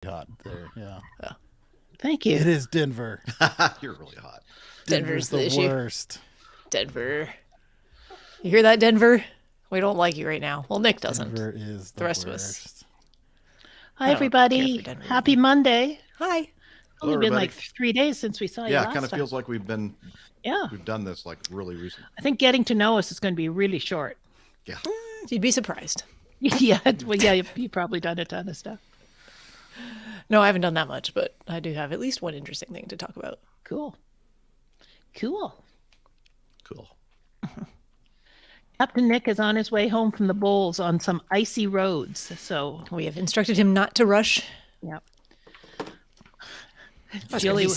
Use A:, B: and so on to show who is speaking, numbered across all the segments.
A: hot there. Yeah.
B: Thank you.
A: It is Denver.
C: You're really hot.
B: Denver's
A: the
B: the issue.
A: worst.
B: Denver. You hear that, Denver? We don't like you right now. Well, Nick doesn't.
A: Denver is
B: The rest of us.
A: worst.
B: I
D: Hi,
B: don't
D: everybody.
B: care for Denver
D: Happy
B: even.
D: Monday.
B: Hi.
D: Only been
C: everybody.
D: like 3 days since we saw you
C: Yeah, it
D: last
C: kind of
D: time.
C: feels like we've done this like really recent.
D: I think getting to know us is going to be really short.
C: Yeah.
B: You'd be surprised.
D: Yeah, well, yeah, you've probably done a ton of stuff.
B: No, I haven't done that much, but I do have at least one interesting thing to talk about.
D: Cool.
C: Cool.
D: Captain Nick is on his way home from the bowls on some icy roads. So,
B: We have instructed him not to rush.
D: yeah.
B: It's
D: Jilly
B: gonna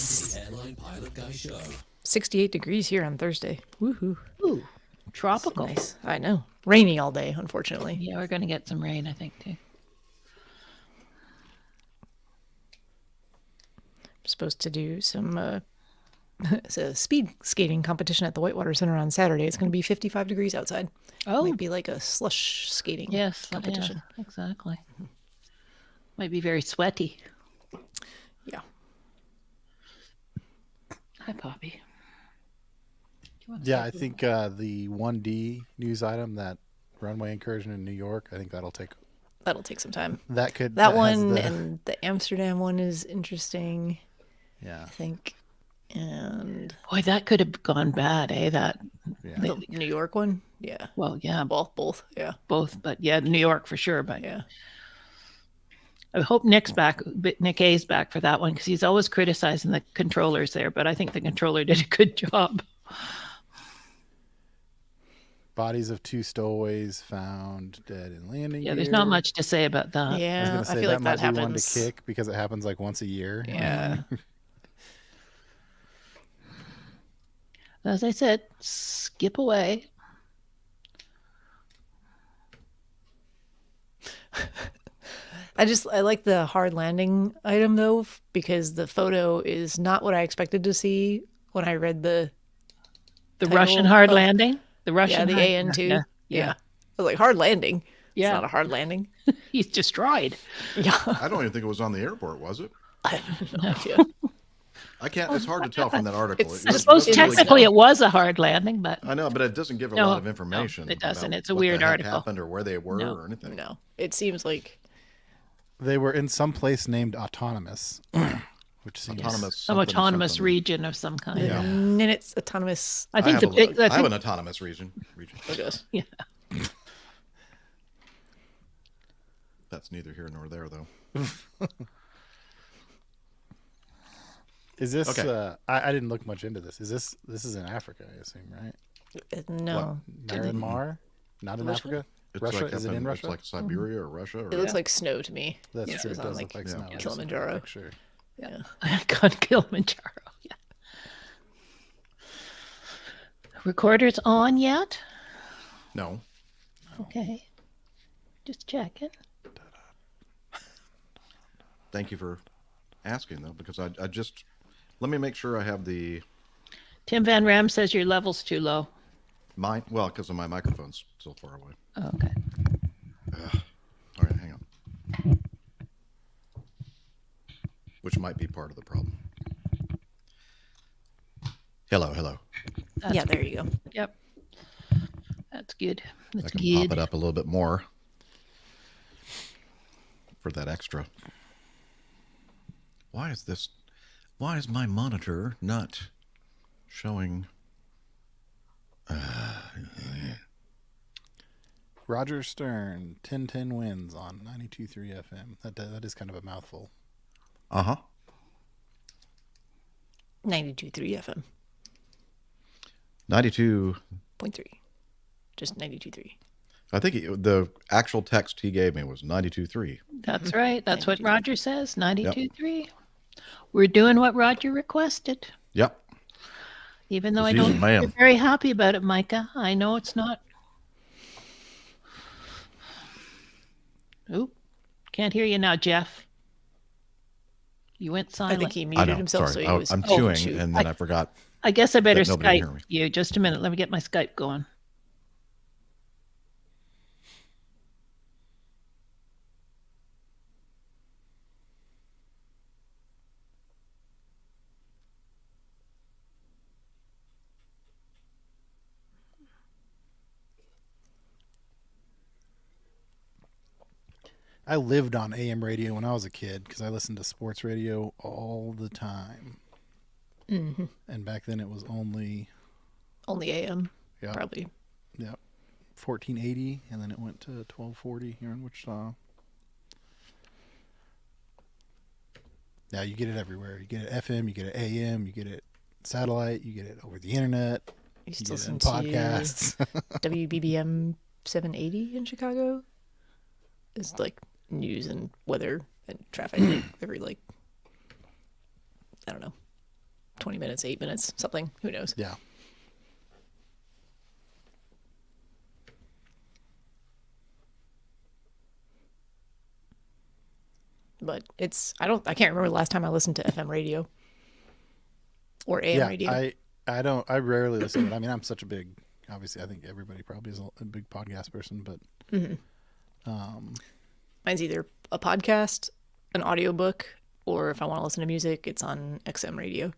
B: be
D: was
B: 68 degrees here on Thursday. Woohoo.
D: ooh, tropical.
B: Nice. I know. Rainy all day, unfortunately.
D: Yeah, we're going to get some rain, I think, too.
B: I'm supposed to do some it's a speed skating competition at the Whitewater Center on Saturday. It's going to be 55 degrees outside.
D: Oh,
B: Might be like a slush skating
D: yes,
B: competition.
D: yeah, exactly. Might be very sweaty.
B: Yeah.
D: Hi, Poppy.
A: Yeah, I think the 1D news item, that runway incursion in New York, I think that'll take
B: some time.
A: that could
B: That
A: has
B: one
A: the-
B: and the Amsterdam one is interesting,
A: yeah.
B: I think. And
D: Boy, that could have gone bad, eh? That,
A: Yeah.
B: the New York one? Yeah.
D: well, yeah,
B: Well, both. Yeah.
D: both, but yeah, New York for sure. But
B: Yeah.
D: I hope Nick's back. Nick A's back for that one because he's always criticizing the controllers there. But I think the controller did a good job.
A: Bodies of 2 stowaways found dead in landing
D: Yeah, there's
A: gear.
D: not much to say about that.
A: I was
B: Yeah.
A: gonna
B: I
A: say
B: feel
A: that
B: like
A: might
B: that
A: be one to
B: happens.
A: kick because it happens like once a year.
B: Yeah.
D: As I said, skip away.
B: I like the hard landing item though, because the photo is not what I expected to see when I read the title
D: Russian hard
B: of-
D: landing. The Russian
B: the
D: hard-
B: AN2.
D: Yeah,
B: Yeah. I was like, hard landing.
D: Yeah.
B: It's not a hard landing.
D: He's destroyed.
B: Yeah.
C: I don't even think it was on the airport, was it?
B: I have no idea.
C: I can't. It's hard to tell from that article.
B: It's-
C: It
D: I
B: It
D: suppose
B: really
D: technically
B: doesn't.
D: it was a hard landing, but
C: I know, but it doesn't give a
D: No,
C: lot of
D: no,
C: information.
D: it doesn't.
C: about
D: It's a
C: what
D: weird
C: the heck
D: article.
C: happened or where they were
D: No.
C: or anything.
B: No. It seems like
A: They were in some place named Autonomous, which seems
C: Autonomous.
D: some
C: something,
D: autonomous
C: something.
D: region of some kind.
C: Yeah.
B: Ninitz autonomous.
D: I think the big.
C: I have an autonomous region.
B: I guess.
D: Yeah.
C: That's neither here nor there, though.
A: Is this?
C: Okay.
A: I didn't look much into this. This is in Africa, I assume, right?
B: No.
A: Myanmar, not in
B: Russia?
A: Africa.
C: It's
A: Russia?
C: like
A: Is it in Russia?
C: It's like Siberia or Russia. Or,
B: It looks like snow to me.
A: That's
B: Yeah,
A: true.
B: it's
A: It
B: on,
A: does
B: like,
A: look like snow. I just
B: Kilimanjaro.
A: wanted to make sure.
B: Yeah.
D: On Kilimanjaro. Yeah. Recorders on yet?
C: no.
D: Okay. Just checking.
C: Thank you for asking, though, because I just let me make sure I have the
D: Tim Van Ram says your level's too low.
C: mine. Well, because of my microphone's so far away.
D: Oh, okay.
C: All right, hang on. Which might be part of the problem. Hello.
B: Yeah, there you go.
D: Yep. That's good.
C: I
D: That's
C: can
D: good.
C: pop it up a little bit more for that extra. Why is my monitor not showing?
A: Roger Stern, 10-10 wins on 92.3 FM. That is kind of a mouthful.
C: Uh-huh.
B: 92.3 FM.
C: 92.
B: 0.3. Just 92.3.
C: I think the actual text he gave me was 92.3.
D: That's right. That's what
B: 92.3.
D: Roger says. 92.3. We're doing what Roger requested.
C: Yep.
D: Even though I
C: He's a
D: don't
C: man.
D: feel very happy about it, Micah. I know it's not. Oop. Can't hear you now, Jeff. You went
B: I
D: silent.
B: think he
C: I
B: muted
C: know.
B: himself,
C: Sorry.
B: so he was.
C: I'm
B: Oh,
C: chewing,
B: shoot.
C: and then I forgot.
D: I guess I better
C: that nobody can hear
D: Skype
C: me.
D: you. Just a minute. Let me get my Skype going.
A: I lived on AM radio when I was a kid because I listened to sports radio all the time.
B: Mm-hmm.
A: And back then it was only
B: AM,
A: yeah,
B: probably.
A: yeah, 1480, and then it went to 1240 here in Wichita. Now you get it everywhere. You get it FM, you get it AM, you get it satellite, you get it over the internet.
B: I used
A: You
B: to
A: get it in
B: listen to
A: podcasts.
B: WBBM 780 in Chicago. It's like news and weather and traffic every like, I don't know, 20 minutes, 8 minutes, something. Who knows?
A: Yeah.
B: But I can't remember the last time I listened to FM radio or AM radio.
A: I rarely listen to it. I mean, I'm such a big, obviously I think everybody probably is a big podcast person, but
B: Mine's either a podcast, an audiobook, or if I want to listen to music, it's on XM radio,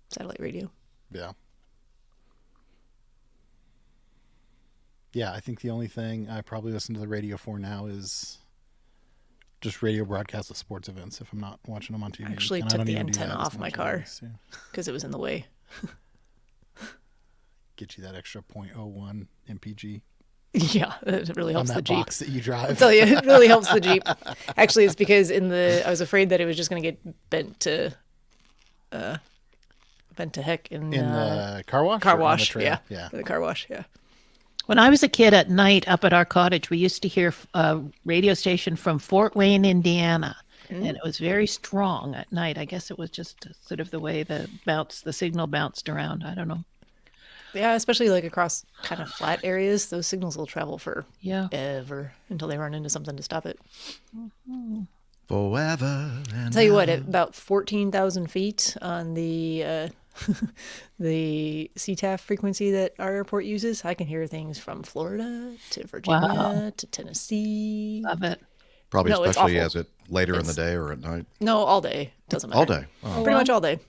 B: satellite radio.
A: yeah. Yeah, I think the only thing I probably listen to the radio for now is just radio broadcasts of sports events if I'm not watching them on TV.
B: I actually
A: And
B: took
A: don't
B: the
A: even do
B: antenna
A: that as
B: off my
A: much
B: car
A: anyways, yeah.
B: because it was in the way.
A: Get you that extra .01 MPG
B: Yeah, it really
A: on
B: helps the
A: that
B: Jeep.
A: box that you drive.
B: I'll tell you, it really helps the Jeep. Actually, it's because I was afraid that it was just going to get bent to heck in
A: the car wash?
B: car
A: or on the
B: wash.
A: trail?
B: Yeah,
A: Yeah.
B: the car wash. Yeah.
D: When I was a kid at night up at our cottage, we used to hear a radio station from Fort Wayne, Indiana. And it was very strong at night. I guess it was just sort of the way the signal bounced around. I don't know.
B: Yeah, especially like across kind of flat areas, those signals will travel for
D: Yeah.
B: ever until they run into something to stop it.
C: Forever. And
B: Tell you what, at about 14,000 feet on the the CTAF frequency that our airport uses, I can hear things from Florida to Virginia
D: Wow.
B: to Tennessee.
D: Love it.
C: probably
B: No, it's
C: especially
B: awful.
C: as it later in the
B: It's-
C: day or at night.
B: No, all day. Doesn't matter.
C: All day. Oh.
B: Pretty much all day.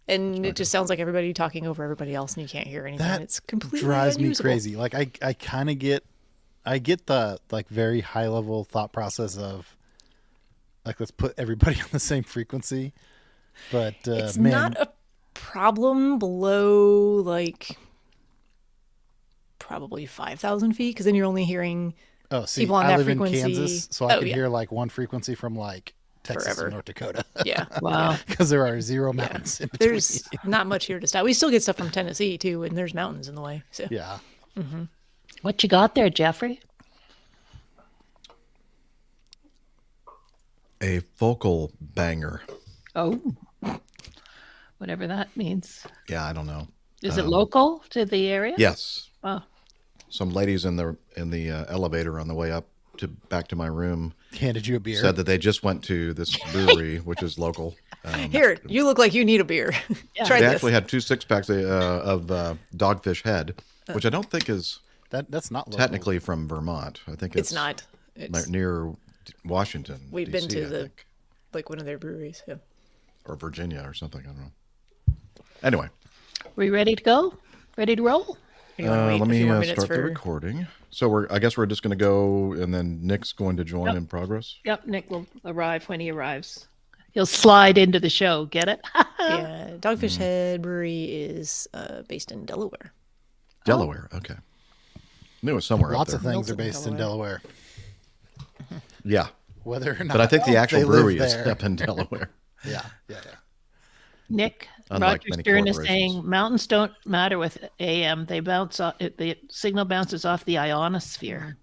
B: And it just sounds like everybody talking over everybody else and you can't hear anything.
A: That
B: It's completely
A: drives me
B: unusable.
A: crazy. Like I kind of get the like very high level thought process of like let's put everybody on the same frequency, but
B: It's
A: man,
B: not a problem below like probably 5,000 feet because then you're only hearing
A: oh, see,
B: people on
A: I
B: that
A: live
B: frequency.
A: in Kansas, so I
B: Oh,
A: can
B: yeah.
A: hear like one frequency from like Texas
B: Forever.
A: and North Dakota
B: yeah.
D: Wow.
A: because there are zero mountains in between.
B: There's not much here to stop. We still get stuff from Tennessee too, and there's mountains in the way. So
A: Yeah,
D: What you got there, Jeffrey?
C: A focal banger.
D: Oh, whatever that means.
C: Yeah, I don't know.
D: Is it local to the area?
C: Yes.
D: Oh,
C: Some ladies in the elevator on the way up back to my room
A: handed you a beer.
C: said that they just went to this brewery, which is local.
B: here, you look like you need a beer. Try
C: They
B: this.
C: actually had 2 6-packs of Dogfish Head, which I don't think is
A: That's not local.
C: technically from Vermont. I think
B: It's not. It's
C: near Washington.
B: We've been
C: DC,
B: to
C: I
B: the
C: think,
B: like one of their breweries. Yeah.
C: or Virginia or something. I don't know. Anyway,
D: we ready to go? Ready to roll?
B: You wanna wait
C: let
B: a
C: me
B: few more minutes
C: start the
B: for-
C: recording. So I guess we're just going to go, and then Nick's going to join
D: Yep.
C: in progress.
D: Yep, Nick will arrive when he arrives. He'll slide into the show. Get it?
B: Yeah, Dogfish Head Brewery is based in Delaware.
C: Delaware. Okay. Knew it was somewhere
A: Lots
C: up
A: of
C: there.
A: things are
B: Milton,
A: based in
B: Delaware.
A: Delaware,
C: Yeah,
A: whether or not.
C: but I think the actual
A: they live
C: brewery is
A: there.
C: up in Delaware.
A: Yeah.
D: Nick,
C: Unlike
D: Roger
C: many
D: Stern is
C: corporations.
D: saying mountains don't matter with AM. They bounce off, the signal bounces off the ionosphere.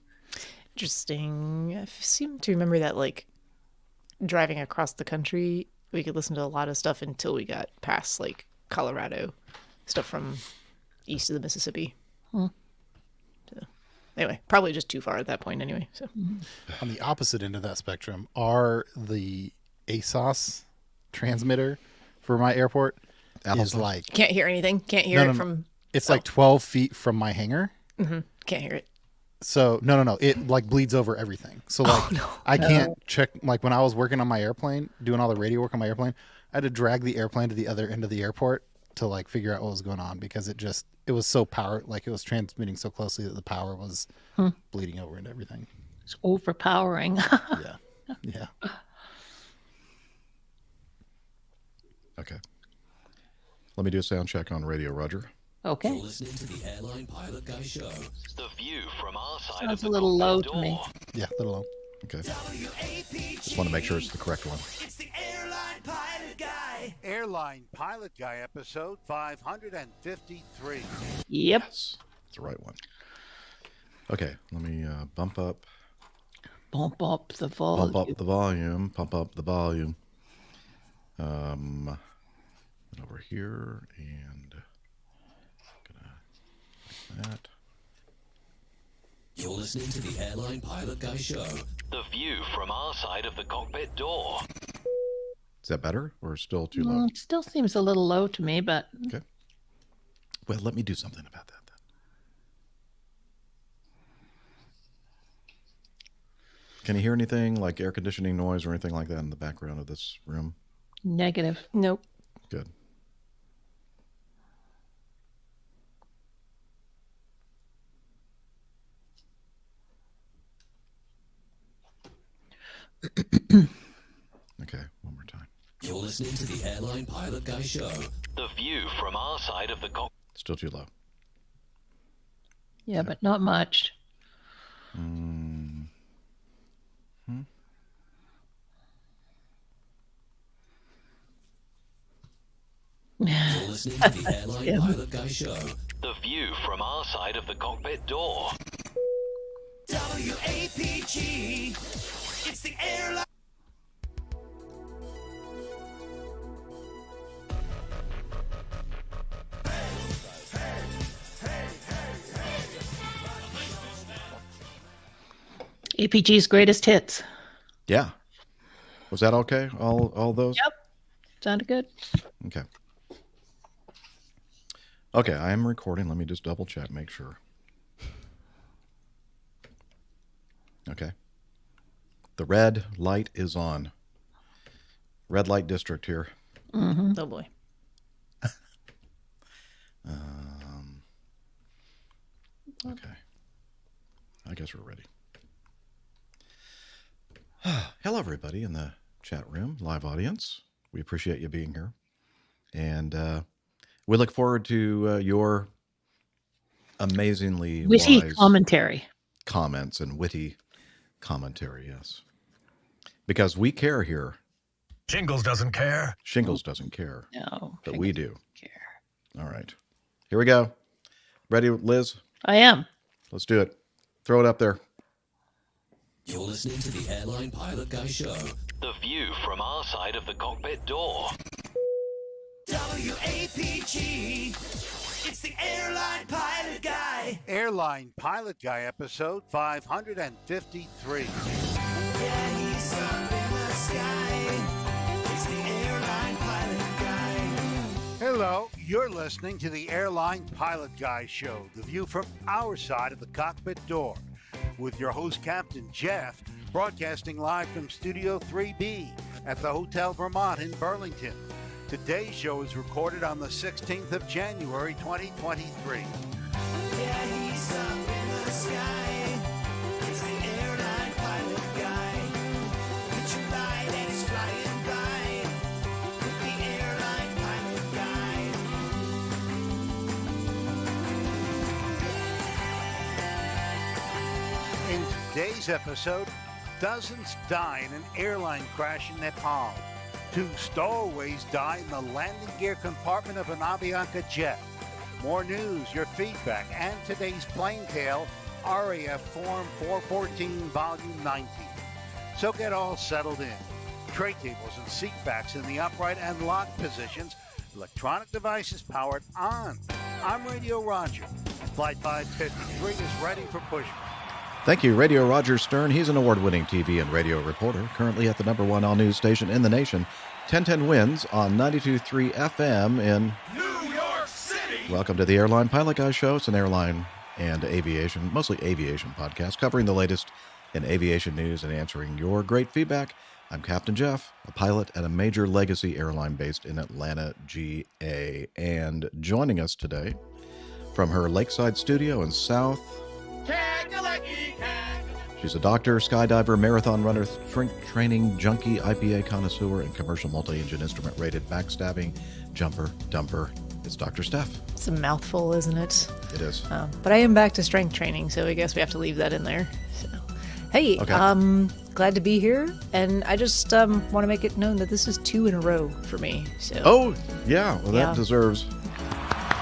B: Interesting. I seem to remember that like driving across the country, we could listen to a lot of stuff until we got past like Colorado, stuff from east of the Mississippi. So, anyway, probably just too far at that point anyway. So
A: On the opposite end of that spectrum are the ASOS transmitter for my airport is
C: Applesauce.
A: like
B: can't hear anything. Can't hear
A: No,
B: it
A: no,
B: from.
A: it's like 12 feet from my hangar.
B: Can't hear it.
A: So no, it like bleeds over everything. So like I can't check like when I was working on my airplane, doing all the radio work on my airplane, I had to drag the airplane to the other end of the airport to like figure out what was going on because it was so it was transmitting so closely that the power was bleeding over into everything.
D: It's overpowering.
A: Yeah. Yeah.
C: Okay. Let me do a sound check on radio, Roger.
D: Okay.
E: You're listening to the Airline Pilot Guy Show. The view from our side
D: Sounds
E: of
D: a
E: the
D: little low
E: cockpit
D: to me.
E: door.
A: Yeah, a little low.
C: Okay. Just want to make sure it's the correct one.
F: It's the Airline Pilot Guy. Airline Pilot Guy episode 553.
D: Yep.
C: Yes, it's the right one. Okay, let me bump up
D: Bump up the volume.
C: the volume, pump up the volume. Over here, and gonna like that.
E: You're listening to the Airline Pilot Guy Show. The view from our side of the cockpit door.
C: Is that better or still too low?
D: It still seems a little low to me, but
C: Okay. Well, let me do something about that then. Can you hear anything like air conditioning noise or anything like that in the background of this room?
D: negative.
B: Nope.
C: Good. Okay, one more time.
E: You're listening to the Airline Pilot Guy Show. The view from our side of the cockpit.
C: Still too low.
D: Yeah, but not much.
E: You're listening to the Airline Pilot Guy Show. The view from our side of the cockpit door.
F: WAPG. It's the Airline.
D: APG's greatest hits.
C: Yeah. Was that okay? All those?
D: Yep. Sounded good.
C: Okay. Okay, I am recording. Let me just double check, make sure. Okay. The red light is on. Red light district here.
B: Oh boy.
C: Okay. I guess we're ready. Hello, everybody in the chat room, live audience. We appreciate you being here. And we look forward to your amazingly
D: Witty
C: wise
D: commentary.
C: comments and witty commentary, yes. Because we care here.
G: Shingles doesn't care.
C: Shingles doesn't care,
D: No.
C: but we do.
D: Care.
C: All right. Here we go. Ready, Liz?
D: I am.
C: Let's do it. Throw it up there.
E: You're listening to the Airline Pilot Guy Show. The view from our side of the cockpit door.
F: WAPG. It's the Airline Pilot Guy. Airline Pilot Guy episode 553. Yeah, he's up in the sky. It's the Airline Pilot Guy. Hello, you're listening to the Airline Pilot Guy Show, the view from our side of the cockpit door, with your host, Captain Jeff, broadcasting live from Studio 3B at the Hotel Vermont in Burlington. Today's show is recorded on the 16th of January, 2023. Yeah, he's up in the sky. It's the Airline Pilot Guy. Picture light and he's flying by. With the Airline Pilot Guy. In today's episode, dozens die in an airline crash in Nepal. 2 stowaways die in the landing gear compartment of an Avianca jet. More news, your feedback, and today's plane tale, RAF Form 414, Volume 19. So get all settled in. Tray tables and seat backs in the upright and locked positions. Electronic devices powered on. I'm Radio Roger. Flight 553 is ready for pushback.
C: Thank you, Radio Roger Stern. He's an award-winning TV and radio reporter, currently at the #1 all-news station in the nation, 1010 Winds on 92.3 FM in
G: New York City.
C: Welcome to the Airline Pilot Guy Show. It's an airline and aviation, mostly aviation podcast, covering the latest in aviation news and answering your great feedback. I'm Captain Jeff, a pilot at a major legacy airline based in Atlanta, GA. And joining us today from her lakeside studio in South She's a doctor, skydiver, marathon runner, shrink training junkie, IPA connoisseur, and commercial multi-engine instrument rated backstabbing jumper dumper. It's Dr. Steph.
B: It's a mouthful, isn't it?
C: It is.
B: But I am back to strength training, so I guess we have to leave that in there. So, hey,
C: Okay.
B: glad to be here, and I just want to make it known that this is 2 in a row for me. So,
C: Oh, yeah. Well, that
B: Yeah.
C: deserves.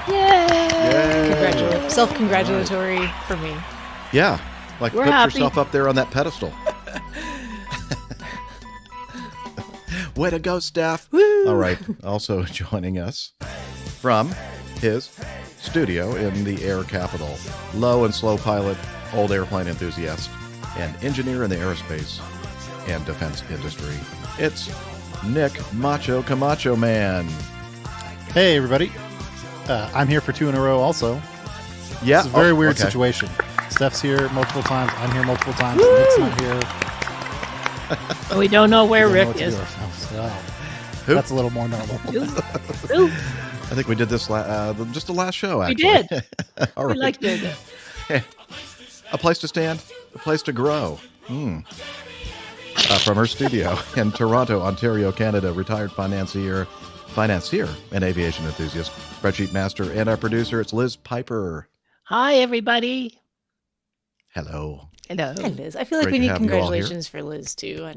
D: Yay!
B: self-congratulatory for me.
C: Yeah. Like,
D: We're
C: put
D: happy.
C: yourself up there on that pedestal. Way to go, Steph. All right. Also joining us from his studio in the air capital, low and slow pilot, old airplane enthusiast, and engineer in the aerospace and defense industry. It's Nick Macho Camacho Man.
A: Hey, everybody. I'm here for 2 in a row also.
C: Yeah.
A: It's a very weird
C: okay.
A: situation. Steph's here multiple times. I'm here multiple times. Nick's not here.
D: We don't know where
A: We don't know
D: Rick
A: what to
D: is.
A: do ourselves. So,
C: Who?
A: that's a little more normal.
D: Ooh,
C: I think we did this just the last show,
D: we
C: actually.
D: did.
C: All
D: We
C: right.
D: like doing that.
C: A place to stand, a place to grow. From her studio in Toronto, Ontario, Canada, retired financier, and aviation enthusiast, spreadsheet master, and our producer, it's Liz Piper.
D: Hi, everybody.
C: Hello.
D: Hello.
B: Hey, Liz. I feel like
C: Great
B: we
C: to
B: need
C: have you all here.
B: congratulations for Liz too.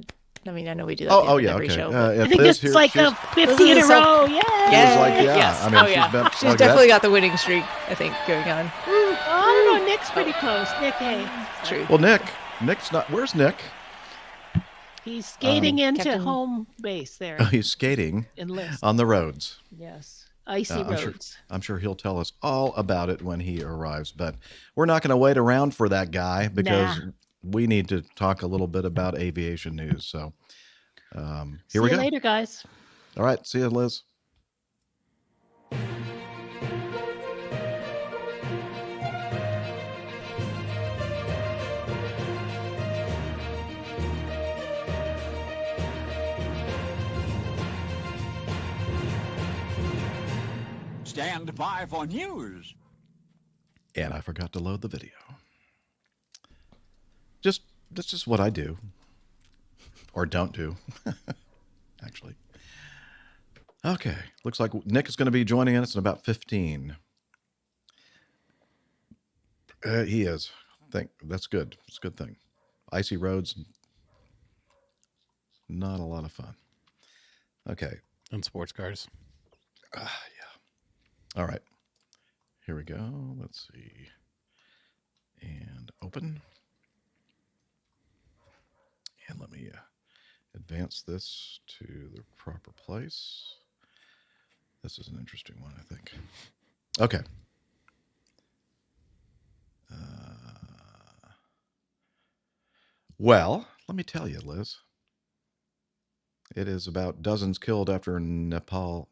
B: I mean, I know we do that
C: Oh,
B: in
C: yeah,
B: every
C: okay.
B: show.
C: And
D: I think
C: Liz
D: this
C: here,
D: is like
C: she's-
D: the 50 in a
B: This is a
D: row. Yay!
C: Liz is like, yeah.
B: Yes.
C: I mean,
B: oh yeah.
C: she's been.
B: She's
C: like,
B: definitely
C: that's-
B: got the winning streak, I think, going on.
D: Oh, I don't know. Nick's pretty close. Nick, hey.
B: True.
C: Well, Nick's not. Where's Nick?
D: He's skating into
B: Captain-
D: home base there
C: Oh, he's skating
D: in List.
C: on the roads.
D: Yes. Icy
C: I'm sure-
D: roads.
C: I'm sure he'll tell us all about it when he arrives, but we're not going to wait around for that guy because we need to talk a little bit about aviation news. So here
D: See
C: we
D: you
C: go.
D: later, guys.
C: All right. See you, Liz.
H: Stand by for news.
C: And I forgot to load the video. That's just what I do. Or don't do. Actually. Okay. Looks like Nick is going to be joining us in about 15. He is. That's good. It's a good thing. Icy roads. Not a lot of fun. Okay.
A: And sports cars.
C: Yeah. All right. Here we go. Let's see. And open. And let me advance this to the proper place. This is an interesting one, I think. Okay. Well, let me tell you, Liz. It is about dozens killed after Nepal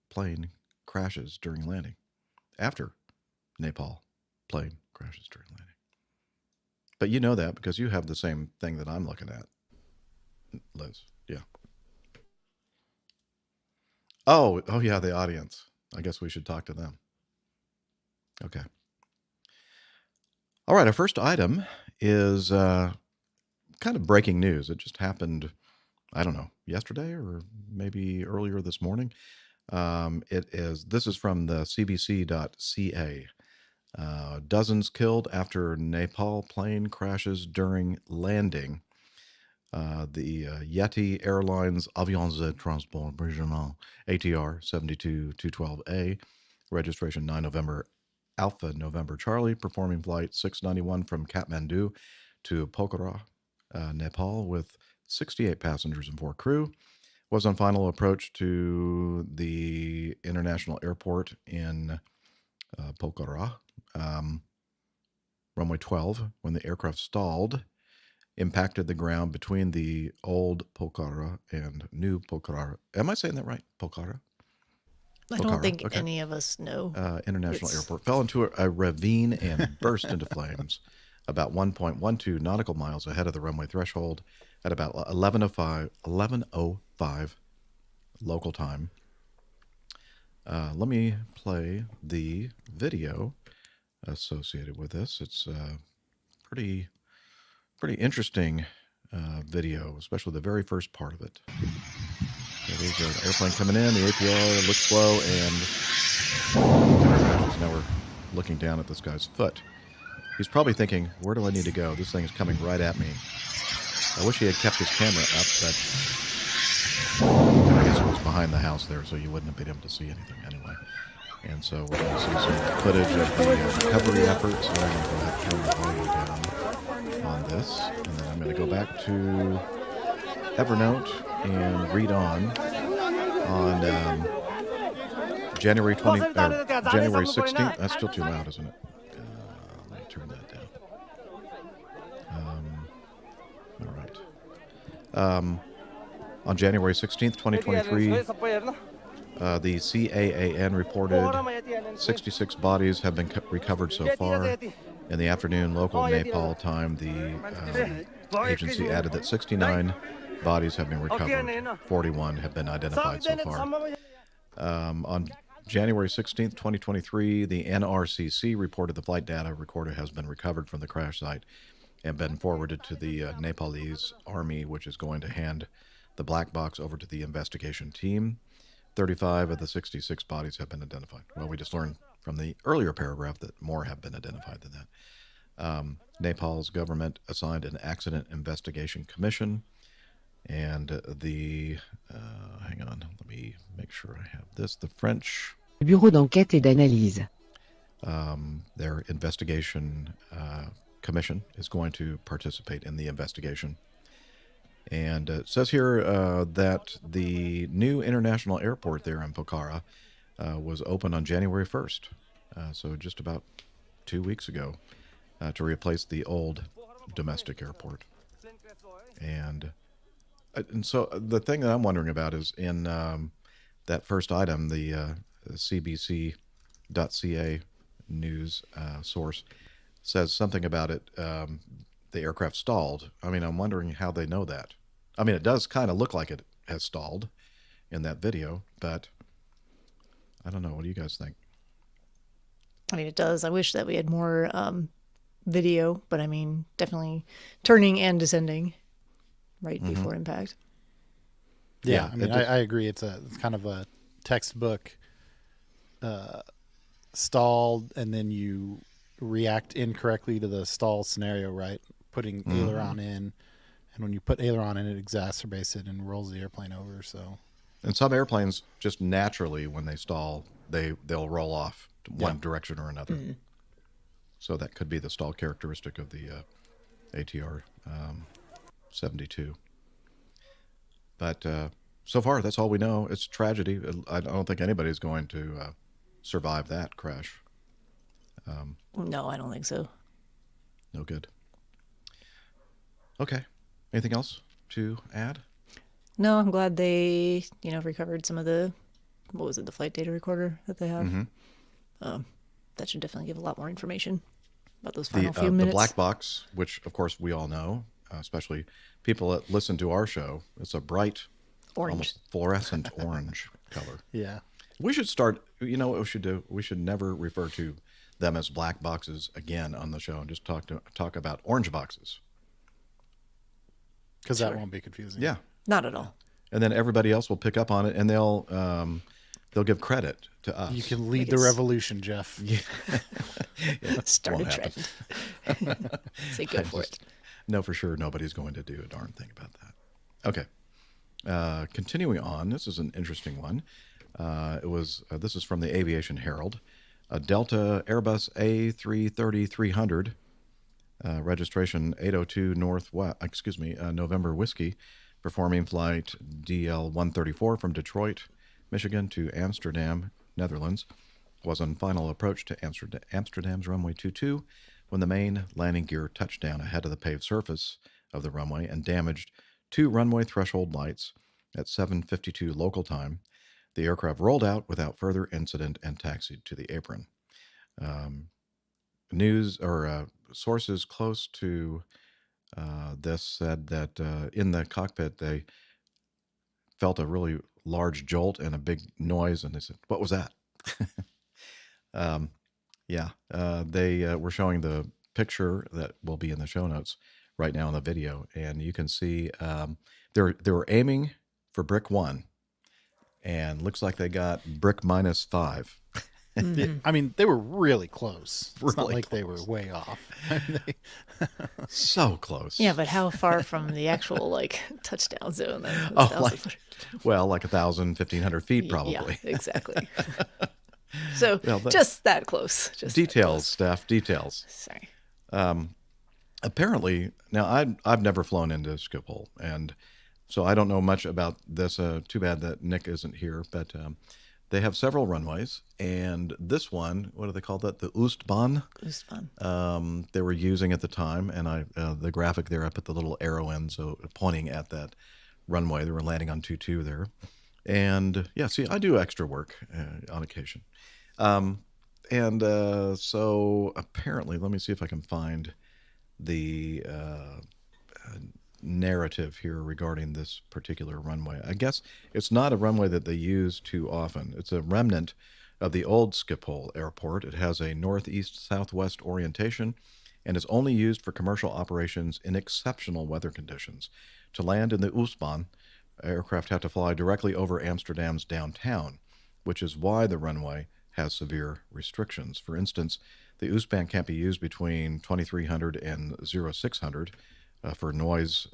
C: plane crashes during landing. After Nepal plane crashes during landing. But you know that because you have the same thing that I'm looking at, Liz. Yeah. Oh yeah, the audience. I guess we should talk to them. Okay. All right, our first item is kind of breaking news. It just happened, I don't know, yesterday or maybe earlier this morning. This is from the cbc.ca. Dozens killed after Nepal plane crashes during landing. The Yeti Airlines Avions de Transport Régional ATR 72212A, registration 9 November Alpha November Charlie, performing flight 691 from Kathmandu to Pokhara, Nepal, with 68 passengers and 4 crew, was on final approach to the international airport in Pokhara, runway 12, when the aircraft stalled, impacted the ground between the old Pokhara and new Pokhara. Am I saying that right? Pokhara?
B: I don't
C: Pokhara,
B: think
C: okay.
B: any of us know.
C: International
B: It's-
C: Airport, fell into a ravine and burst into flames about 1.12 nautical miles ahead of the runway threshold at about 11:05 local time. Let me play the video associated with this. It's pretty pretty interesting video, especially the very first part of it. Okay, these are the airplane coming in. The APR looks slow, and now we're looking down at this guy's foot. He's probably thinking, where do I need to go? This thing is coming right at me. I wish he had kept his camera up, but I guess it was behind the house there, so you wouldn't have been able to see anything anyway. And so we're going to see some footage of the recovery efforts. So I'm going to go ahead and turn the volume down on this. And then I'm going to go back to Evernote and read on January 16th. That's still too loud, isn't it? Let me turn that down. All right. On January 16th, 2023, the CAAN reported 66 bodies have been recovered so far. In the afternoon, local Nepal time, the agency added that 69 bodies have been recovered. 41 have been identified so far. On January 16th, 2023, the NRCC reported the flight data recorder has been recovered from the crash site and been forwarded to the Nepalese army, which is going to hand the black box over to the investigation team. 35 of the 66 bodies have been identified. Well, we just learned from the earlier paragraph that more have been identified than that. Nepal's government assigned an accident investigation commission, and hang on, let me make sure I have this. The French
I: Bureau d'enquête et d'analyse.
C: Their investigation commission is going to participate in the investigation. And it says here that the new international airport there in Pokhara was opened on January 1st, so just about 2 weeks ago, to replace the old domestic airport. And so the thing that I'm wondering about is in that first item, the CBC.ca news source says something about it, the aircraft stalled. I mean, I'm wondering how they know that. I mean, it does kind of look like it has stalled in that video, but I don't know. What do you guys think?
B: I mean, it does. I wish that we had more video, but I mean, definitely turning and descending right before impact.
A: Yeah, I mean, I agree. It's kind of a textbook stalled, and then you react incorrectly to the stall scenario, right? Putting aileron in, and when you put aileron in, it exacerbates it and rolls the airplane over. So,
C: and some airplanes just naturally, when they stall, they'll roll off to one direction or another. So that could be the stall characteristic of the ATR 72. But so far, that's all we know. It's a tragedy. I don't think anybody's going to survive that crash.
B: No, I don't think so.
C: No good. Okay. Anything else to add?
B: No, I'm glad they, recovered some of the, the flight data recorder that they have. That should definitely give a lot more information about those final few minutes.
C: The black box, which of course we all know, especially people that listen to our show, it's a bright,
B: orange,
C: almost fluorescent orange color.
A: yeah.
C: We should start, what we should do? We should never refer to them as black boxes again on the show and just talk about orange boxes.
A: Because that won't be confusing.
C: Yeah.
B: Not at all.
C: And then everybody else will pick up on it, and they'll give credit to us.
A: You can lead the revolution, Jeff.
C: Yeah.
B: Start a trend. Say go for it.
C: No, for sure, nobody's going to do a darn thing about that. Okay. Continuing on, this is an interesting one. This is from the Aviation Herald. A Delta Airbus A330-300, registration 802 November Whiskey, performing flight DL-134 from Detroit, Michigan to Amsterdam, Netherlands, was on final approach to Amsterdam's runway 22 when the main landing gear touched down ahead of the paved surface of the runway and damaged 2 runway threshold lights at 7:52 local time. The aircraft rolled out without further incident and taxied to the apron. Sources close to this said that in the cockpit they felt a really large jolt and a big noise, and they said, "What was that?" They were showing the picture that will be in the show notes right now in the video, and you can see they were aiming for brick 1, and looks like they got brick -5.
A: I mean, they were really close. It's not
C: Really
A: like they were way off.
C: So close.
B: Yeah, but how far from the actual like touchdown zone? Then?
C: Oh, like 1,000, 1,500 feet probably.
B: Yeah, exactly. So
C: Well,
B: just that close. Just that
C: details,
B: close.
C: Steph, details.
B: Sorry.
C: Apparently, now I've never flown into Schiphol, and so I don't know much about this. Too bad that Nick isn't here, but they have several runways, and this one, what do they call that? The Oostbahn.
B: Oostbahn.
C: They were using at the time, and the graphic there, I put the little arrow in, so pointing at that runway. They were landing on 22 there, and yeah, see, I do extra work on occasion, so apparently, let me see if I can find the narrative here regarding this particular runway. I guess it's not a runway that they use too often. It's a remnant of the old Schiphol airport. It has a northeast-southwest orientation and is only used for commercial operations in exceptional weather conditions. To land in the Oostbahn, aircraft have to fly directly over Amsterdam's downtown, which is why the runway has severe restrictions. For instance, the Oostbahn can't be used between 2300 and 0600 for noise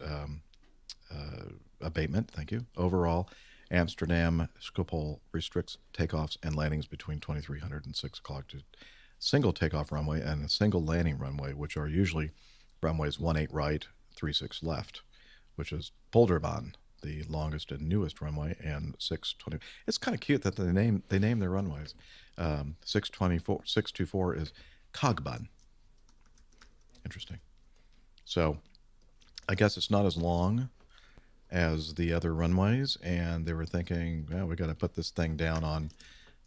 C: abatement. Thank you. Overall, Amsterdam Schiphol restricts takeoffs and landings between 2300 and 6 o'clock to single takeoff runway and a single landing runway, which are usually runways 18 right, 36 left, which is Polderbahn, the longest and newest runway, and 620. It's kind of cute that they name their runways. 624 is Kogbahn. Interesting. So I guess it's not as long as the other runways, and they were thinking, well, we got to put this thing down on,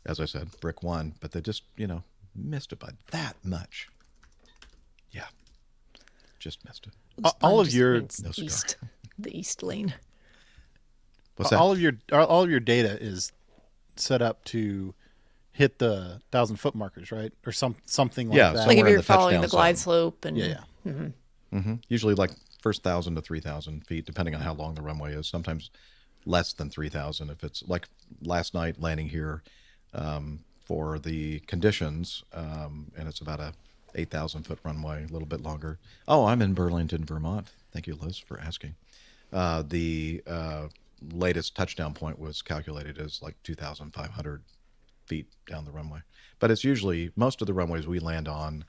C: as I said, brick 1, but they just, missed it by that much. Yeah, just missed it.
A: All of your
C: No cigar.
B: The east lane.
C: What's that?
A: all of your data is set up to hit the 1,000-foot markers, right? Or something like
C: Yeah,
A: that.
B: Like if
C: somewhere in
B: you're
C: the
B: following the
C: touchdown
B: glide
C: zone.
B: slope and
A: Yeah.
C: Usually like first 1,000 to 3,000 feet, depending on how long the runway is. Sometimes less than 3,000 if it's like last night landing here for the conditions, and it's about a 8,000-foot runway, a little bit longer. Oh, I'm in Burlington, Vermont. Thank you, Liz, for asking. The latest touchdown point was calculated as like 2,500 feet down the runway. But it's usually, most of the runways we land on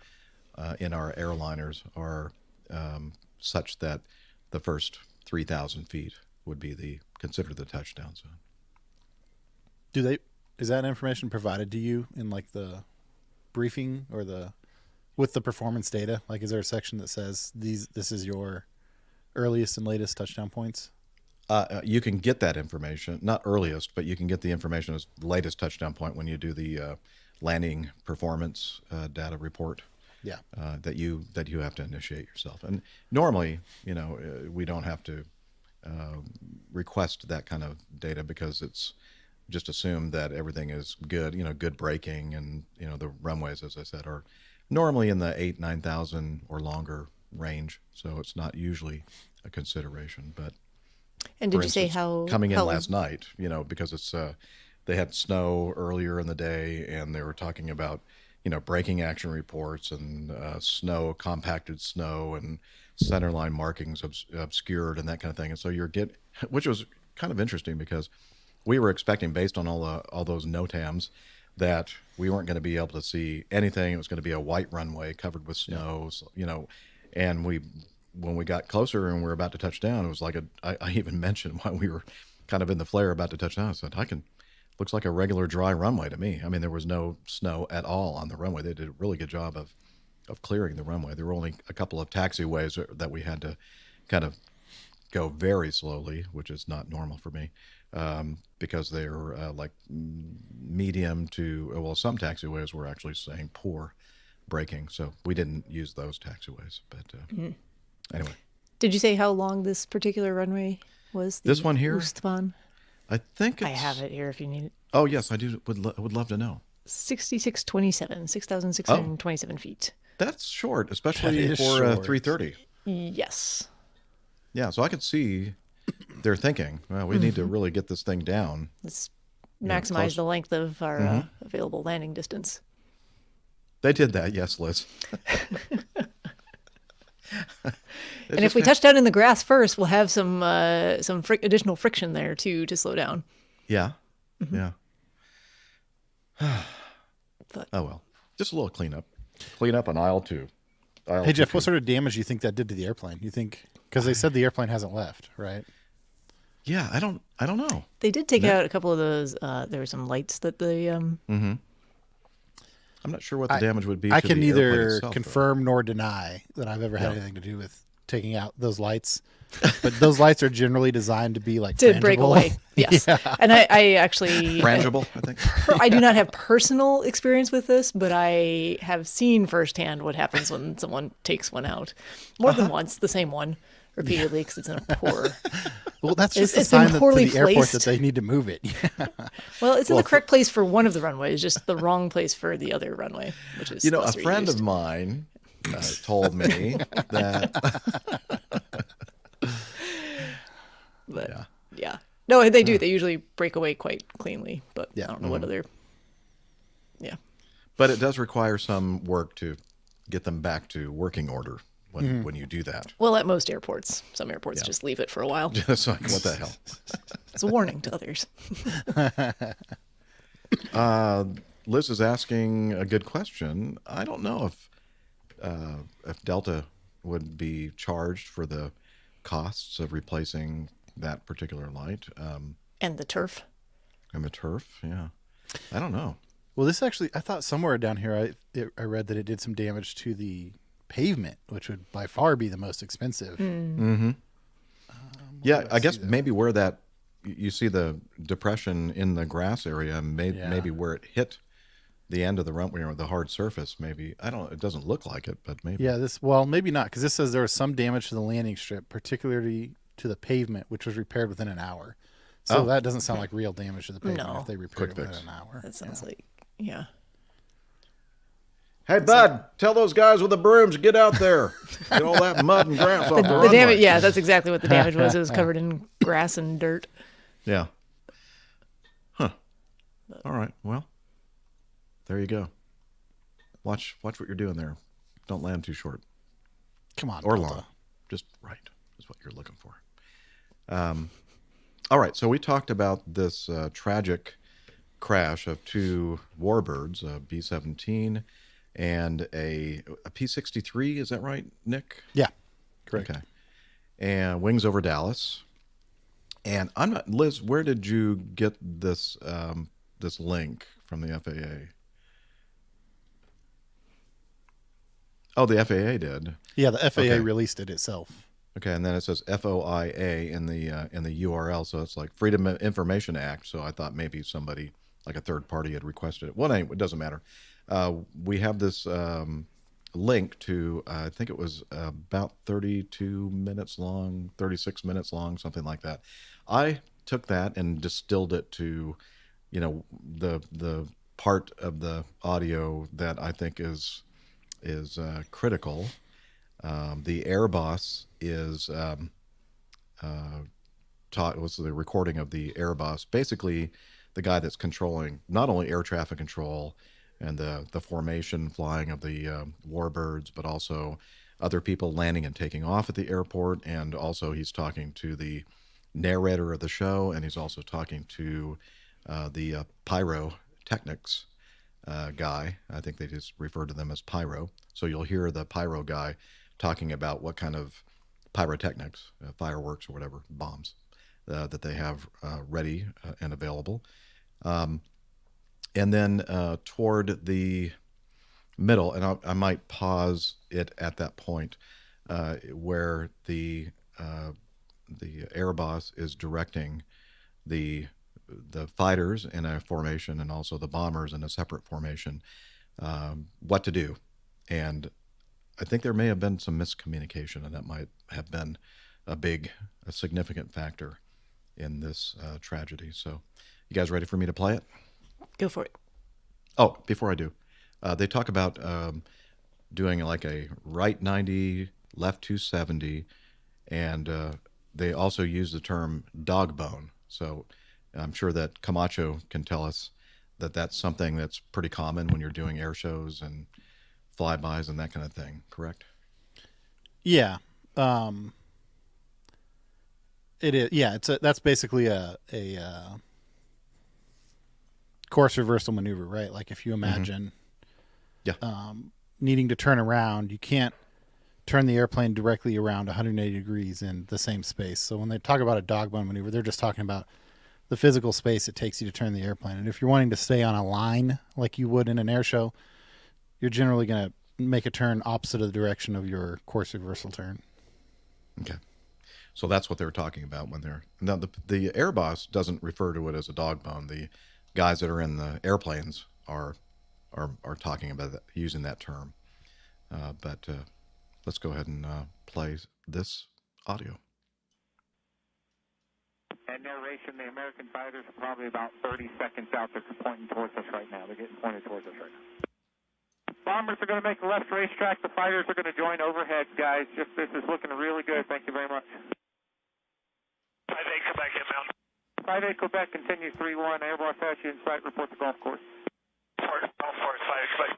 C: in our airliners are such that the first 3,000 feet would be considered the touchdown zone.
A: Is that information provided to you in like the briefing or with the performance data? Like, is there a section that says this is your earliest and latest touchdown points?
C: You can get that information, not earliest, but you can get the information as the latest touchdown point when you do the landing performance data report.
A: Yeah.
C: That you have to initiate yourself. And normally, we don't have to request that kind of data because it's just assumed that everything is good, good braking, and the runways, as I said, are normally in the 8,000-9,000 or longer range, so it's not usually a consideration. But
B: And did you say how
C: coming in last night, because it's they had snow earlier in the day, and they were talking about braking action reports and compacted snow and centerline markings obscured and that kind of thing. And so which was kind of interesting because we were expecting, based on all those NOTAMs, that we weren't going to be able to see anything. It was going to be a white runway covered with snow, and when we got closer and we were about to touch down, it was like I even mentioned while we were kind of in the flare about to touch down, I said, looks like a regular dry runway to me. I mean, there was no snow at all on the runway. They did a really good job of clearing the runway. There were only a couple of taxiways that we had to kind of go very slowly, which is not normal for me, because they're like medium to, some taxiways were actually saying poor braking. So we didn't use those taxiways. But anyway.
B: Did you say how long this particular runway was?
C: This one here?
B: Oostbahn?
C: I think
B: I have it here if you need it.
C: Oh, yes, I do. Would love to know.
B: 6,627 feet.
C: That's short, especially for 330.
B: Yes.
C: Yeah, so I could see their thinking, well, we need to really get this thing down.
B: Let's
C: Yeah,
B: maximize
C: close.
B: the length of our available landing distance.
C: They did that, yes, Liz.
B: And if we touch down in the grass first, we'll have some additional friction there too to slow down.
C: Yeah, yeah.
B: But
C: Oh, well. Just a little cleanup. Clean up on aisle 2.
A: Hey, Jeff, what sort of damage do you think that did to the airplane? You think, because they said the airplane hasn't left, right?
C: Yeah, I don't know.
B: they did take out a couple of those. There were some lights that they.
C: Mm-hmm. I'm not sure what the damage would be.
A: I
C: to
A: can
C: the airplane
A: neither
C: itself,
A: confirm nor deny that I've ever had anything to do with taking out those lights. But those lights are generally designed to be like
B: to
A: frangible.
B: break away. Yes.
A: Yeah.
B: And I actually.
C: Frangible, I think.
B: I do not have personal experience with this, but I have seen firsthand what happens when someone takes one out. More than once, the same one, repeatedly, because it's in a poor.
A: Well, that's just
B: It's
A: a sign
B: been
A: to
B: poorly
A: the airport
B: placed.
A: that they need to move it.
B: Well, it's in the correct place for one of the runways, just the wrong place for the other runway, which is
C: You know, a
B: less
C: friend
B: reused.
C: of mine told me that.
B: But,
C: Yeah.
B: yeah. No, they do. They usually break away quite cleanly, but
A: Yeah.
B: I don't know what other. Yeah.
C: But it does require some work to get them back to working order when you do that.
B: Well, at most airports. Some airports just leave it for a while.
C: It's like, what the hell?
B: It's a warning to others.
C: Liz is asking a good question. I don't know if Delta would be charged for the costs of replacing that particular light.
B: And the turf.
C: And the turf, yeah. I don't know.
A: Well, this actually, I thought somewhere down here I read that it did some damage to the pavement, which would by far be the most expensive.
C: Mm-hmm. Yeah, I guess maybe where that you see the depression in the grass area, maybe where it hit the end of the runway or the hard surface. Maybe it doesn't look like it, but maybe.
A: Yeah, maybe not, because this says there was some damage to the landing strip, particularly to the pavement, which was repaired within an hour. So that doesn't sound like real damage to the pavement
B: No.
A: if they repaired
C: Quick
A: it
C: fix.
A: within an hour.
B: That sounds like, yeah.
C: Hey, bud, tell those guys with the brooms to get out there. Get all that mud and grass off the
B: The
C: runway.
B: damage, yeah, that's exactly what the damage was. It was covered in grass and dirt.
C: Yeah. Huh. All right. Well, there you go. Watch what you're doing there. Don't land too short.
A: Come on,
C: Or
A: Delta.
C: long. Just right is what you're looking for. All right. So we talked about this tragic crash of 2 warbirds, a B-17 and a P-63. Is that right, Nick?
A: Yeah, correct.
C: Okay. And wings over Dallas. And I'm not, Liz, where did you get this this link from the FAA? Oh, the FAA did.
A: Yeah, the FAA
C: Okay.
A: released it itself.
C: Okay, and then it says FOIA in the URL, so it's like Freedom of Information Act. So I thought maybe somebody, like a third party, had requested it. Well, anyway, it doesn't matter. We have this link to, I think it was about 32 minutes long, 36 minutes long, something like that. I took that and distilled it to, the part of the audio that I think is critical. The Air Boss is was the recording of the Air Boss, basically the guy that's controlling not only air traffic control and the formation flying of the warbirds, but also other people landing and taking off at the airport. And also he's talking to the narrator of the show, and he's also talking to the pyrotechnics guy. I think they just refer to them as pyro. So you'll hear the pyro guy talking about what kind of pyrotechnics, fireworks or whatever, bombs that they have ready and available. And then toward the middle, and I might pause it at that point, where the Air Boss is directing the fighters in a formation and also the bombers in a separate formation, what to do. And I think there may have been some miscommunication, and that might have been a significant factor in this tragedy. So you guys ready for me to play it?
B: Go for it.
C: Oh, before I do, they talk about doing like a right 90 left 270, and they also use the term dog bone. So I'm sure that Camacho can tell us that that's something that's pretty common when you're doing air shows and flybys and that kind of thing, correct?
A: Yeah. It is. Yeah, that's basically a course reversal maneuver, right? Like if you imagine needing to turn around, you can't turn the airplane directly around 180 degrees in the same space. So when they talk about a dog bone maneuver, they're just talking about the physical space it takes you to turn the airplane. And if you're wanting to stay on a line like you would in an air show, you're generally going to make a turn opposite of the direction of your course reversal turn.
C: Okay. So that's what they're talking about when they're now the air boss doesn't refer to it as a dog bone. The guys that are in the airplanes are talking about that, using that term. But let's go ahead and play this audio.
J: And narration, the American fighters are probably about 30 seconds out. They're pointing towards us right now. They're getting pointed towards us right now. Bombers are going to make the left racetrack. The fighters are going to join overhead, guys. Just this is looking really good. Thank you very much.
G: 5-8 Quebec inbound.
J: 5-8 Quebec continues 3-1. Airbus has you in sight. Report the golf course.
G: Golf course, 5-8 Quebec.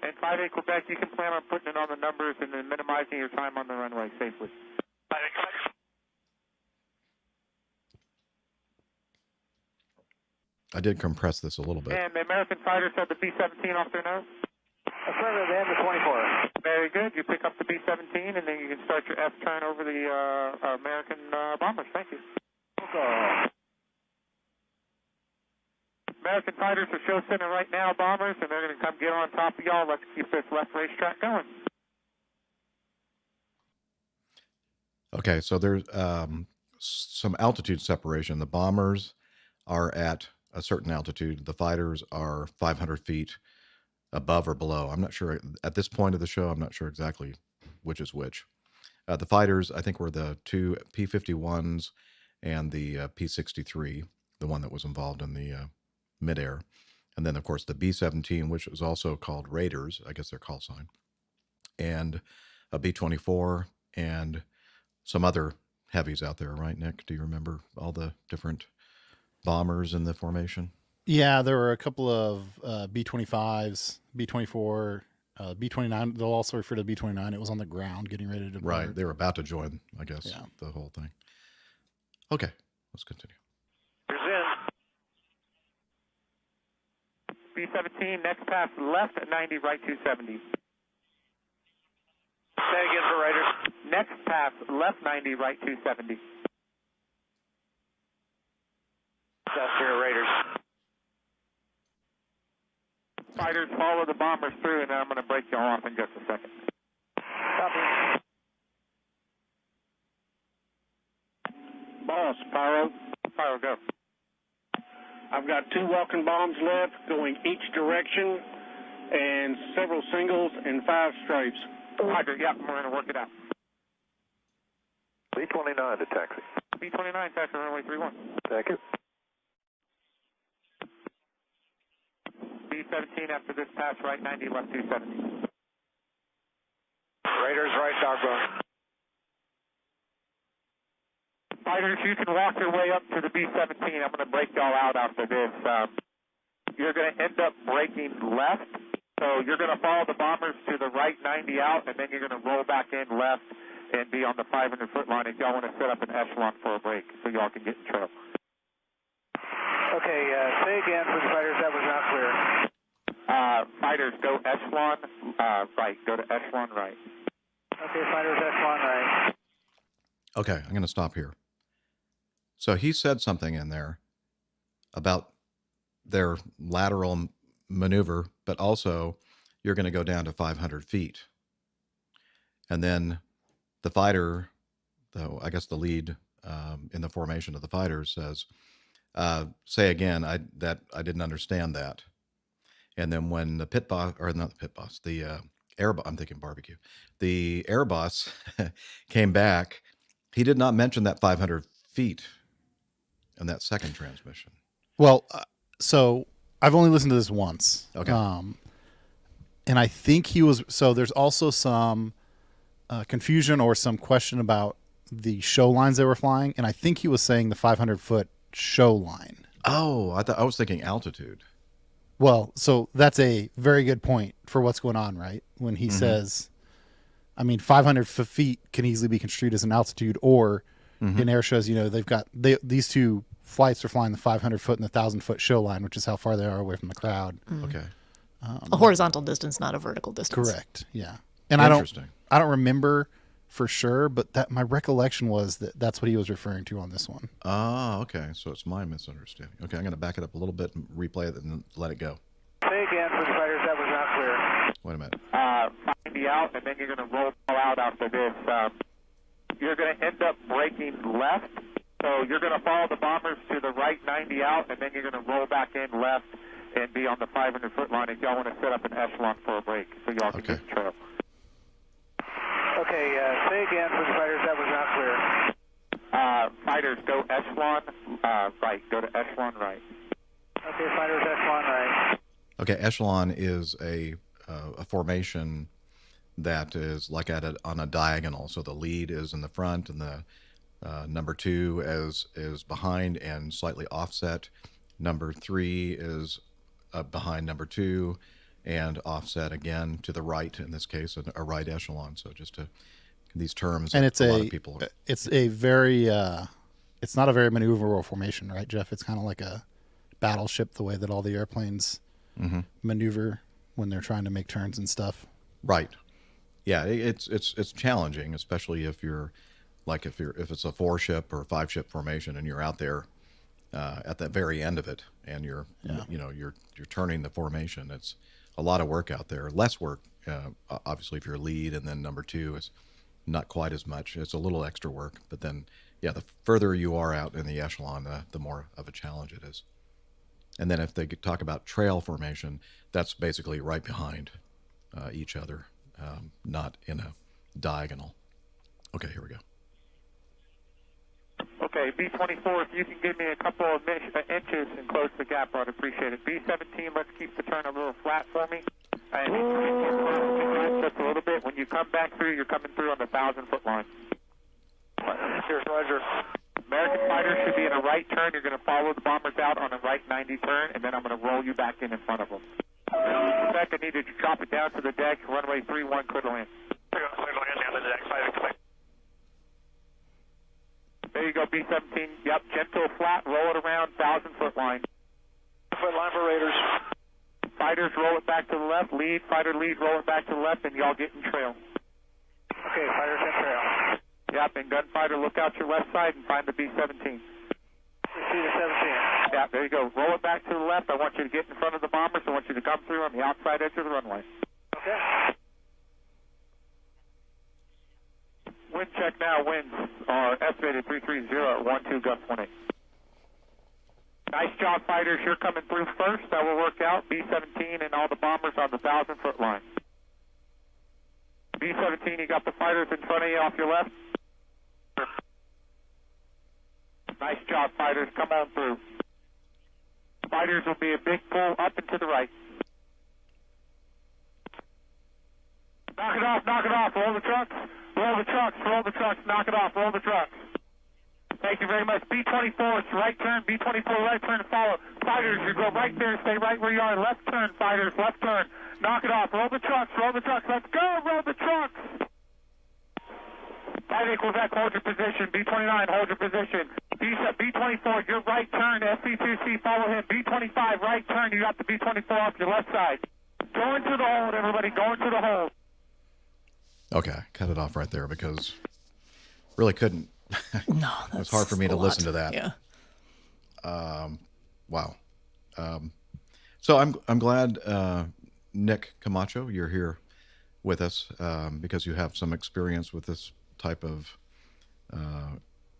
J: And 5-8 Quebec, you can plan on putting it on the numbers and then minimizing your time on the runway safely.
G: 5-8 Quebec.
C: I did compress this a little bit.
J: And the American fighters have the B-17 off their nose? Affirmative, they have the 24. Very good. You pick up the B-17, and then you can start your F turn over the American bombers. Thank you. Okay. American fighters are show center right now, bombers, and they're going to come get on top of y'all. Let's keep this left racetrack going.
C: Okay, so there's some altitude separation. The bombers are at a certain altitude. The fighters are 500 feet above or below. I'm not sure at this point of the show. I'm not sure exactly which is which. The fighters, I think, were the two P-51s and the P-63, the one that was involved in the midair. And then, of course, the B-17, which is also called Raiders, I guess their call sign, and a B-24 and some other heavies out there, right, Nick? Do you remember all the different bombers in the formation?
A: Yeah, there were a couple of B-25s, B-24, B-29. They'll also refer to B-29. It was on the ground getting ready to board.
C: Right. They were about to join, I guess, the whole thing. Okay, let's continue.
J: B-17, next pass left at 90, right 270.
G: Say again for Raiders.
J: Next pass left 90, right 270.
G: South Korea Raiders.
J: Fighters follow the bombers through, and then I'm going to break y'all off in just a second. Copy.
K: Boss, Pyro.
J: Pyro, go.
K: I've got 2 welcome bombs left going each direction, and several singles and 5 stripes.
J: Roger, yeah, we're going to work it out.
L: B-29 to taxi.
J: B-29, taxi runway 31.
L: Thank you.
J: B-17 after this pass, right 90, left 270.
G: Raiders, right dog bone.
J: Fighters, you can walk your way up to the B-17. I'm going to break y'all out after this. You're going to end up breaking left. So you're going to follow the bombers to the right 90 out, and then you're going to roll back in left and be on the 500-foot line if y'all want to set up an echelon for a break so y'all can get in trail.
L: Okay, say again for the fighters, that was not clear.
J: Fighters, go echelon right. Go to echelon right.
L: Okay, fighters, echelon right.
C: Okay, I'm going to stop here. So he said something in there about their lateral maneuver, but also you're going to go down to 500 feet. And then the fighter, though I guess the lead in the formation of the fighters says, say again, I didn't understand that. And then when the pit boss, or not the pit boss, the air, I'm thinking barbecue, the air boss came back, he did not mention that 500 feet in that second transmission.
A: Well, so I've only listened to this once.
C: Okay.
A: And I think he was, so there's also some confusion or some question about the show lines they were flying. And I think he was saying the 500-foot show line.
C: Oh, I was thinking altitude.
A: Well, so that's a very good point for what's going on, right? When he says, I mean, 500 feet can easily be construed as an altitude, or in air shows, you know, these two flights are flying the 500-foot and the 1,000-foot show line, which is how far they are away from the crowd.
C: Okay.
B: A horizontal distance, not a vertical distance.
A: Correct. Yeah. And I don't remember for sure, but that my recollection was that's what he was referring to on this one.
C: Ah, okay. So it's my misunderstanding. Okay, I'm going to back it up a little bit and replay it and then let it go.
L: Say again for the fighters, that was not clear.
C: Wait a minute.
J: 90 out, and then you're going to roll out after this. You're going to end up braking left, so you're going to follow the bombers to the right 90 out, and then you're going to roll back in left and be on the 500-foot line if y'all want to set up an echelon for a break so y'all can get the trail.
L: Okay, say again for the fighters, that was not clear.
J: Fighters, go echelon right. Go to echelon right.
L: Okay, fighters, echelon right.
C: Okay, echelon is a formation that is like on a diagonal. So the lead is in the front and the number 2 is behind and slightly offset. Number 3 is behind number 2 and offset again to the right, in this case, a right echelon. So just these terms,
A: and it's
C: a lot of people.
A: It's a very, it's not a very maneuverable formation, right, Jeff? It's kind of like a battleship, the way that all the airplanes maneuver when they're trying to make turns and stuff.
C: Right. Yeah, it's challenging, especially if you're like if it's a 4-ship or 5-ship formation and you're out there at the very end of it and you're turning the formation. It's a lot of work out there. Less work, obviously, if you're lead, and then number 2 is not quite as much. It's a little extra work, but then, yeah, the further you are out in the echelon, the more of a challenge it is. And then if they could talk about trail formation, that's basically right behind each other, not in a diagonal. Okay, here we go.
J: Okay, B-24, if you can give me a couple of inches and close the gap, I'd appreciate it. B-17, let's keep the turn a little flat for me. And just a little bit. When you come back through, you're coming through on the 1,000-foot line.
L: Here's Roger.
J: American fighters should be in a right turn. You're going to follow the bombers out on a right 90 turn, and then I'm going to roll you back in front of them. Second, I need to drop it down to the deck. Runway 31, clear to land.
L: Clear to land down to the deck. Fighter, come back.
J: There you go, B-17. Yep, gentle, flat, roll it around, 1,000-foot line.
L: Foot line for Raiders.
J: Fighters, roll it back to the left. Lead, fighter lead, roll it back to the left, and y'all get in trail.
L: Okay, fighters in trail.
J: Yep, and gunfighter, look out your left side and find the B-17.
L: You see the 17.
J: Yeah, there you go. Roll it back to the left. I want you to get in front of the bombers. I want you to come through on the outside edge of the runway.
L: Okay.
J: Wind check now. Winds are estimated 330 at 12 gust 18. Nice job, fighters. You're coming through first. That will work out. B-17 and all the bombers on the 1,000-foot line. B-17, you got the fighters in front of you off your left. Nice job, fighters. Come on through. Fighters will be a big pull up and to the right. Knock it off, knock it off. Roll the trucks. Roll the trucks, roll the trucks. Knock it off, roll the trucks. Thank you very much. B-24, it's right turn. B-24, right turn to follow. Fighters, you go right there. Stay right where you are. Left turn, fighters, left turn. Knock it off. Roll the trucks, roll the trucks. Let's go, roll the trucks. 5 equals X, hold your position. B-29, hold your position. B-24, your right turn. SC2C, follow him. B-25, right turn. You got the B-24 off your left side. Go into the hold, everybody. Go into the hold.
C: Okay, cut it off right there because really couldn't.
B: No,
C: it was hard for me to listen to that.
B: Yeah.
C: Wow. So I'm glad, Nick Camacho, you're here with us because you have some experience with this type of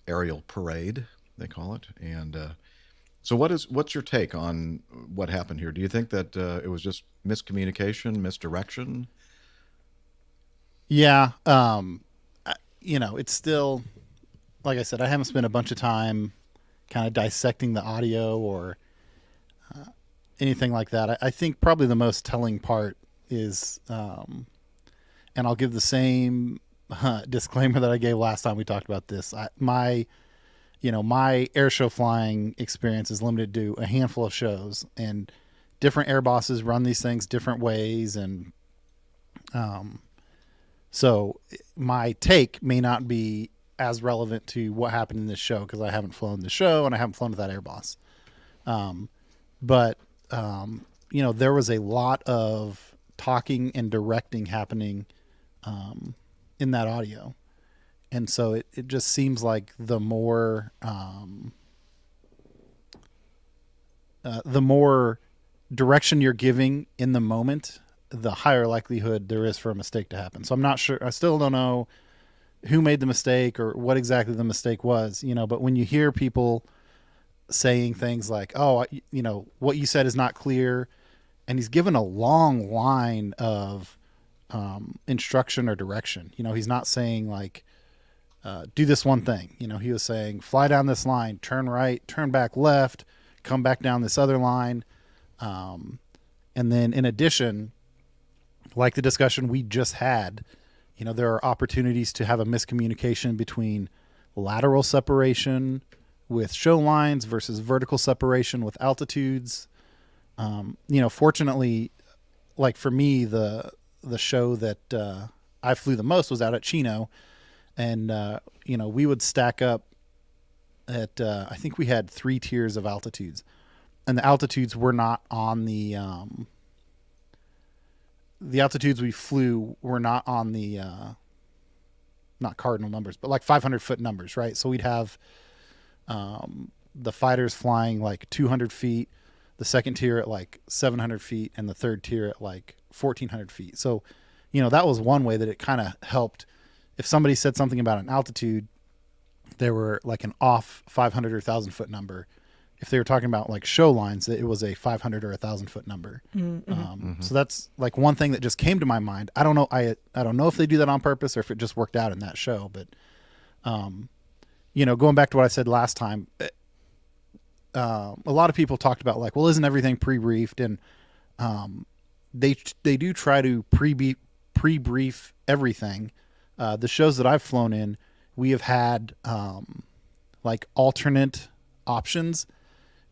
C: aerial parade, they call it. And so what's your take on what happened here? Do you think that it was just miscommunication, misdirection?
A: Yeah. It's still, like I said, I haven't spent a bunch of time kind of dissecting the audio or anything like that. I think probably the most telling part is, and I'll give the same disclaimer that I gave last time we talked about this. My air show flying experience is limited to a handful of shows, and different air bosses run these things different ways. And so my take may not be as relevant to what happened in this show because I haven't flown the show and I haven't flown with that air boss. But there was a lot of talking and directing happening in that audio. And so it just seems like the more direction you're giving in the moment, the higher likelihood there is for a mistake to happen. So I'm not sure. I still don't know who made the mistake or what exactly the mistake was, but when you hear people saying things like, oh, what you said is not clear. And he's given a long line of instruction or direction. He's not saying like, do this one thing. He was saying, fly down this line, turn right, turn back left, come back down this other line. And then in addition, like the discussion we just had, there are opportunities to have a miscommunication between lateral separation with show lines versus vertical separation with altitudes. Fortunately, like for me, the show that I flew the most was out at Chino. And, we would stack up at, I think we had 3 tiers of altitudes. And the altitudes were not on the altitudes we flew were not on the, not cardinal numbers, but like 500-foot numbers, right? So we'd have the fighters flying like 200 feet, the second tier at like 700 feet, and the third tier at like 1,400 feet. So, that was one way that it kind of helped. If somebody said something about an altitude, they were like an off 500 or 1,000-foot number. If they were talking about like show lines, it was a 500 or 1,000-foot number. So that's like one thing that just came to my mind. I don't know. I don't know if they do that on purpose or if it just worked out in that show. But, going back to what I said last time, a lot of people talked about like, well, isn't everything pre-briefed? And they do try to pre-brief everything. The shows that I've flown in, we have had like alternate options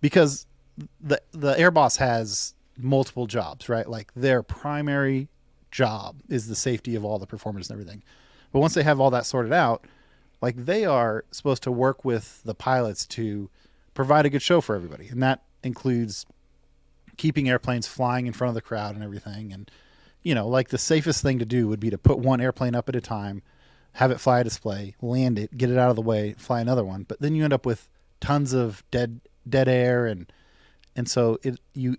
A: because the air boss has multiple jobs, right? Like their primary job is the safety of all the performers and everything. But once they have all that sorted out, like they are supposed to work with the pilots to provide a good show for everybody. And that includes keeping airplanes flying in front of the crowd and everything. And, like the safest thing to do would be to put one airplane up at a time, have it fly a display, land it, get it out of the way, fly another one. But then you end up with tons of dead air. And so you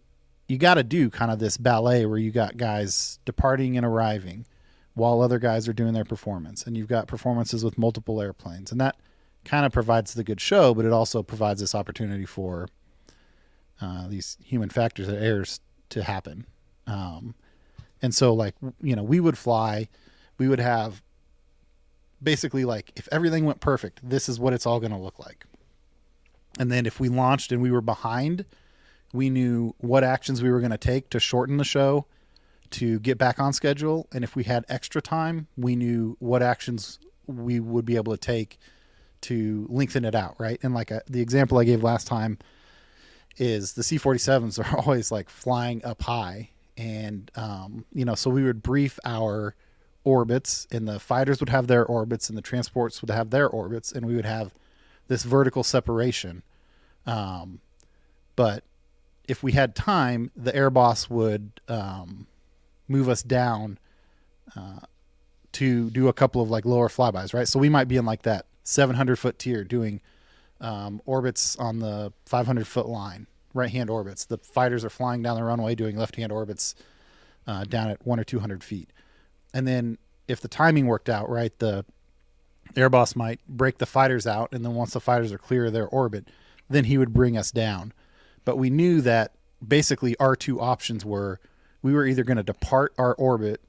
A: got to do kind of this ballet where you got guys departing and arriving while other guys are doing their performance. And you've got performances with multiple airplanes. And that kind of provides the good show, but it also provides this opportunity for these human factors that airs to happen. And so like, we would fly, we would have basically like, if everything went perfect, this is what it's all going to look like. And then if we launched and we were behind, we knew what actions we were going to take to shorten the show to get back on schedule. And if we had extra time, we knew what actions we would be able to take to lengthen it out. Right. And like the example I gave last time is the C-47s are always like flying up high. And, so we would brief our orbits and the fighters would have their orbits and the transports would have their orbits and we would have this vertical separation. But if we had time, the air boss would move us down to do a couple of like lower flybys, right? So we might be in like that 700-foot tier doing orbits on the 500-foot line, right-hand orbits. The fighters are flying down the runway doing left-hand orbits down at 100 or 200 feet. And then if the timing worked out, right, the air boss might break the fighters out, and then once the fighters are clear of their orbit, then he would bring us down. But we knew that basically our two options were we were either going to depart our orbit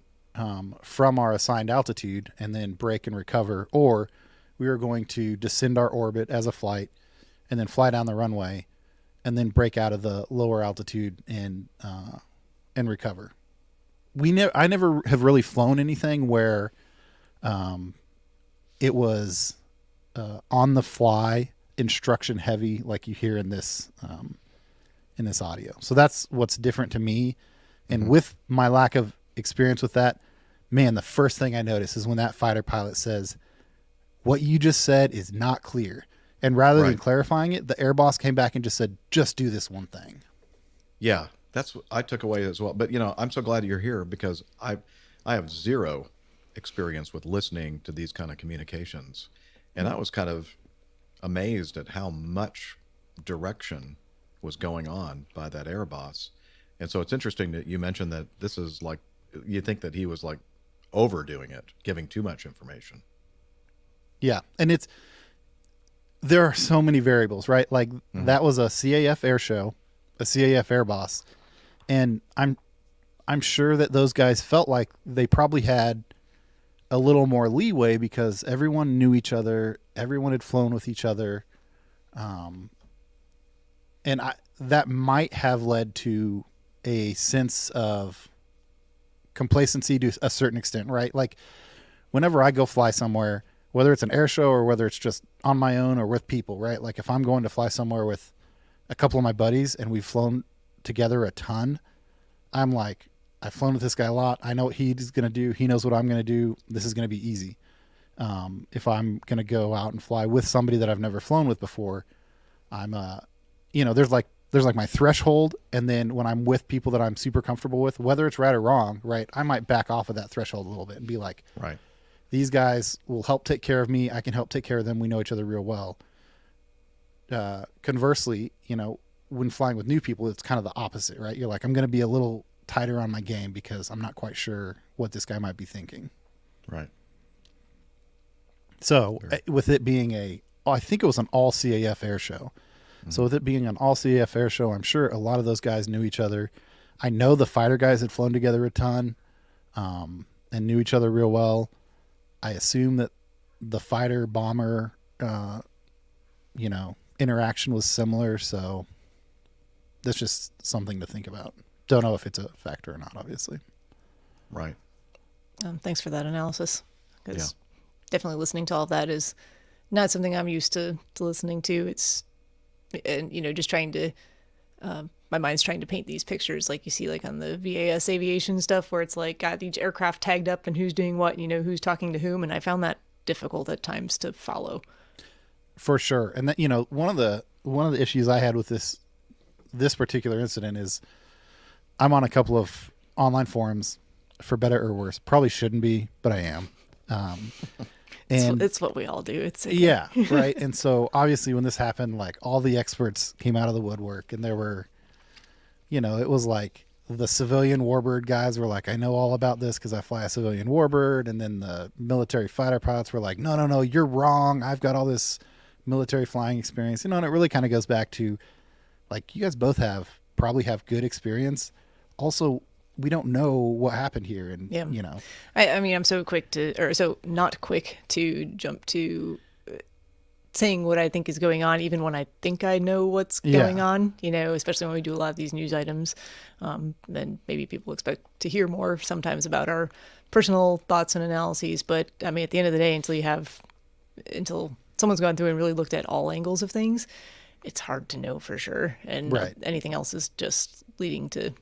A: from our assigned altitude and then break and recover, or we were going to descend our orbit as a flight and then fly down the runway and then break out of the lower altitude and recover. I never have really flown anything where it was on the fly, instruction heavy, like you hear in this audio. So that's what's different to me. And with my lack of experience with that, man, the first thing I notice is when that fighter pilot says, "What you just said is not clear." And rather than clarifying it, the air boss came back and just said, "Just do this one thing."
C: Yeah, that's what I took away as well. But, I'm so glad you're here because I have zero experience with listening to these kind of communications. And I was kind of amazed at how much direction was going on by that air boss. And so it's interesting that you mentioned that this is like, you think that he was like overdoing it, giving too much information.
A: Yeah. And there are so many variables, right? Like that was a CAF air show, a CAF air boss. And I'm sure that those guys felt like they probably had a little more leeway because everyone knew each other. Everyone had flown with each other. And that might have led to a sense of complacency to a certain extent, right? Like whenever I go fly somewhere, whether it's an air show or whether it's just on my own or with people, right? Like if I'm going to fly somewhere with a couple of my buddies and we've flown together a ton, I'm like, I've flown with this guy a lot. I know what he's going to do. He knows what I'm going to do. This is going to be easy. If I'm going to go out and fly with somebody that I've never flown with before, I'm, there's like my threshold. And then when I'm with people that I'm super comfortable with, whether it's right or wrong, right, I might back off of that threshold a little bit and be like,
C: right,
A: these guys will help take care of me. I can help take care of them. We know each other real well. Conversely, when flying with new people, it's kind of the opposite, right? You're like, I'm going to be a little tighter on my game because I'm not quite sure what this guy might be thinking.
C: Right.
A: So with it being I think it was an all CAF air show. So with it being an all CAF air show, I'm sure a lot of those guys knew each other. I know the fighter guys had flown together a ton, and knew each other real well. I assume that the fighter bomber, interaction was similar. So that's just something to think about. Don't know if it's a factor or not, obviously.
C: Right.
B: Thanks for that analysis. Because definitely listening to all of that is not something I'm used to listening to. Just trying to, my mind's trying to paint these pictures like you see like on the VAS aviation stuff where it's like got each aircraft tagged up and who's doing what, who's talking to whom. And I found that difficult at times to follow. For sure. And that, one of the issues I had with this particular incident is I'm on a couple of online forums, for better or worse. Probably shouldn't be, but I am. And it's what we all do. It's okay.
A: Yeah, right. And so obviously when this happened, like all the experts came out of the woodwork, and there were, it was like the civilian warbird guys were like, I know all about this because I fly a civilian warbird. And then the military fighter pilots were like, no, you're wrong. I've got all this military flying experience. And it really kind of goes back to like, you guys both probably have good experience. Also, we don't know what happened here. And,
B: I mean, I'm so not quick to jump to saying what I think is going on, even when I think I know what's going on, especially when we do a lot of these news items. Then maybe people expect to hear more sometimes about our personal thoughts and analyses. But I mean, at the end of the day, until someone's gone through and really looked at all angles of things, it's hard to know for sure. And anything else is just leading to,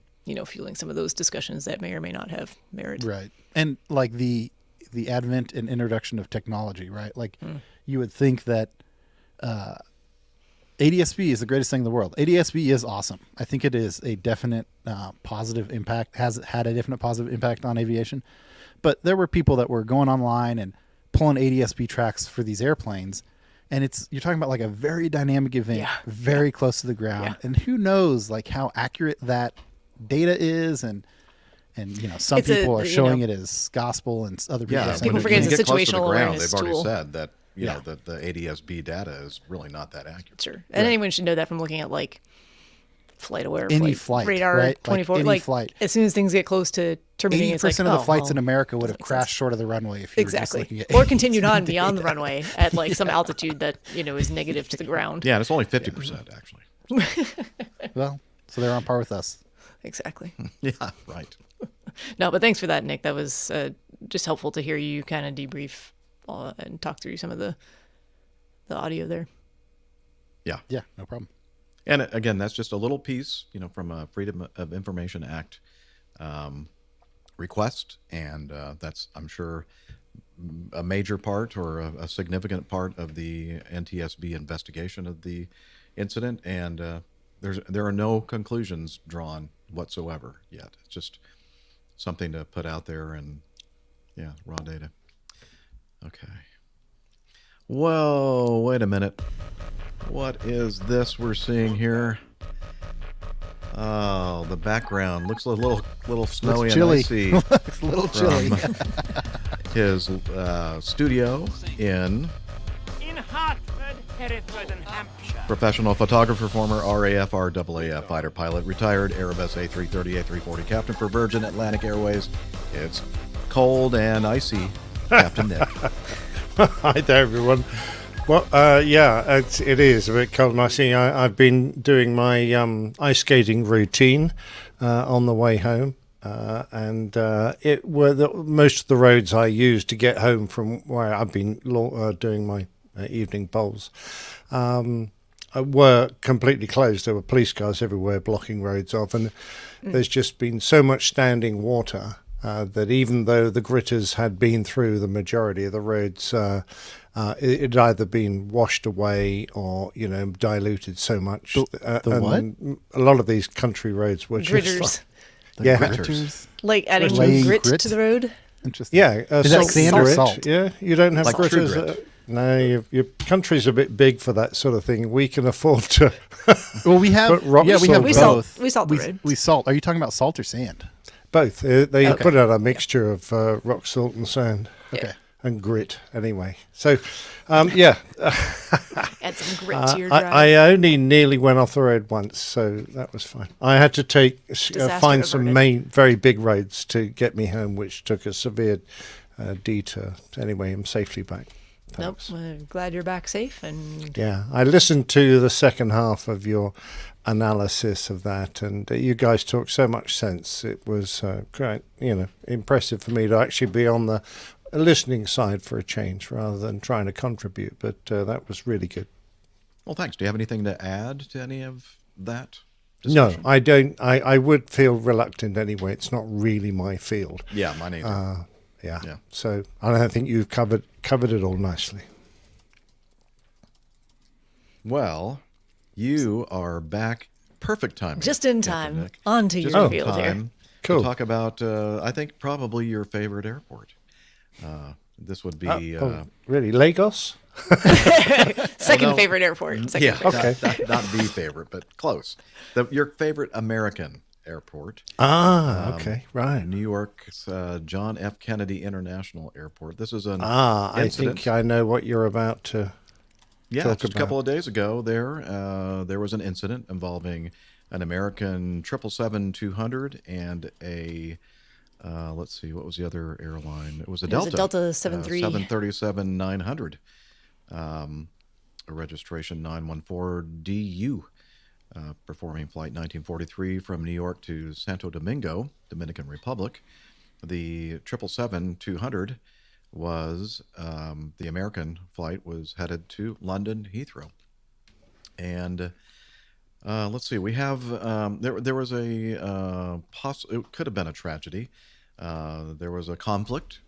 B: fueling some of those discussions that may or may not have merit.
A: Right. And like the advent and introduction of technology, right? Like you would think that ADS-B is the greatest thing in the world. ADS-B is awesome. I think it is a definite positive impact, has had a definite positive impact on aviation. But there were people that were going online and pulling ADS-B tracks for these airplanes. And you're talking about like a very dynamic event, very close to the ground. And who knows like how accurate that data is, and some people are showing it as gospel, and other people are saying
B: people forget it's a situational awareness
C: tool. They've already said that that the ADS-B data is really not that accurate.
B: Sure. And anyone should know that from looking at like flight aware,
A: flight
B: radar,
A: right?
B: 24,
A: like flight.
B: As soon as things get close to terminating,
A: 80% of the flights in America would have crashed short of the runway if you were just looking at
B: or continued on beyond the runway at like some altitude that is negative to the ground.
C: Yeah, and it's only 50% actually.
A: Well, so they're on par with us.
B: Exactly.
C: Yeah, right.
B: No, but thanks for that, Nick. That was just helpful to hear you kind of debrief and talk through some of the audio there.
C: Yeah.
A: Yeah, no problem.
C: And again, that's just a little piece, from a Freedom of Information Act request, and that's, I'm sure, a major part or a significant part of the NTSB investigation of the incident, and there are no conclusions drawn whatsoever yet. It's just something to put out there, and raw data. Okay. Whoa, wait a minute. What is this we're seeing here? Oh, the background looks a little snowy and icy.
A: Looks a little chilly.
C: His studio in
M: Hartford, Hereford, and Hampshire.
C: Professional photographer, former RAF, RAAF fighter pilot, retired Airbus A330, A340 captain for Virgin Atlantic Airways. It's cold and icy, Captain Nick.
N: Hi there, everyone. Well, it is a bit cold and icy. I've been doing my ice skating routine on the way home, and most of the roads I used to get home from where I've been doing my evening bowls were completely closed. There were police cars everywhere blocking roads off, and there's just been so much standing water that even though the gritters had been through the majority of the roads, it had either been washed away or, diluted so much.
A: The what?
N: A lot of these country roads were
B: Gritters.
N: just
A: Gritters.
B: Like adding grit to the road?
A: Interesting.
N: Yeah.
A: Is that sand or
N: grit.
A: salt?
N: Yeah, you don't have
C: Like true
N: gritters.
C: grit.
N: No, your country's a bit big for that sort of thing. We can afford to.
A: Well, we have.
N: put rock
A: We
N: salt
A: have
B: We
N: down.
A: both.
B: We salt the road.
A: We salt. Are you talking about salt or sand?
N: Both. They
A: Okay.
N: put out a mixture of rock salt and sand.
A: Okay.
N: And grit, anyway. So, yeah.
B: Add some grit to your drive.
N: I only nearly went off the road once, so that was fine. I had to find some
B: averted.
N: very big roads to get me home, which took a severe detour. Anyway, I'm safely back.
B: Nope.
N: Thanks.
B: We're glad you're back safe. And
N: Yeah, I listened to the second half of your analysis of that, and you guys talked so much sense. It was quite, impressive for me to actually be on the listening side for a change rather than trying to contribute. But that was really good.
C: Well, thanks. Do you have anything to add to any of that
N: No,
C: discussion?
N: I don't. I would feel reluctant anyway. It's not really my field.
C: Yeah, mine either.
N: Yeah. So I think you've covered it all nicely.
C: Well, you are back. Perfect timing.
B: just in
C: Captain
B: time.
C: Nick.
B: On to
C: Just
B: your
C: in
B: field here.
C: time
N: Cool.
C: to talk about, I think, probably your favorite airport. This would be...
N: really? Lagos?
B: Second favorite airport. Second favorite.
N: Okay.
C: Not the favorite, but close. Your favorite American airport.
N: Okay, right.
C: New York's John F. Kennedy International Airport. This is an
N: I
C: incident.
N: think I know what you're about to talk
C: Just a
N: about.
C: couple of days ago, there was an incident involving an American 777-200 and a let's see, what was the other airline? It was a
B: It was
C: Delta.
B: a Delta 73.
C: 737-900, a registration 914DU, performing flight 1943 from New York to Santo Domingo, Dominican Republic. The 777-200 was, the American flight was headed to London Heathrow. And let's see, we have, there was it could have been a tragedy. There was a conflict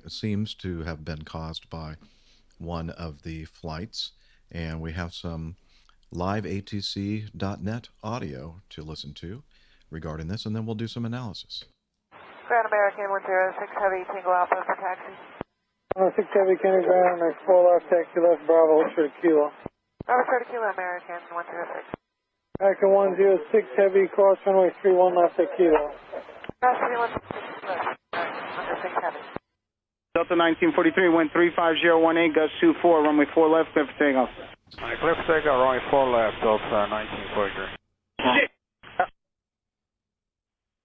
C: seems to have been caused by one of the flights. And we have some live ATC.net audio to listen to regarding this, and then we'll do some analysis.
G: Grand American 106 Heavy, Tango Alpha for taxi.
L: 106 Heavy, Kenny Ground, next 4 left, taxi left, Bravo, let's try to Kilo.
G: Bravo, try to Kilo, American 106.
L: American 106 Heavy, cross runway 31 left at Kilo.
G: Cross 31 left, 106 Heavy.
K: Delta 1943, wind 35018, gust 24, runway 4 left, clear for takeoff.
L: Alright, clear for takeoff, runway 4 left, Delta 1943.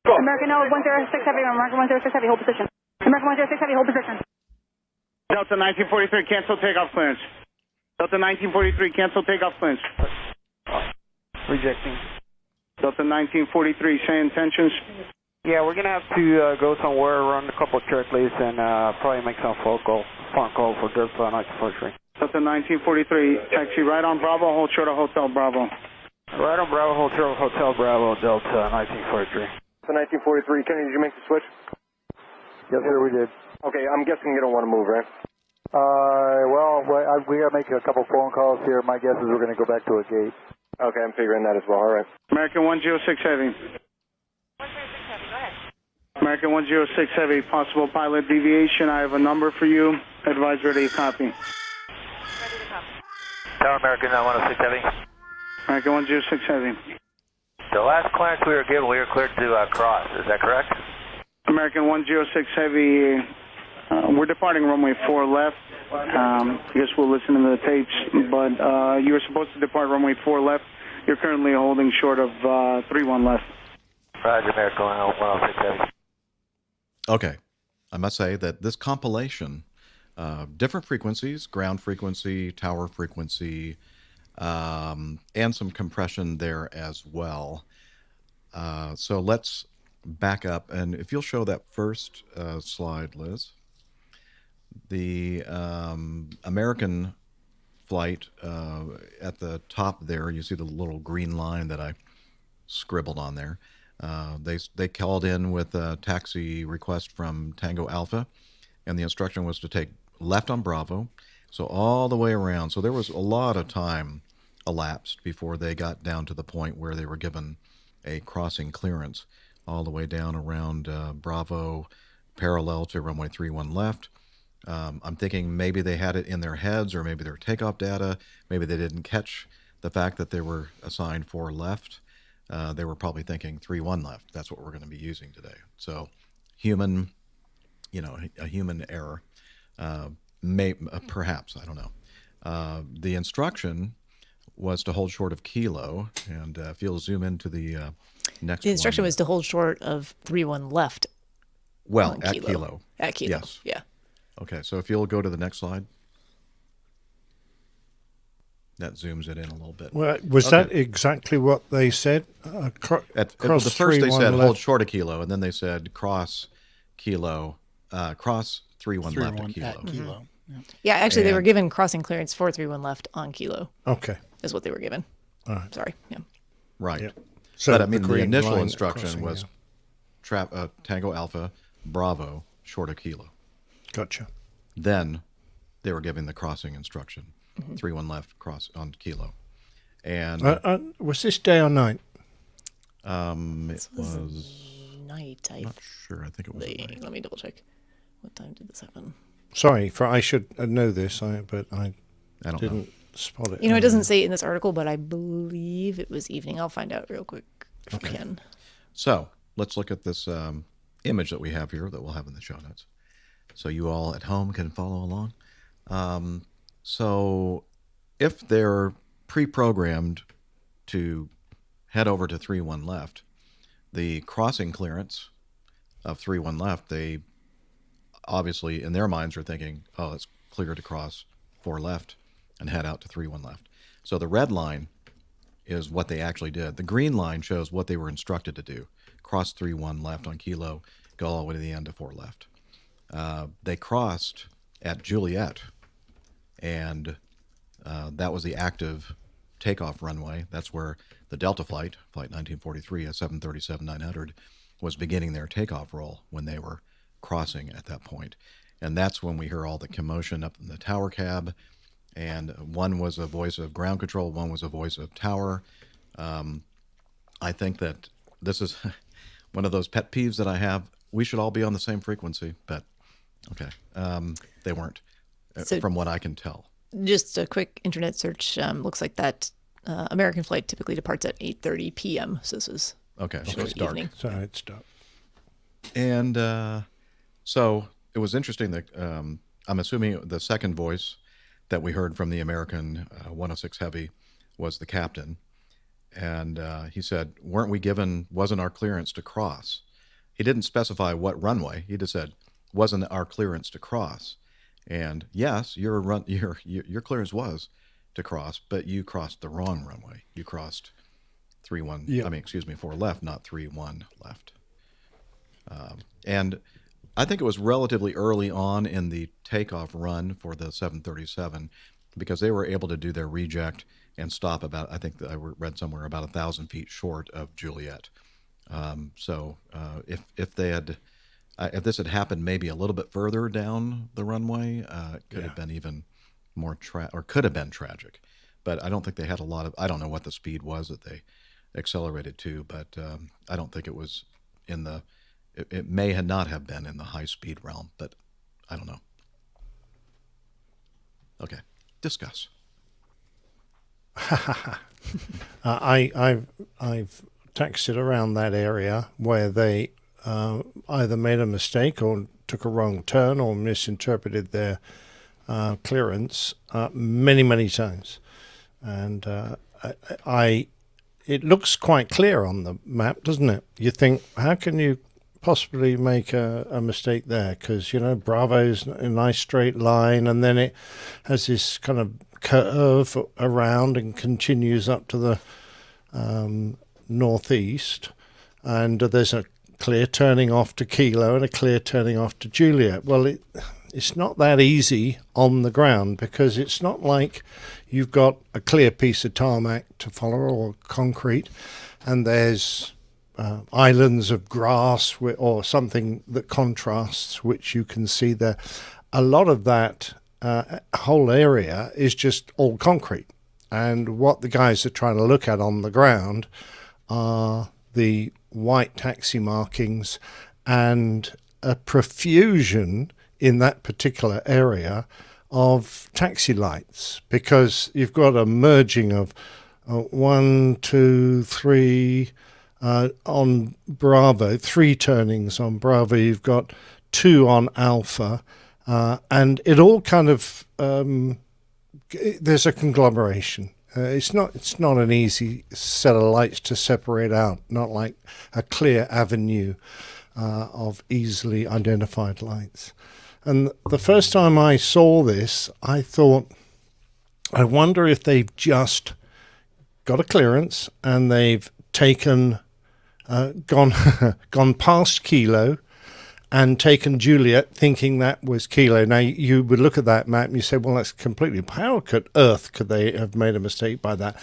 O: American 106 Heavy, American 106 Heavy, hold position. American 106 Heavy, hold position.
K: Delta 1943, cancel takeoff clearance. Delta 1943, cancel takeoff clearance.
L: Rejecting.
K: Delta 1943, say intentions.
P: Yeah, we're going to have to go somewhere, run a couple of tricklies, and probably make some phone call for Dirt 1943.
K: Delta 1943, taxi right on Bravo, hold short of Hotel Bravo.
P: Right on Bravo, hold short of Hotel Bravo, Delta 1943.
Q: So 1943, Kenny, did you make the switch?
P: Yes, sir, we did.
Q: Okay, I'm guessing you don't want to move, right?
R: We got to make a couple phone calls here. My guess is we're going to go back to a gate.
Q: Okay, I'm figuring that as well. All right.
K: American 106 Heavy.
G: 106 Heavy, go ahead.
K: American 106 Heavy, possible pilot deviation. I have a number for you. Advise ready to copy.
G: Ready to copy.
P: Tower American 106 Heavy.
K: American 106 Heavy.
P: The last clearance we were given, we were cleared to cross. Is that correct?
K: American 106 Heavy, we're departing runway 4 left. I guess we'll listen to the tapes, but you were supposed to depart runway 4 left. You're currently holding short of 31 left.
P: Roger, American 106 Heavy.
C: Okay. I must say that this compilation, different frequencies, ground frequency, tower frequency, and some compression there as well. So let's back up, and if you'll show that first slide, Liz. The American flight at the top there, you see the little green line that I scribbled on there. They called in with a taxi request from Tango Alpha, and the instruction was to take left on Bravo, so all the way around. So there was a lot of time elapsed before they got down to the point where they were given a crossing clearance all the way down around Bravo, parallel to runway 31 left. I'm thinking maybe they had it in their heads, or maybe their takeoff data. Maybe they didn't catch the fact that they were assigned 4 left. They were probably thinking 31 left. That's what we're going to be using today. So human, a human error. Perhaps, I don't know. The instruction was to hold short of kilo, and if you'll zoom into the next
B: The instruction
C: one.
B: was to hold short of 31 left.
C: Well, at kilo.
B: At kilo,
C: yes.
B: yeah.
C: Okay, so if you'll go to the next slide. That zooms it in a little bit.
N: Well, was that exactly what they said?
C: At the first they said hold short of kilo, and then they said cross kilo, cross 31 left at kilo.
A: Kilo.
B: Yeah, actually, they were given crossing clearance 431 left on kilo.
N: Okay.
B: Is what they were given.
N: All right.
B: Sorry. Yeah.
C: Right.
N: Yeah.
C: So but I mean, the
N: green
C: initial
N: line
C: instruction
N: crossing,
C: was Tango Alpha, Bravo, short of kilo.
N: Gotcha.
C: Then they were giving the crossing instruction, 31 left, cross on kilo. And
N: was this day or night?
C: It was
B: night.
C: Not sure. I think it was night.
B: Let me double check. What time did this happen?
N: Sorry, I should know this, but I
C: don't
N: didn't spot it.
B: It doesn't say it in this article, but I believe it was evening. I'll find out real quick if we can.
C: So let's look at this image that we have here that we'll have in the show notes, so you all at home can follow along. So if they're pre-programmed to head over to 31 left, the crossing clearance of 31 left, they obviously in their minds are thinking, oh, it's clear to cross 4 left and head out to 31 left. So the red line is what they actually did. The green line shows what they were instructed to do. Cross 31 left on kilo, go all the way to the end to 4 left. They crossed at Juliet, and that was the active takeoff runway. That's where the Delta flight 1943, a 737-900, was beginning their takeoff roll when they were crossing at that point. And that's when we hear all the commotion up in the tower cab, and one was a voice of ground control, one was a voice of tower. I think that this is one of those pet peeves that I have. We should all be on the same frequency, but okay. They weren't, from what I can tell.
B: Just a quick internet search. Looks like that American flight typically departs at 8:30 p.m. So this is
C: okay. So it's dark.
B: evening.
N: So it's dark.
C: And so it was interesting that I'm assuming the second voice that we heard from the American 106 Heavy was the captain. And he said, wasn't our clearance to cross? He didn't specify what runway. He just said, wasn't our clearance to cross? And yes, your clearance was to cross, but you crossed the wrong runway. You crossed 4 left, not 31 left. And I think it was relatively early on in the takeoff run for the 737 because they were able to do their reject and stop about, I think I read somewhere, about 1,000 feet short of Juliet. So if they had, if this had happened maybe a little bit further down the runway, it could have been even more could have been tragic. But I don't think they had a lot of, I don't know what the speed was that they accelerated to, but I don't think it was in the, it may not have been in the high speed realm, but I don't know. Okay, discuss.
N: I've taxied around that area where they either made a mistake or took a wrong turn or misinterpreted their clearance many times, and it looks quite clear on the map, doesn't it? You think, how can you possibly make a mistake there? Because, you know, Bravo's a nice straight line, and then it has this kind of curve around and continues up to the northeast, and there's a clear turning off to Kilo and a clear turning off to Juliet. Well, it's not that easy on the ground, because it's not like you've got a clear piece of tarmac to follow or concrete, and there's islands of grass or something that contrasts, which you can see there. A lot of that whole area is just all concrete, and what the guys are trying to look at on the ground are the white taxi markings and a profusion in that particular area of taxi lights, because you've got a merging of 1, 2, 3 on Bravo, 3 turnings on Bravo, you've got 2 on Alpha, and it all kind of there's a conglomeration. It's not an easy set of lights to separate out, not like a clear avenue of easily identified lights. And the first time I saw this, I thought, I wonder if they've just got a clearance and they've taken gone past Kilo and taken Juliet, thinking that was Kilo. Now, you would look at that map and you say, well, that's completely, how could Earth could they have made a mistake by that?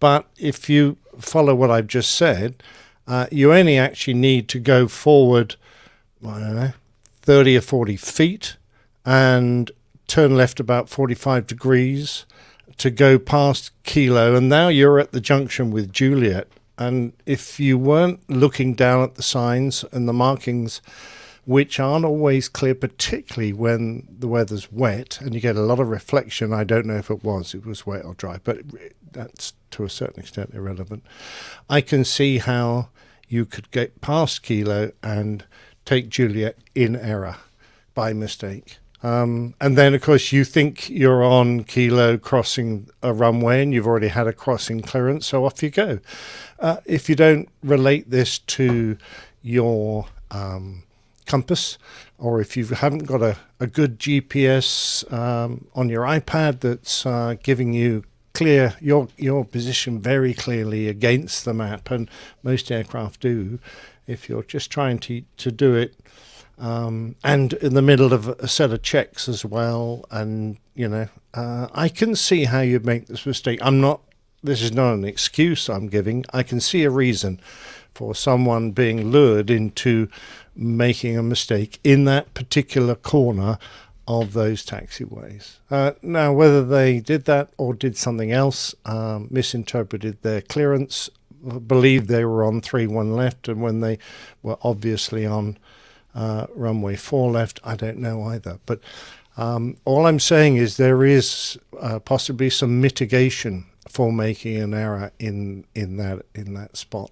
N: But if you follow what I've just said, you only actually need to go forward, I don't know, 30 or 40 feet and turn left about 45 degrees to go past Kilo, and now you're at the junction with Juliet. And if you weren't looking down at the signs and the markings, which aren't always clear, particularly when the weather's wet and you get a lot of reflection, I don't know if it was wet or dry, but that's to a certain extent irrelevant. I can see how you could get past Kilo and take Juliet in error by mistake. And then, of course, you think you're on Kilo crossing a runway and you've already had a crossing clearance, so off you go. If you don't relate this to your compass, or if you haven't got a good GPS on your iPad that's giving you clear your position very clearly against the map, and most aircraft do, if you're just trying to do it and in the middle of a set of checks as well, and I can see how you'd make this mistake. This is not an excuse I'm giving. I can see a reason for someone being lured into making a mistake in that particular corner of those taxiways. Now, whether they did that or did something else, misinterpreted their clearance, believed they were on 3-1 left, and when they were obviously on runway 4 left, I don't know either. But all I'm saying is there is possibly some mitigation for making an error in that spot.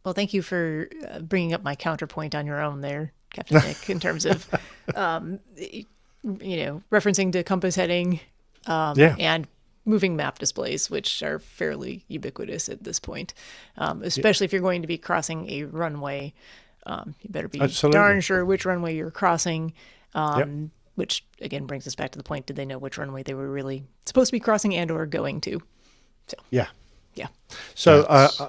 B: Well, thank you for bringing up my counterpoint on your own there, Captain Nick, in terms of, referencing to compass heading and moving map displays, which are fairly ubiquitous at this point, especially if you're going to be crossing a runway. You better be darn sure which runway you're crossing, which, again, brings us back to the point, did they know which runway they were really supposed to be crossing and or going to? So.
N: Yeah.
B: Yeah.
N: So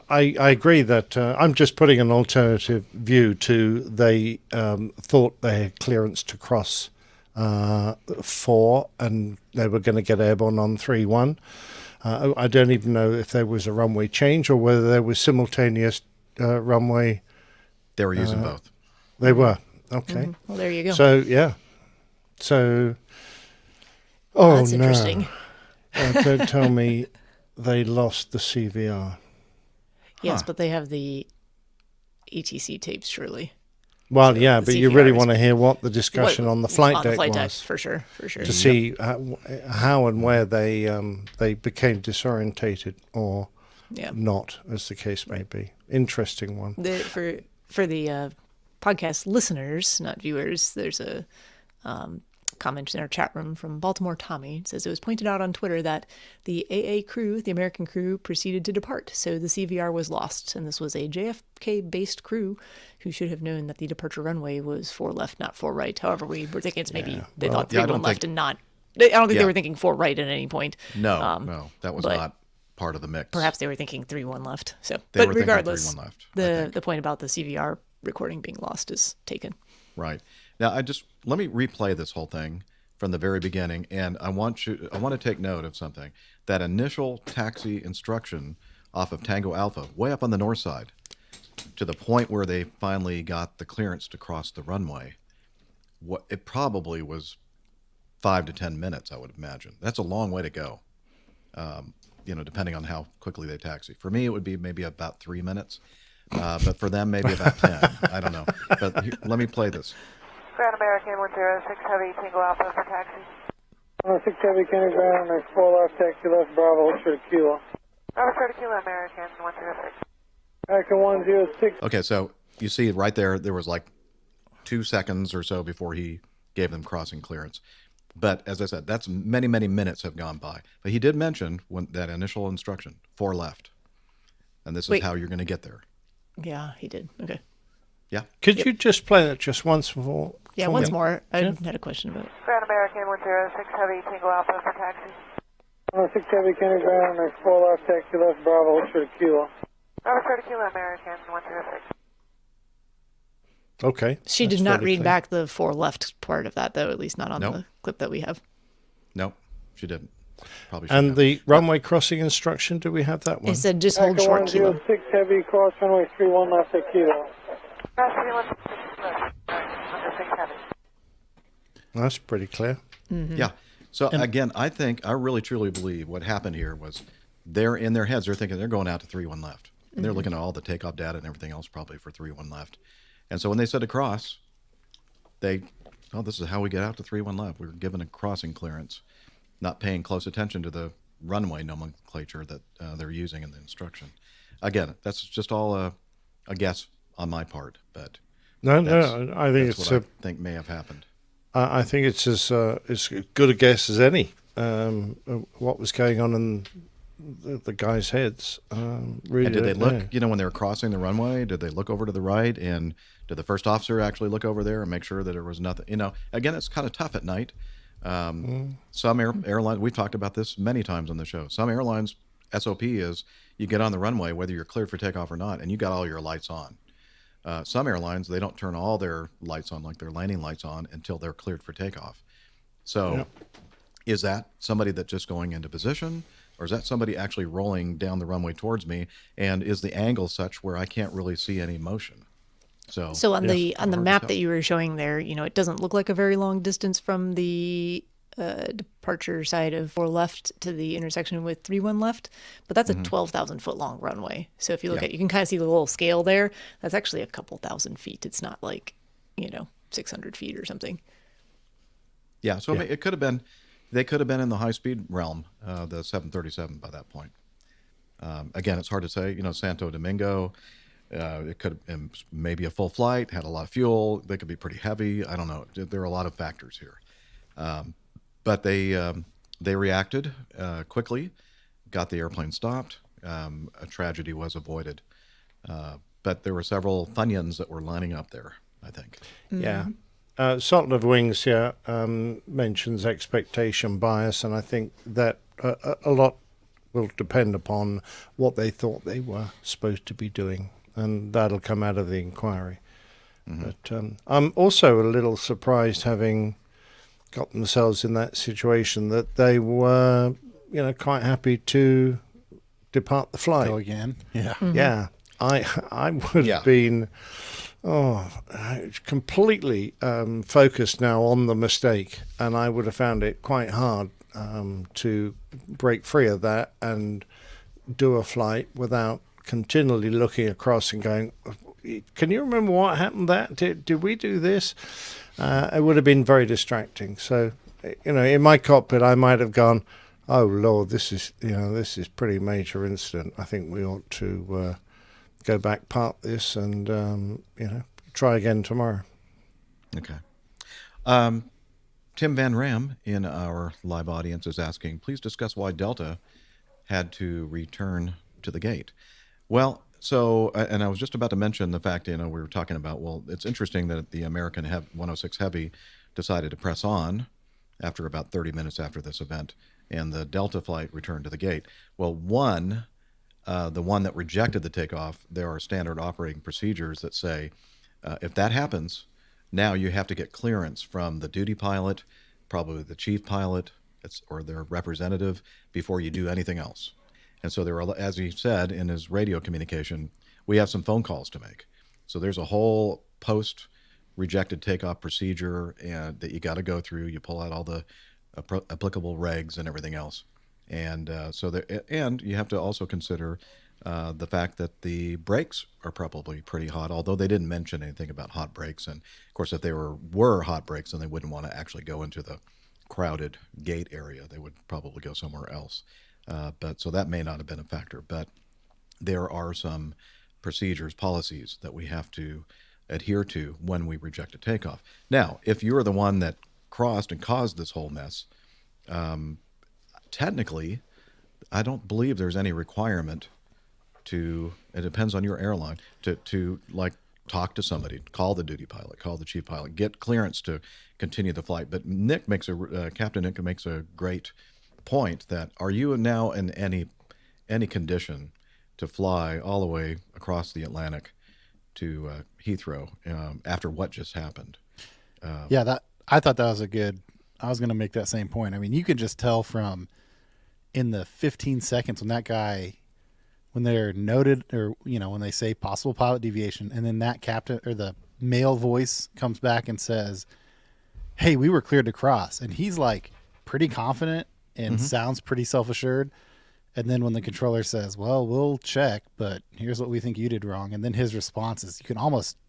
N: I agree that I'm just putting an alternative view to they thought they had clearance to cross 4 and they were going to get airborne on 3-1. I don't even know if there was a runway change or whether there was simultaneous runway.
C: They were using both.
N: They were. Okay.
B: Mm-hmm. Well, there you go.
N: So, yeah. So,
B: that's interesting.
N: Don't tell me they lost the CVR.
B: Yes, but they have the ATC tapes, surely.
N: Well,
B: so
N: yeah, but you really want to hear what the discussion on the flight deck was.
B: Deck, for sure.
N: To see how and where they became disorientated or not, as the case may be. Interesting one.
B: For the podcast listeners, not viewers, there's a comment in our chat room from Baltimore Tommy. It says it was pointed out on Twitter that the AA crew, the American crew, proceeded to depart, so the CVR was lost, and this was a JFK-based crew who should have known that the departure runway was 4 left, not 4 right. However, we were thinking it's maybe they thought 3-1 left and not. I don't think they were thinking 4 right at any point.
C: No, that was not part of the mix.
B: Perhaps they were thinking 3-1 left. So,
C: but
B: regardless,
C: 3-1 left,
B: the point about the CVR recording being lost is taken.
C: Right. Now, let me replay this whole thing from the very beginning, and I want to take note of something. That initial taxi instruction off of Tango Alpha, way up on the north side, to the point where they finally got the clearance to cross the runway, it probably was 5 to 10 minutes, I would imagine. That's a long way to go, depending on how quickly they taxi. For me, it would be maybe about 3 minutes, but for them, maybe about 10. I don't know. But let me play this.
G: Grand American 106 Heavy, Tango Alpha for taxi.
L: 106 Heavy, Kenny Ground, next 4 left, taxi left, Bravo, hold short of Kilo.
G: Bravo, short of Kilo, American 106.
L: American 106.
C: Okay, so you see right there was like 2 seconds or so before he gave them crossing clearance. But as I said, that's many, many minutes have gone by. But he did mention that initial instruction, 4 left. And this is how you're going to get there.
B: Yeah, he did. Okay.
C: Yeah.
N: Could you just play that just once for
B: once more. I had a question about it.
G: Grand American 106 Heavy, Tango Alpha for taxi.
L: 106 Heavy, Kenny Ground, next 4 left, taxi left, Bravo, hold short of Kilo.
G: Bravo, short of Kilo, American 106.
N: Okay.
B: She did not read back the 4 left part of that, though, at least not on the clip that we have.
C: No, she didn't. Probably.
N: And the runway crossing instruction, do we have that one?
B: It said just hold short Kilo.
L: 106 Heavy, cross runway 31 left at Kilo.
N: That's pretty clear.
B: Mm-hmm.
C: Yeah. So again, I really truly believe what happened here was they're in their heads, they're thinking they're going out to 3-1 left. And they're looking at all the takeoff data and everything else probably for 3-1 left. And so when they said to cross, this is how we get out to 3-1 left. We were given a crossing clearance, not paying close attention to the runway nomenclature that they're using in the instruction. Again, that's just all a guess on my part, but
N: I think
C: that's what I think may have happened.
N: I think it's as good a guess as any. What was going on in the guys' heads? Really,
C: and did they look? When they were crossing the runway, did they look over to the right? And did the first officer actually look over there and make sure that there was nothing? Again, it's kind of tough at night. Some airlines, we've talked about this many times on the show. Some airlines, SOP is you get on the runway whether you're cleared for takeoff or not, and you got all your lights on. Some airlines, they don't turn all their lights on, like their landing lights on, until they're cleared for takeoff. So is that somebody that's just going into position, or is that somebody actually rolling down the runway towards me? And is the angle such where I can't really see any motion? So
B: on the map that you were showing there, it doesn't look like a very long distance from the departure side of 4 left to the intersection with 3-1 left, but that's a 12,000 foot long runway. So if you look you can kind of see the little scale there. That's actually a couple thousand feet. It's not like 600 feet or something.
C: Yeah. So it could have been, they could have been in the high speed realm, the 737 by that point. Again, it's hard to say. Santo Domingo, it could have been maybe a full flight, had a lot of fuel. They could be pretty heavy. I don't know. There are a lot of factors here. But they reacted quickly, got the airplane stopped. A tragedy was avoided. But there were several Funyuns that were lining up there, I think.
N: Yeah. Sultan of Wings here mentions expectation bias, and I think that a lot will depend upon what they thought they were supposed to be doing, and that'll come out of the inquiry. But I'm also a little surprised, having got themselves in that situation, that they were, quite happy to depart the flight.
A: Go again. Yeah.
N: Yeah. I would have been completely focused now on the mistake, and I would have found it quite hard to break free of that and do a flight without continually looking across and going, can you remember what happened that? Did we do this? It would have been very distracting. So, in my cockpit, I might have gone, oh, Lord, this is pretty major incident. I think we ought to go back, park this, and, try again tomorrow.
C: Okay. Tim Van Ram in our live audience is asking, please discuss why Delta had to return to the gate. Well, so, and I was just about to mention the fact, we were talking about, well, it's interesting that the American 106 Heavy decided to press on after about 30 minutes after this event, and the Delta flight returned to the gate. Well, the one that rejected the takeoff, there are standard operating procedures that say, if that happens, now you have to get clearance from the duty pilot, probably the chief pilot, or their representative, before you do anything else. And so there are, as he said in his radio communication, we have some phone calls to make. So there's a whole post-rejected takeoff procedure that you got to go through. You pull out all the applicable regs and everything else. And and you have to also consider the fact that the brakes are probably pretty hot, although they didn't mention anything about hot brakes. And of course, if they were hot brakes, then they wouldn't want to actually go into the crowded gate area. They would probably go somewhere else. So that may not have been a factor, but there are some procedures, policies that we have to adhere to when we reject a takeoff. Now, if you're the one that crossed and caused this whole mess, technically, I don't believe there's any requirement it depends on your airline, to like talk to somebody, call the duty pilot, call the chief pilot, get clearance to continue the flight. But Captain Nick makes a great point that, are you now in any condition to fly all the way across the Atlantic to Heathrow after what just happened?
A: I thought that was I was going to make that same point. I mean, you could just tell from in the 15 seconds when they're noted, or when they say possible pilot deviation, and then that captain or the male voice comes back and says, hey, we were cleared to cross, and he's like pretty confident and sounds pretty self-assured. And then when the controller says, well, we'll check, but here's what we think you did wrong, and then his response is,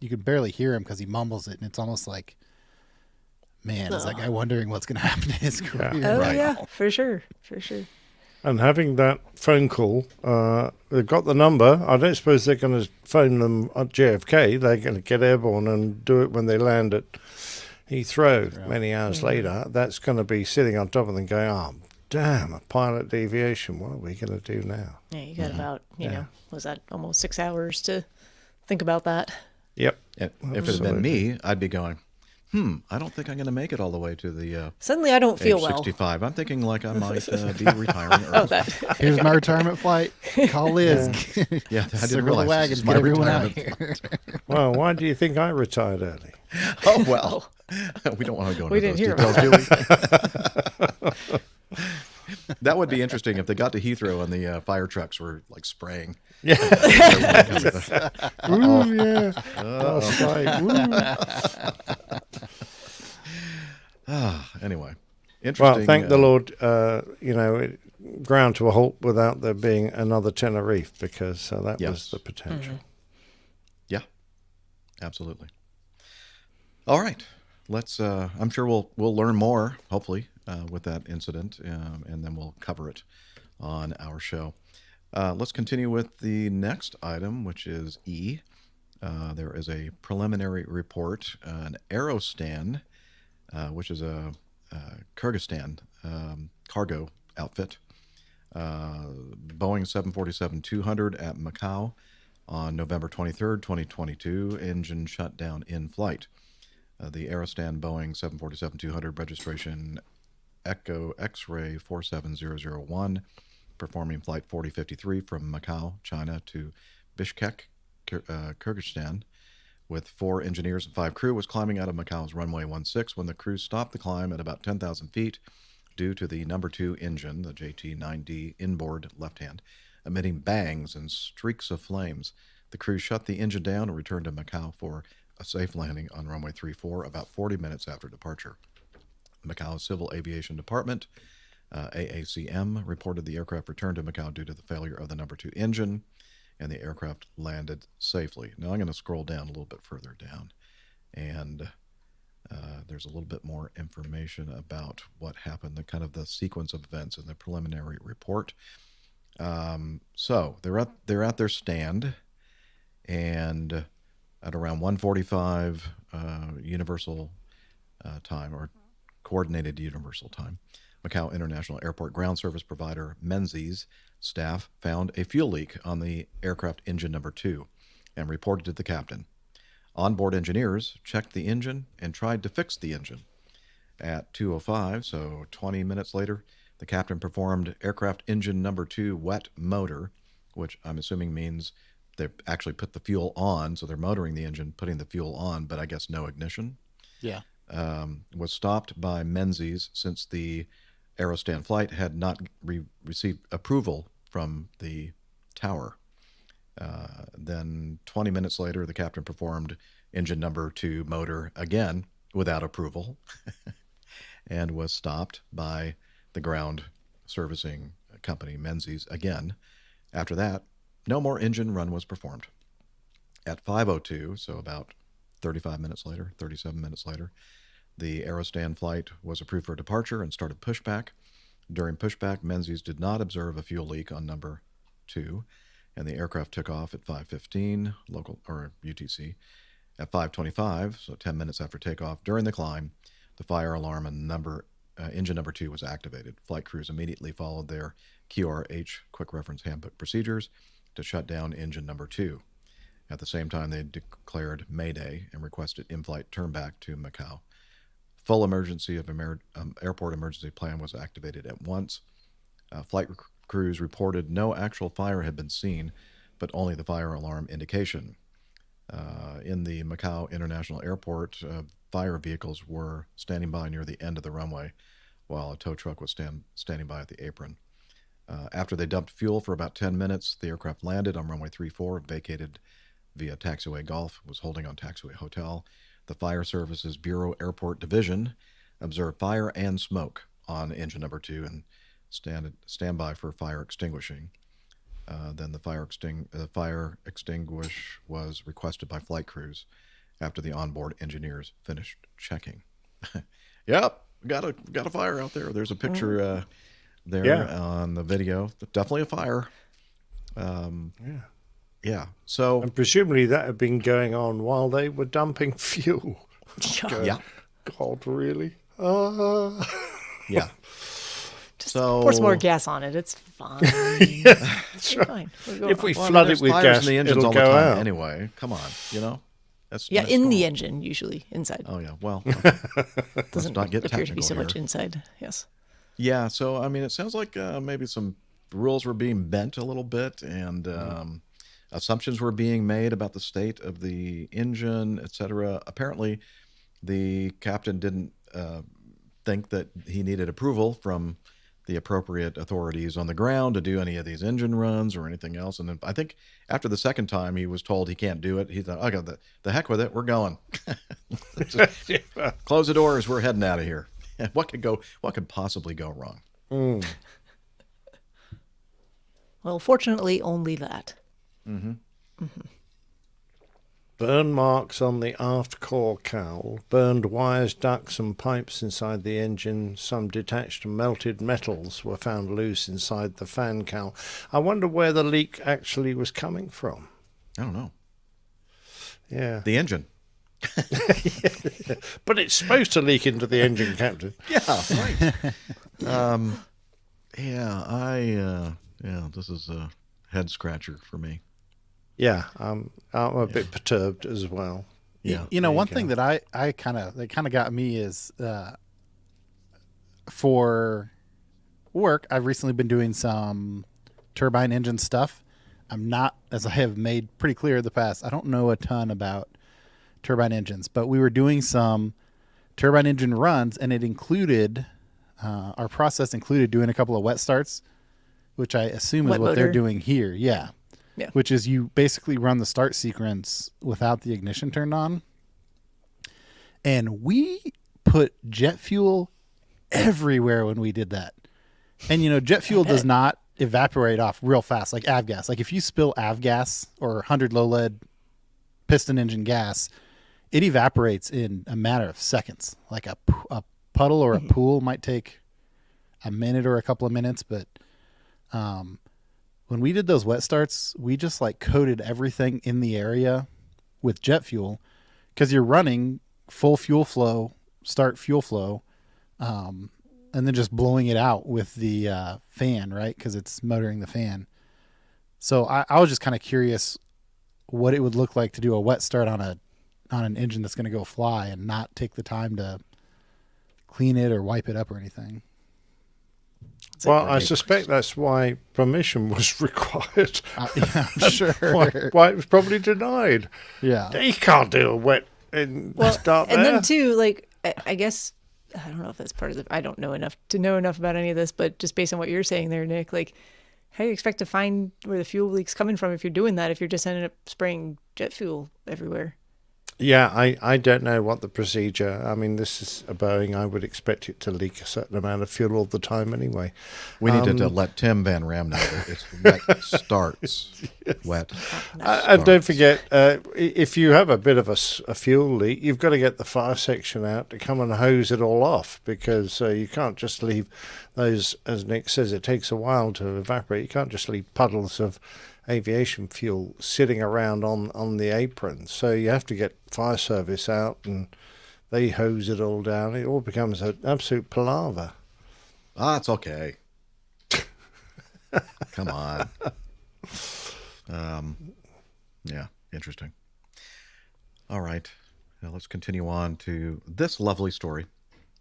A: you can barely hear him because he mumbles it, and it's almost like, man, is that guy wondering what's going to happen to his career?
B: Yeah, for sure.
N: And having that phone call, they've got the number. I don't suppose they're going to phone them at JFK. They're going to get airborne and do it when they land at Heathrow many hours later. That's going to be sitting on top of them going, oh, damn, a pilot deviation. What are we going to do now?
B: Yeah, you got about, was that almost 6 hours to think about that?
N: Yep.
C: If it had been me, I'd be going, I don't think I'm going to make it all the way to the
B: suddenly I don't feel
C: 65. I'm thinking like I might be retiring early.
A: Here's my retirement flight. Call Liz.
C: Yeah, I didn't
A: Circle
C: realize
A: the wagons,
C: this is my
A: get everyone out
C: retirement
A: here.
N: Well, why do you think I retired early?
C: Oh, well, we don't want to go into
B: We
C: those
B: didn't
C: details, do we? That would be interesting if they got to Heathrow and the fire trucks were like spraying.
N: Yeah.
C: Ooh,
N: yeah.
C: Anyway, interesting.
N: Well, thank the Lord, it ground to a halt without there being another Tenerife, because that was the potential.
C: Yeah, absolutely. All right. Let's. I'm sure we'll learn more, hopefully, with that incident, and then we'll cover it on our show. Let's continue with the next item, which is E. There is a preliminary report, an Aerostan, which is a Kyrgyzstan cargo outfit. Boeing 747-200 at Macau on November 23rd, 2022. Engine shut down in flight. The Aerostan Boeing 747-200 registration Echo X-ray 47001 performing Flight 4053 from Macau, China to Bishkek, Kyrgyzstan, with 4 engineers and 5 crew, was climbing out of Macau's runway 16 when the crew stopped the climb at about 10,000 feet due to the number 2 engine, the JT-9D inboard left-hand, emitting bangs and streaks of flames. The crew shut the engine down and returned to Macau for a safe landing on runway 34 about 40 minutes after departure. Macau's Civil Aviation Department, AACM, reported the aircraft returned to Macau due to the failure of the number 2 engine, and the aircraft landed safely. Now I'm going to scroll down a little bit further down, and there's a little bit more information about what happened, the kind of the sequence of events in the preliminary report. So they're at their stand, and at around 1:45 Universal time, or Coordinated Universal Time, Macau International Airport ground service provider Menzies staff found a fuel leak on the aircraft engine number 2 and reported to the captain. Onboard engineers checked the engine and tried to fix the engine. At 2:05, so 20 minutes later, the captain performed aircraft engine number 2 wet motor, which I'm assuming means they actually put the fuel on, so they're motoring the engine, putting the fuel on, but I guess no ignition.
A: Yeah.
C: Was stopped by Menzies since the Aerostan flight had not received approval from the tower. Then 20 minutes later, the captain performed engine number 2 motor again without approval and was stopped by the ground servicing company Menzies again. After that, no more engine run was performed. At 5:02, so about 37 minutes later, the Aerostan flight was approved for departure and started pushback. During pushback, Menzies did not observe a fuel leak on number 2, and the aircraft took off at 5:15 local or UTC. At 5:25, so 10 minutes after takeoff, during the climb, the fire alarm on engine number 2 was activated. Flight crews immediately followed their QRH, Quick Reference Handbook procedures, to shut down engine number 2. At the same time, they declared Mayday and requested in-flight turnback to Macau. Full emergency of airport emergency plan was activated at once. Flight crews reported no actual fire had been seen, but only the fire alarm indication. In the Macau International Airport, fire vehicles were standing by near the end of the runway, while a tow truck was standing by at the apron. After they dumped fuel for about 10 minutes, the aircraft landed on runway 34, vacated via Taxiway Golf, was holding on Taxiway Hotel. The Fire Services Bureau Airport Division observed fire and smoke on engine number 2 and stand by for fire extinguishing. Then the fire extinguish was requested by flight crews after the onboard engineers finished checking. Yep, got a fire out there. There's a picture there on the video. Definitely a fire. Yeah. So,
N: and presumably that had been going on while they were dumping fuel.
C: Yeah.
N: God, really?
C: Yeah.
B: Just pour some more gas on it. It's fine.
N: That's right.
B: Fine.
N: If we flood it with gas,
C: in the engines
N: it'll
C: all
N: go
C: the time
N: out.
C: anyway. Come on, That's
B: in the engine usually inside.
C: Oh yeah. Well, okay.
B: Doesn't
C: not get
B: appear to be so
C: technical
B: much
C: here.
B: inside. Yes.
C: Yeah. So I mean, it sounds like maybe some rules were being bent a little bit, and assumptions were being made about the state of the engine, etc. Apparently, the captain didn't think that he needed approval from the appropriate authorities on the ground to do any of these engine runs or anything else. And then I think after the second time he was told he can't do it, he thought, okay, the heck with it, we're going. Close the doors, we're heading out of here. What could possibly go wrong?
B: Well, fortunately, only that.
C: Mm-hmm.
B: Mm-hmm.
N: Burn marks on the aft core cowl, burned wires, ducts and pipes inside the engine. Some detached and melted metals were found loose inside the fan cowl. I wonder where the leak actually was coming from.
C: I don't know.
N: Yeah.
C: The engine.
N: But it's supposed to leak into the engine, Captain.
C: Yeah, right. This is a head scratcher for me.
N: Yeah, I'm a bit perturbed as well.
C: Yeah,
A: one thing that that kind of got me is for work. I've recently been doing some turbine engine stuff. I'm not, as I have made pretty clear in the past, I don't know a ton about turbine engines, but we were doing some turbine engine runs, and it included, our process included doing a couple of wet starts, which I assume is what they're doing here. Yeah. Which is you basically run the start sequence without the ignition turned on. And we put jet fuel everywhere when we did that. And, jet fuel does not evaporate off real fast like avgas. Like if you spill avgas or 100 low lead piston engine gas, it evaporates in a matter of seconds. Like a puddle or a pool might take a minute or a couple of minutes. But when we did those wet starts, we just like coated everything in the area with jet fuel, because you're running full fuel flow, start fuel flow, and then just blowing it out with the fan, right? Because it's motoring the fan. So I was just kind of curious what it would look like to do a wet start on an engine that's going to go fly and not take the time to clean it or wipe it up or anything.
N: Well, I suspect that's why permission was required.
A: Yeah, I'm sure.
N: why it was probably denied.
A: Yeah.
N: You can't do a wet and start there.
B: And then too, like, I guess, I don't know if that's part of it. I don't know enough to know enough about any of this, but just based on what you're saying there, Nick, like, how do you expect to find where the fuel leak's coming from if you're doing that, if you're just ending up spraying jet fuel everywhere?
N: Yeah, I don't know what the procedure. I mean, this is a Boeing. I would expect it to leak a certain amount of fuel all the time anyway.
C: We need to let Tim Van Ram know that it's wet starts. Wet.
N: And don't forget, if you have a bit of a fuel leak, you've got to get the fire section out to come and hose it all off, because you can't just leave those, as Nick says, it takes a while to evaporate. You can't just leave puddles of aviation fuel sitting around on the apron. So you have to get fire service out and they hose it all down. It all becomes an absolute palaver.
C: It's okay. Come on. Yeah, interesting. All right. Now let's continue on to this lovely story,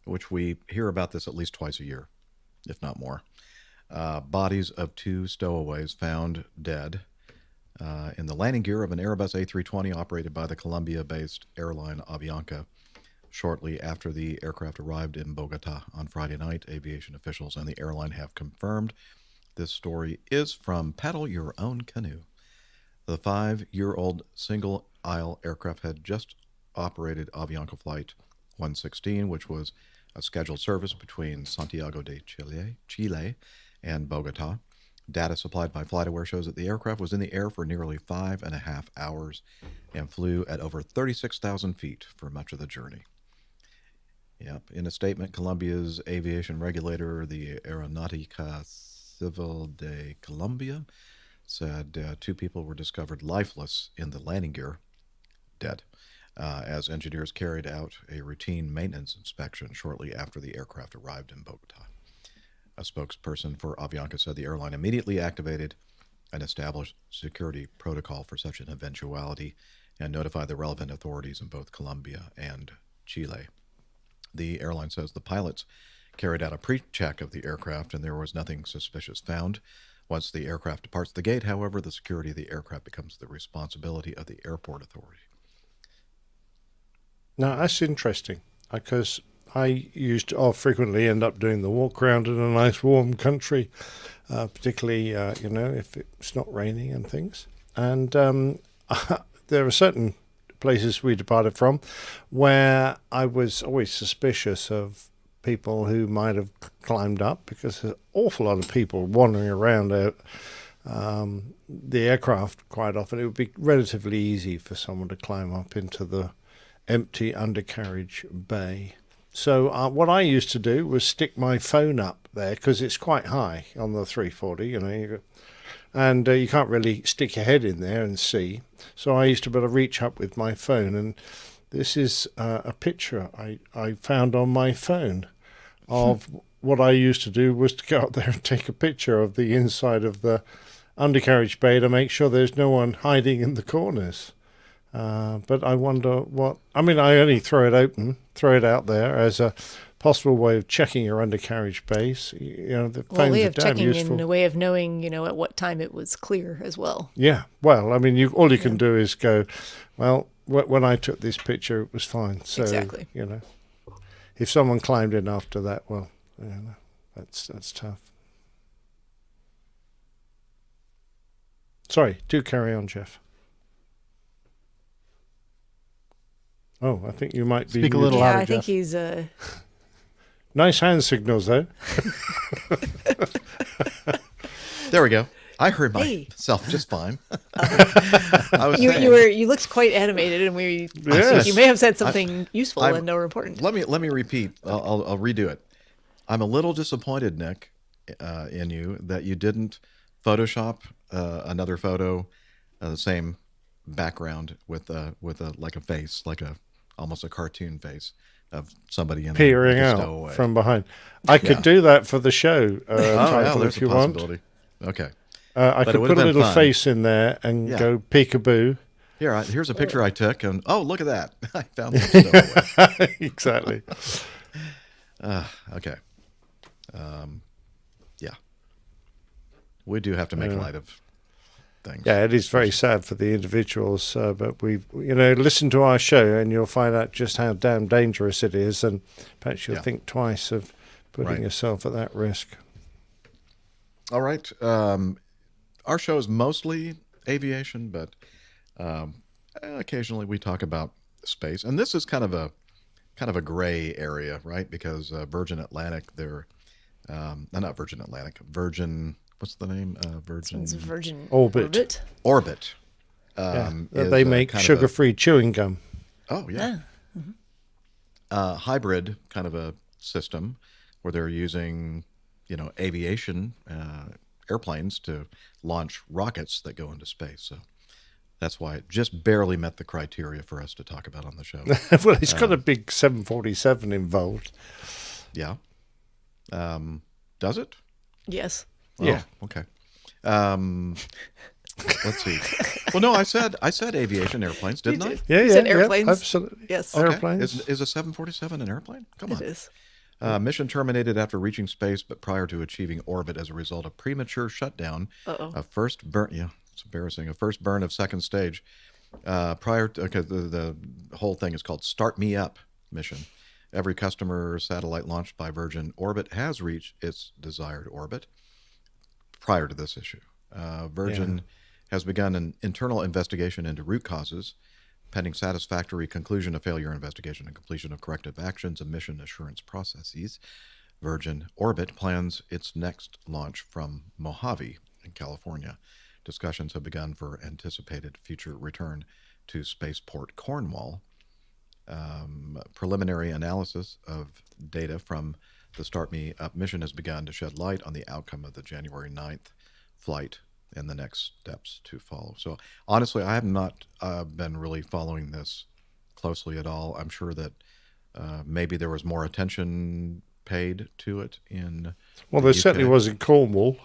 C: which we hear about this at least twice a year, if not more. Bodies of 2 stowaways found dead in the landing gear of an Airbus A320 operated by the Colombia-based airline Avianca. Shortly after the aircraft arrived in Bogota on Friday night, aviation officials and the airline have confirmed. This story is from Paddle Your Own Canoe. The 5-year-old single-aisle aircraft had just operated Avianca Flight 116, which was a scheduled service between Santiago de Chile and Bogota. Data supplied by FlightAware shows that the aircraft was in the air for nearly 5.5 hours and flew at over 36,000 feet for much of the journey. Yep. In a statement, Colombia's aviation regulator, the Aeronáutica Civil de Colombia, said 2 people were discovered lifeless in the landing gear, dead, as engineers carried out a routine maintenance inspection shortly after the aircraft arrived in Bogota. A spokesperson for Avianca said the airline immediately activated an established security protocol for such an eventuality and notified the relevant authorities in both Colombia and Chile. The airline says the pilots carried out a pre-check of the aircraft and there was nothing suspicious found. Once the aircraft departs the gate, however, the security of the aircraft becomes the responsibility of the airport authority.
N: Now, that's interesting, because I'll frequently end up doing the walk around in a nice warm country, particularly, if it's not raining and things. And there are certain places we departed from where I was always suspicious of people who might have climbed up, because there's an awful lot of people wandering around the aircraft quite often. It would be relatively easy for someone to climb up into the empty undercarriage bay. So what I used to do was stick my phone up there, because it's quite high on the 340, and you can't really stick your head in there and see. So I used to be able to reach up with my phone, and this is a picture I found on my phone of what I used to do was to go up there and take a picture of the inside of the undercarriage bay to make sure there's no one hiding in the corners. But I wonder I only throw it out there as a possible way of checking your undercarriage base. The
B: Well, a
N: phones
B: way
N: are
B: of
N: damn
B: checking
N: useful.
B: and a way of knowing, at what time it was clear as well.
N: Yeah, well, I mean, all you can do is go, well, when I took this picture, it was fine. So,
B: Exactly.
N: If someone climbed in after that, well, that's tough. Sorry, do carry on, Jeff. Oh, I think you might be...
A: Speak a little louder,
B: I think
A: Jeff.
B: he's...
N: Nice hand signals, though.
C: There we go. I heard myself just fine.
B: You looked quite animated, and you may have said something useful and or important.
C: Let me repeat. I'll redo it. I'm a little disappointed, Nick, in you that you didn't Photoshop another photo, the same background with a like a face, almost a cartoon face of somebody in
N: peering
C: the
N: out
C: Stowaway
N: from behind. I could do that for the show title
C: there's
N: if you
C: a
N: want.
C: possibility. Okay.
N: I could put a little face in there and go peekaboo.
C: Here's a picture I took, and look at that! I found the Stowaway.
N: Exactly.
C: Okay. Yeah. We do have to make light of things.
N: Yeah, it is very sad for the individuals, but we, listen to our show and you'll find out just how damn dangerous it is, and perhaps you'll think twice of putting yourself at that risk.
C: All right. Our show is mostly aviation, but occasionally we talk about space, and this is kind of a gray area, right? Because Virgin Atlantic, not Virgin Atlantic, Virgin. What's the name?
B: Virgin
N: Orbit.
C: Orbit.
N: They make sugar-free chewing gum.
C: Oh yeah. Hybrid kind of a system where they're using, aviation airplanes to launch rockets that go into space. So that's why it just barely met the criteria for us to talk about on the show.
N: Well, it's got a big 747 involved.
C: Yeah. Does it?
B: Yes.
C: Oh,
N: yeah.
C: Okay. Let's see. Well, no, I said aviation airplanes, didn't I?
N: Yeah,
B: you said airplanes.
N: Yeah, absolutely.
B: Yes.
C: Okay.
N: Airplanes.
C: Is a 747 an airplane? Come on.
B: It is.
C: Mission terminated after reaching space, but prior to achieving orbit as a result of premature shutdown. A first burn. Yeah, it's embarrassing. A first burn of second stage. Prior to the whole thing is called Start Me Up mission. Every customer satellite launched by Virgin Orbit has reached its desired orbit. Prior to this issue, Virgin has begun an internal investigation into root causes, pending satisfactory conclusion of failure investigation and completion of corrective actions and mission assurance processes. Virgin Orbit plans its next launch from Mojave in California. Discussions have begun for anticipated future return to Spaceport Cornwall. Preliminary analysis of data from the Start Me Up mission has begun to shed light on the outcome of the January 9th flight and the next steps to follow. So honestly, I have not been really following this closely at all. I'm sure that maybe there was more attention paid to it in
N: Well, there certainly was in Cornwall.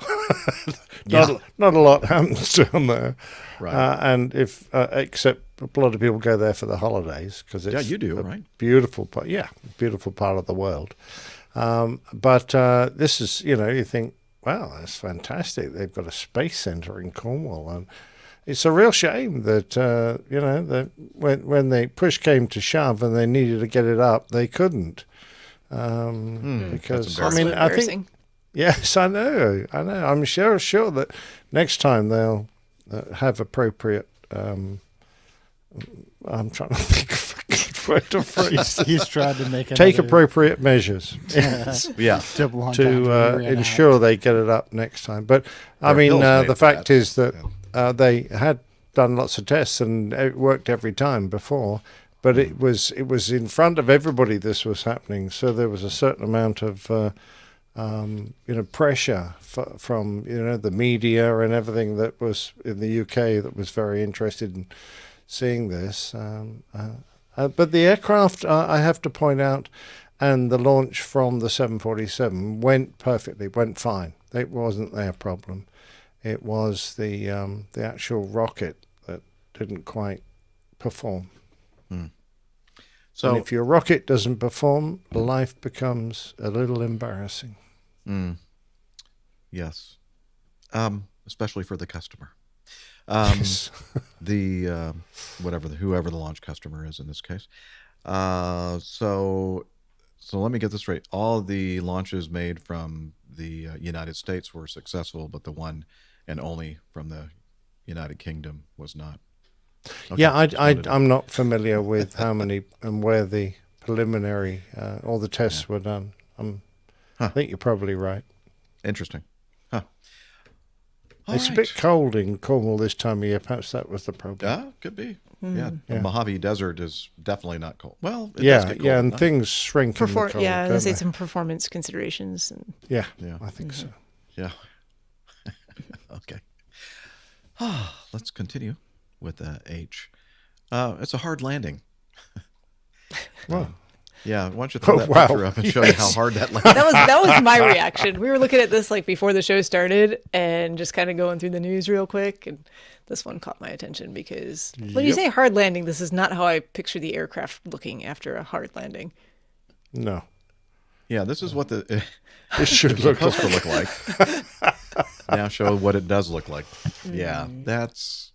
N: Not a lot happens down there.
C: Right.
N: And if, except a lot of people go there for the holidays because it's
C: you do, right?
N: Beautiful part. Yeah, beautiful part of the world. But this is, you think, wow, that's fantastic. They've got a space center in Cornwall. And it's a real shame that, that when the push came to shove and they needed to get it up, they couldn't. Because, I think, yes, I know. I'm sure that next time they'll have appropriate, I'm trying to think of a good word to phrase.
A: He's tried to make
N: take appropriate measures.
C: Yeah,
N: to ensure they get it up next time. But the fact is that they had done lots of tests and it worked every time before. But it was in front of everybody this was happening, so there was a certain amount of pressure from the media and everything that was in the UK that was very interested in seeing this. But the aircraft, I have to point out, and the launch from the 747 went perfectly, went fine. It wasn't their problem. It was the actual rocket that didn't quite perform. So and if your rocket doesn't perform, life becomes a little embarrassing.
C: Yes. Especially for the customer.
N: Yes.
C: Whoever the launch customer is in this case. So let me get this straight. All the launches made from the United States were successful, but the one and only from the United Kingdom was not. Okay,
N: yeah, I'm not familiar with how many and where the preliminary all the tests were done. I think you're probably right.
C: Interesting.
N: It's a bit cold in Cornwall this time of year. Perhaps that was the problem.
C: Yeah, could be. Yeah, the Mojave Desert is definitely not cold. Well, it
N: yeah,
C: does get cold,
N: yeah, and things shrink in the cold.
B: Yeah, I was
N: don't
B: say
N: they?
B: some performance considerations. And...
N: Yeah, I think so.
C: Yeah. Okay. Let's continue with H. It's a hard landing.
N: Well.
C: Yeah, why don't you throw that picture up and show you how hard that landing is.
B: That was my reaction. We were looking at this like before the show started and just kind of going through the news real quick, and this one caught my attention because when you say hard landing, this is not how I picture the aircraft looking after a hard landing.
N: No.
C: Yeah, this is what
N: it should look
C: supposed to look like. Now show what it does look like. Yeah, that's...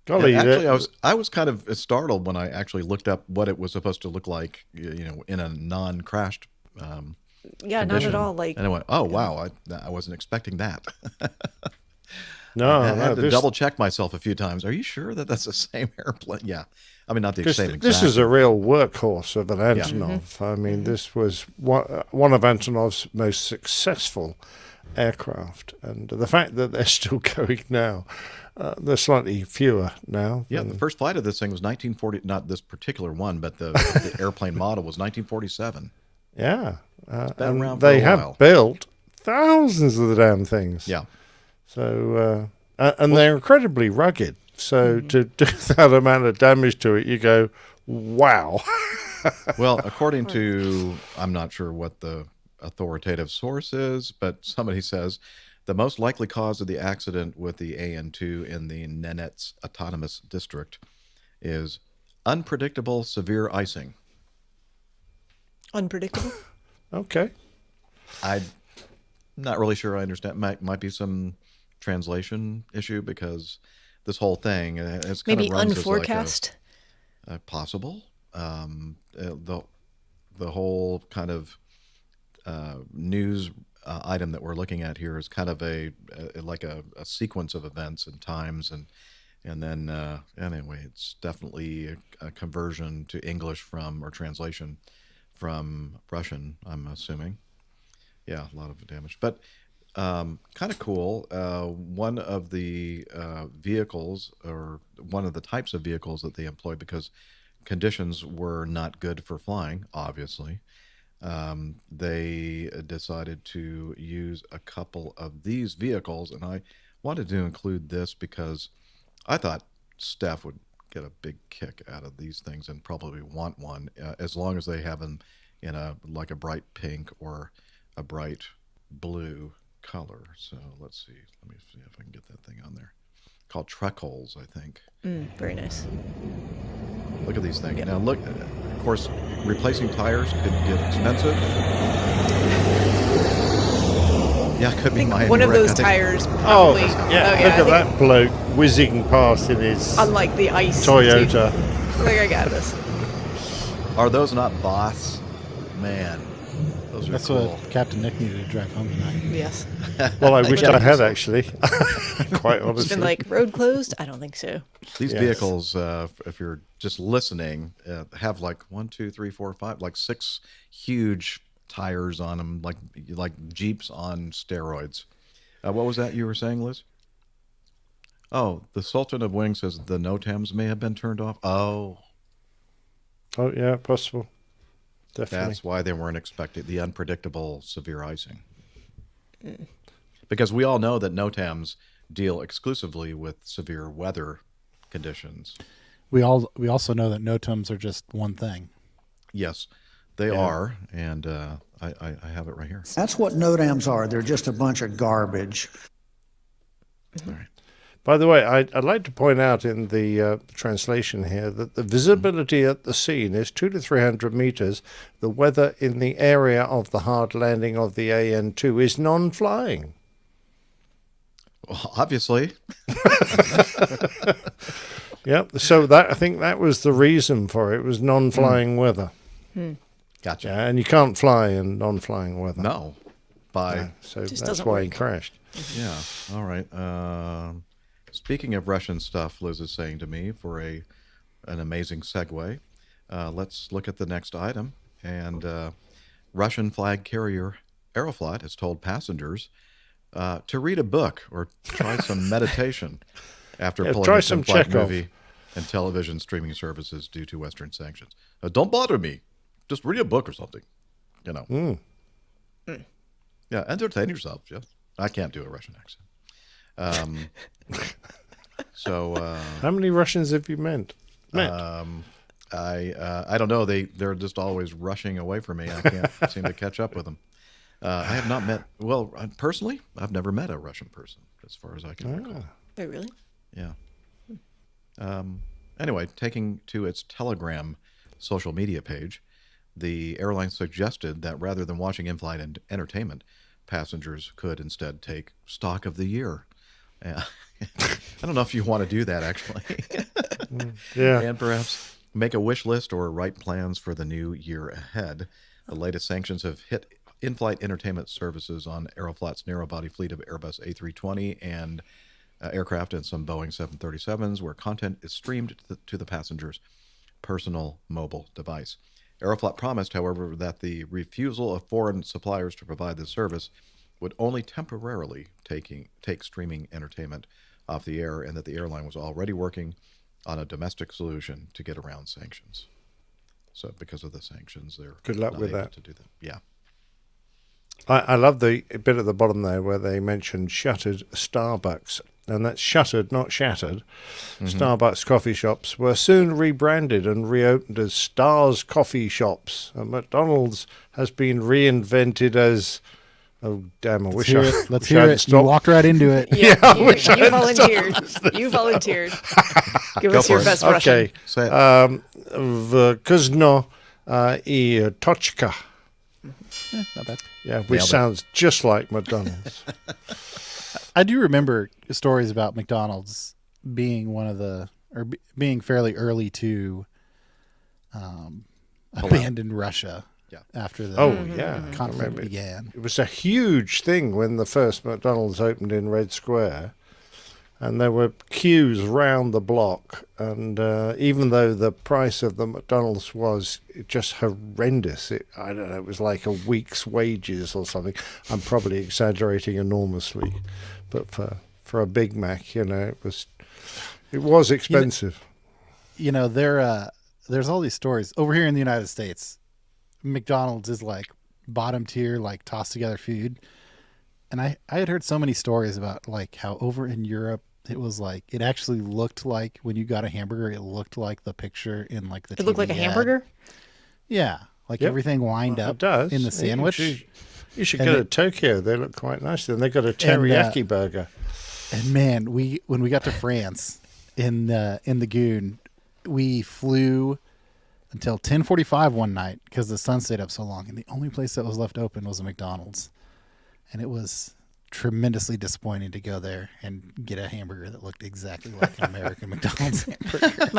N: Golly,
C: actually, I was kind of startled when I actually looked up what it was supposed to look like, in a non-crashed
B: yeah,
C: condition.
B: not at all. Like,
C: and I went, oh wow, I wasn't expecting that.
N: No,
C: I had to double check myself a few times. Are you sure that that's the same airplane? Yeah, I mean not the same exact.
N: This is a real workhorse of an Antonov. I mean, this was one of Antonov's most successful aircraft, and the fact that they're still going now. There's slightly fewer now.
C: Yeah, the first flight of this thing was 1940. Not this particular one, but the airplane model was 1947.
N: Yeah,
C: it's been around for
N: they
C: a
N: have
C: while.
N: built thousands of the damn things.
C: Yeah.
N: So and they're incredibly rugged. So to do that amount of damage to it, you go, wow.
C: Well, according to, I'm not sure what the authoritative source is, but somebody says. The most likely cause of the accident with the AN2 in the Nenets Autonomous District is unpredictable severe icing.
B: Unpredictable?
N: Okay.
C: I'm not really sure I understand. Might be some translation issue because this whole thing it's kind
B: maybe
C: of runs
B: unforecast.
C: As like possible. The whole kind of news item that we're looking at here is kind of a sequence of events and times, and then anyway, it's definitely a conversion to English or translation from Russian, I'm assuming. Yeah, a lot of damage, but kind of cool. One of the vehicles, or one of the types of vehicles that they employed, because conditions were not good for flying, obviously. They decided to use a couple of these vehicles, and I wanted to include this because I thought Steph would get a big kick out of these things and probably want one, as long as they have them in a bright pink or a bright blue color. So let's see. Let me see if I can get that thing on there. Called truck holes, I think.
B: Very nice.
C: Look at these things. Yep. Now look, of course, replacing tires could get expensive. Yeah, it could be my
B: one of those tires. Probably,
N: look at that bloke whizzing past in his
B: unlike the ice
N: Toyota.
B: Like I got this.
C: Are those not Boss? Man, those are
A: That's
C: cool.
A: what Captain Nick needed to drive home tonight.
B: Yes.
N: Well, I wished I had actually. Quite honestly.
B: It's been like road closed. I don't think so.
C: These vehicles, if you're just listening, have like 1, 2, 3, 4, 5, like 6 huge tires on them, like Jeeps on steroids. What was that you were saying, Liz? Oh, the Sultan of Wing says the NOTAMs may have been turned off. Oh
N: yeah, possible. Definitely.
C: That's why they weren't expecting the unpredictable severe icing. Because we all know that NOTAMs deal exclusively with severe weather conditions.
A: We also know that NOTAMs are just one thing.
C: Yes, they are, and I have it right here.
S: That's what NOTAMs are. They're just a bunch of garbage.
C: All right.
N: By the way, I'd like to point out in the translation here that the visibility at the scene is 200 to 300 meters. The weather in the area of the hard landing of the AN2 is non-flying.
C: Well, obviously.
N: Yep. So I think that was the reason for it. It was non-flying weather.
C: Gotcha.
N: Yeah, and you can't fly in non-flying weather.
C: No.
N: So that's why he crashed.
C: Yeah. All right. Speaking of Russian stuff, Liz is saying to me for an amazing segue, let's look at the next item. And Russian flag carrier Aeroflot has told passengers to read a book or try some meditation after pulling a
N: some
C: flight
N: Chekhov.
C: movie and television streaming services due to Western sanctions. Don't bother me. Just read a book or something. You know. Yeah, entertain yourself, Jeff. I can't do a Russian accent.
N: How many Russians have you met?
C: I don't know. They're just always rushing away from me. I can't seem to catch up with them. I have not met. Well, personally, I've never met a Russian person, as far as I can recall.
B: Oh, really?
C: Yeah. Anyway, taking to its Telegram social media page, the airline suggested that rather than watching in-flight entertainment, passengers could instead take stock of the year. I don't know if you want to do that, actually.
N: Yeah.
C: And perhaps make a wish list or write plans for the new year ahead. The latest sanctions have hit in-flight entertainment services on Aeroflot's narrow-body fleet of Airbus A320 and aircraft and some Boeing 737s, where content is streamed to the passenger's personal mobile device. Aeroflot promised, however, that the refusal of foreign suppliers to provide this service would only temporarily take streaming entertainment off the air, and that the airline was already working on a domestic solution to get around sanctions. So because of the sanctions, they're
N: Good luck
C: not
N: with
C: able
N: that.
C: to do that. Yeah.
N: I love the bit at the bottom there where they mentioned shuttered Starbucks. And that's shuttered, not shattered. Starbucks coffee shops were soon rebranded and reopened as Stars Coffee Shops. And McDonald's has been reinvented as... Oh, damn, I wish I...
A: Let's hear it. You walked right into it.
B: You volunteered. You volunteered. Give us your best Russian.
N: Okay. V Kuzno I Tochka.
A: Not bad.
N: Yeah, which sounds just like McDonald's.
A: I do remember stories about McDonald's being being fairly early to abandon Russia.
C: Yeah.
A: After the conflict began.
N: It was a huge thing when the first McDonald's opened in Red Square, and there were queues round the block. And even though the price of the McDonald's was just horrendous, it was like a week's wages or something. I'm probably exaggerating enormously, but for a Big Mac, it was expensive.
A: There's all these stories over here in the United States. McDonald's is like bottom tier, like tossed together food. And I had heard so many stories about like how over in Europe, it was like, it actually looked like when you got a hamburger, it looked like the picture in like the
B: It looked like a hamburger?
A: Yeah. Like everything lined up in the sandwich.
N: You should go to Tokyo. They look quite nice. Then they got a teriyaki burger.
A: And man, when we got to France in the Goon, we flew until 10:45 one night because the sun stayed up so long, and the only place that was left open was a McDonald's, and it was tremendously disappointing to go there and get a hamburger that looked exactly like an American McDonald's hamburger.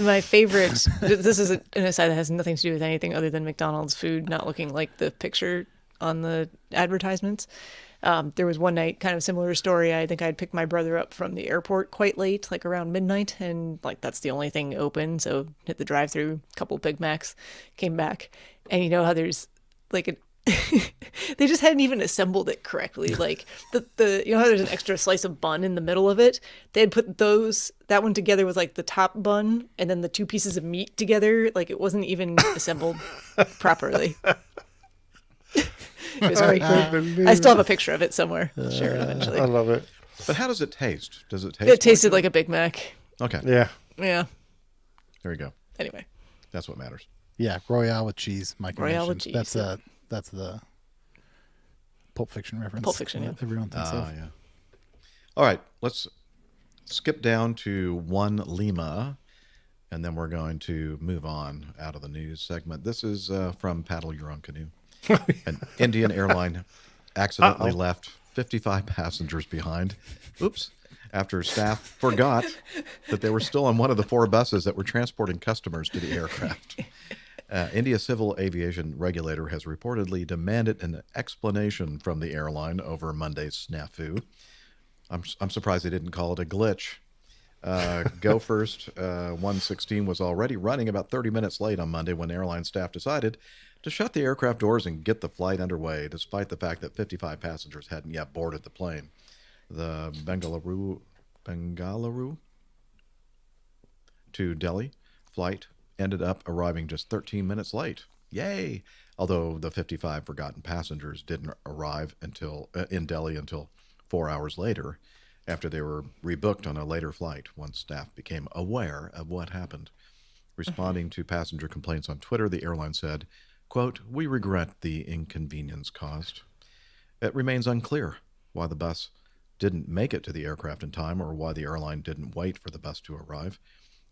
B: My favorite. This is an aside that has nothing to do with anything other than McDonald's food not looking like the picture on the advertisements. There was one night, kind of similar story. I think I'd picked my brother up from the airport quite late, like around midnight, and like that's the only thing open. So hit the drive-through, couple Big Macs, came back, and you know how there's like they just hadn't even assembled it correctly. Like the how there's an extra slice of bun in the middle of it. They had put that one together with like the top bun and then the two pieces of meat together. Like it wasn't even assembled properly. It was great. I still have a picture of it somewhere. I'll share it eventually.
N: I love it.
C: But how does it taste? Does it taste?
B: It tasted like a Big Mac.
C: Okay.
N: Yeah.
B: Yeah.
C: There you go.
B: Anyway.
C: That's what matters.
A: Yeah, Royale with cheese. Mike
B: Royale
A: mentioned.
B: with cheese.
A: That's the Pulp Fiction reference.
B: Pulp Fiction, yeah.
A: Everyone thinks of.
C: Yeah. All right. Let's skip down to 1 Lima, and then we're going to move on out of the news segment. This is from Paddle Your Own Canoe. An Indian airline accidentally left 55 passengers behind. Oops. After staff forgot that they were still on one of the 4 buses that were transporting customers to the aircraft. India's civil aviation regulator has reportedly demanded an explanation from the airline over Monday's snafu. I'm surprised they didn't call it a glitch. Go First 116 was already running about 30 minutes late on Monday when airline staff decided to shut the aircraft doors and get the flight underway, despite the fact that 55 passengers hadn't yet boarded the plane. The Bengaluru to Delhi flight ended up arriving just 13 minutes late. Yay! Although the 55 forgotten passengers didn't arrive in Delhi until 4 hours later, after they were rebooked on a later flight once staff became aware of what happened. Responding to passenger complaints on Twitter, the airline said, quote, "We regret the inconvenience caused. It remains unclear why the bus didn't make it to the aircraft in time or why the airline didn't wait for the bus to arrive.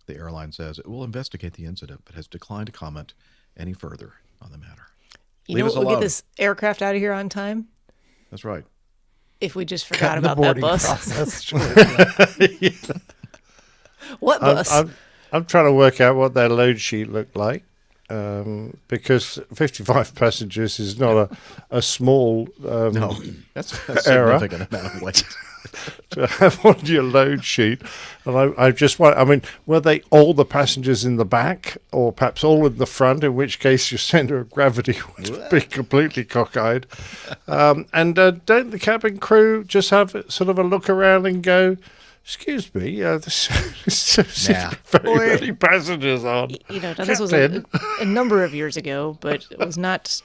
C: The airline says it will investigate the incident, but has declined to comment any further on the matter."
B: You know what would get this aircraft out of here on time?
C: That's right.
B: If we just forgot about that bus. What bus?
N: I'm trying to work out what their load sheet looked like, because 55 passengers is not a small
C: no, that's a
N: error.
C: significant amount of weight.
N: To have on your load sheet. And I just want, I mean, were they all the passengers in the back or perhaps all in the front, in which case your center of gravity would be completely cockeyed? And don't the cabin crew just have sort of a look around and go, excuse me, this very many passengers on.
B: You know, now this was a number of years ago, but it was not,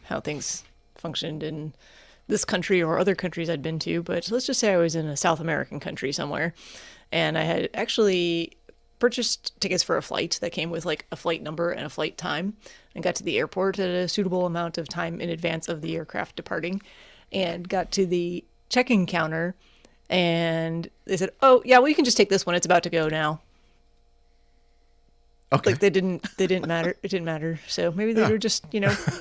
B: how things functioned in this country or other countries I'd been to, but let's just say I was in a South American country somewhere, and I had actually purchased tickets for a flight that came with like a flight number and a flight time, and got to the airport at a suitable amount of time in advance of the aircraft departing, and got to the check-in counter, and they said, "Oh yeah, well you can just take this one. It's about to go now."
C: Okay.
B: Like they didn't matter. It didn't matter. So maybe they were just,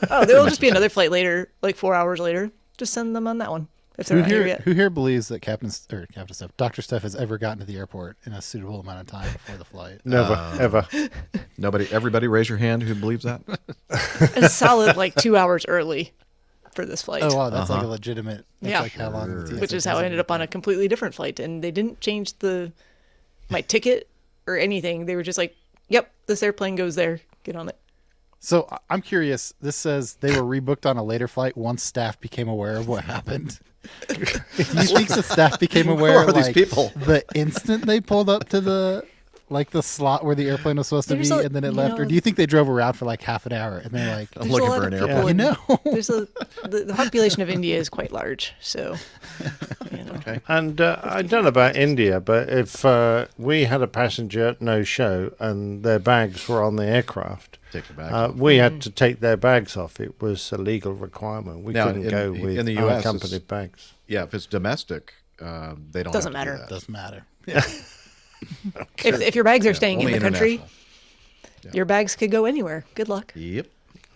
B: oh, there'll just be another flight later, like 4 hours later. Just send them on that one if they're not here yet.
A: Who here believes that Dr. Steph has ever gotten to the airport in a suitable amount of time before the flight?
N: Never, ever.
C: Nobody. Everybody, raise your hand. Who believes that?
B: A solid 2 hours early for this flight.
A: Oh wow, that's like a legitimate. That's like how long the
B: which is how I ended up on a completely different flight, and they didn't change my ticket or anything. They were just like, "Yep, this airplane goes there. Get on it."
A: So I'm curious. This says they were rebooked on a later flight once staff became aware of what happened. Do you think the staff became aware
C: Who are these people?
A: The instant they pulled up to the slot where the airplane was supposed to be, and then it left? Or do you think they drove around for half an hour and they're like,
C: "I'm looking for an airplane"?
B: There's the population of India is quite large, so.
C: Okay.
N: And I don't know about India, but if we had a passenger at no show and their bags were on the aircraft,
C: take the bags off.
N: we had to take their bags off. It was a legal requirement. We couldn't go with
C: in the US,
N: unaccompanied bags.
C: Yeah, if it's domestic, they don't.
B: Doesn't
C: have to
B: matter.
C: do that.
A: Doesn't matter.
N: Yeah.
C: Okay.
B: If your bags are staying in
C: only
B: the country,
C: international.
B: your bags could go anywhere. Good luck.
C: Yep.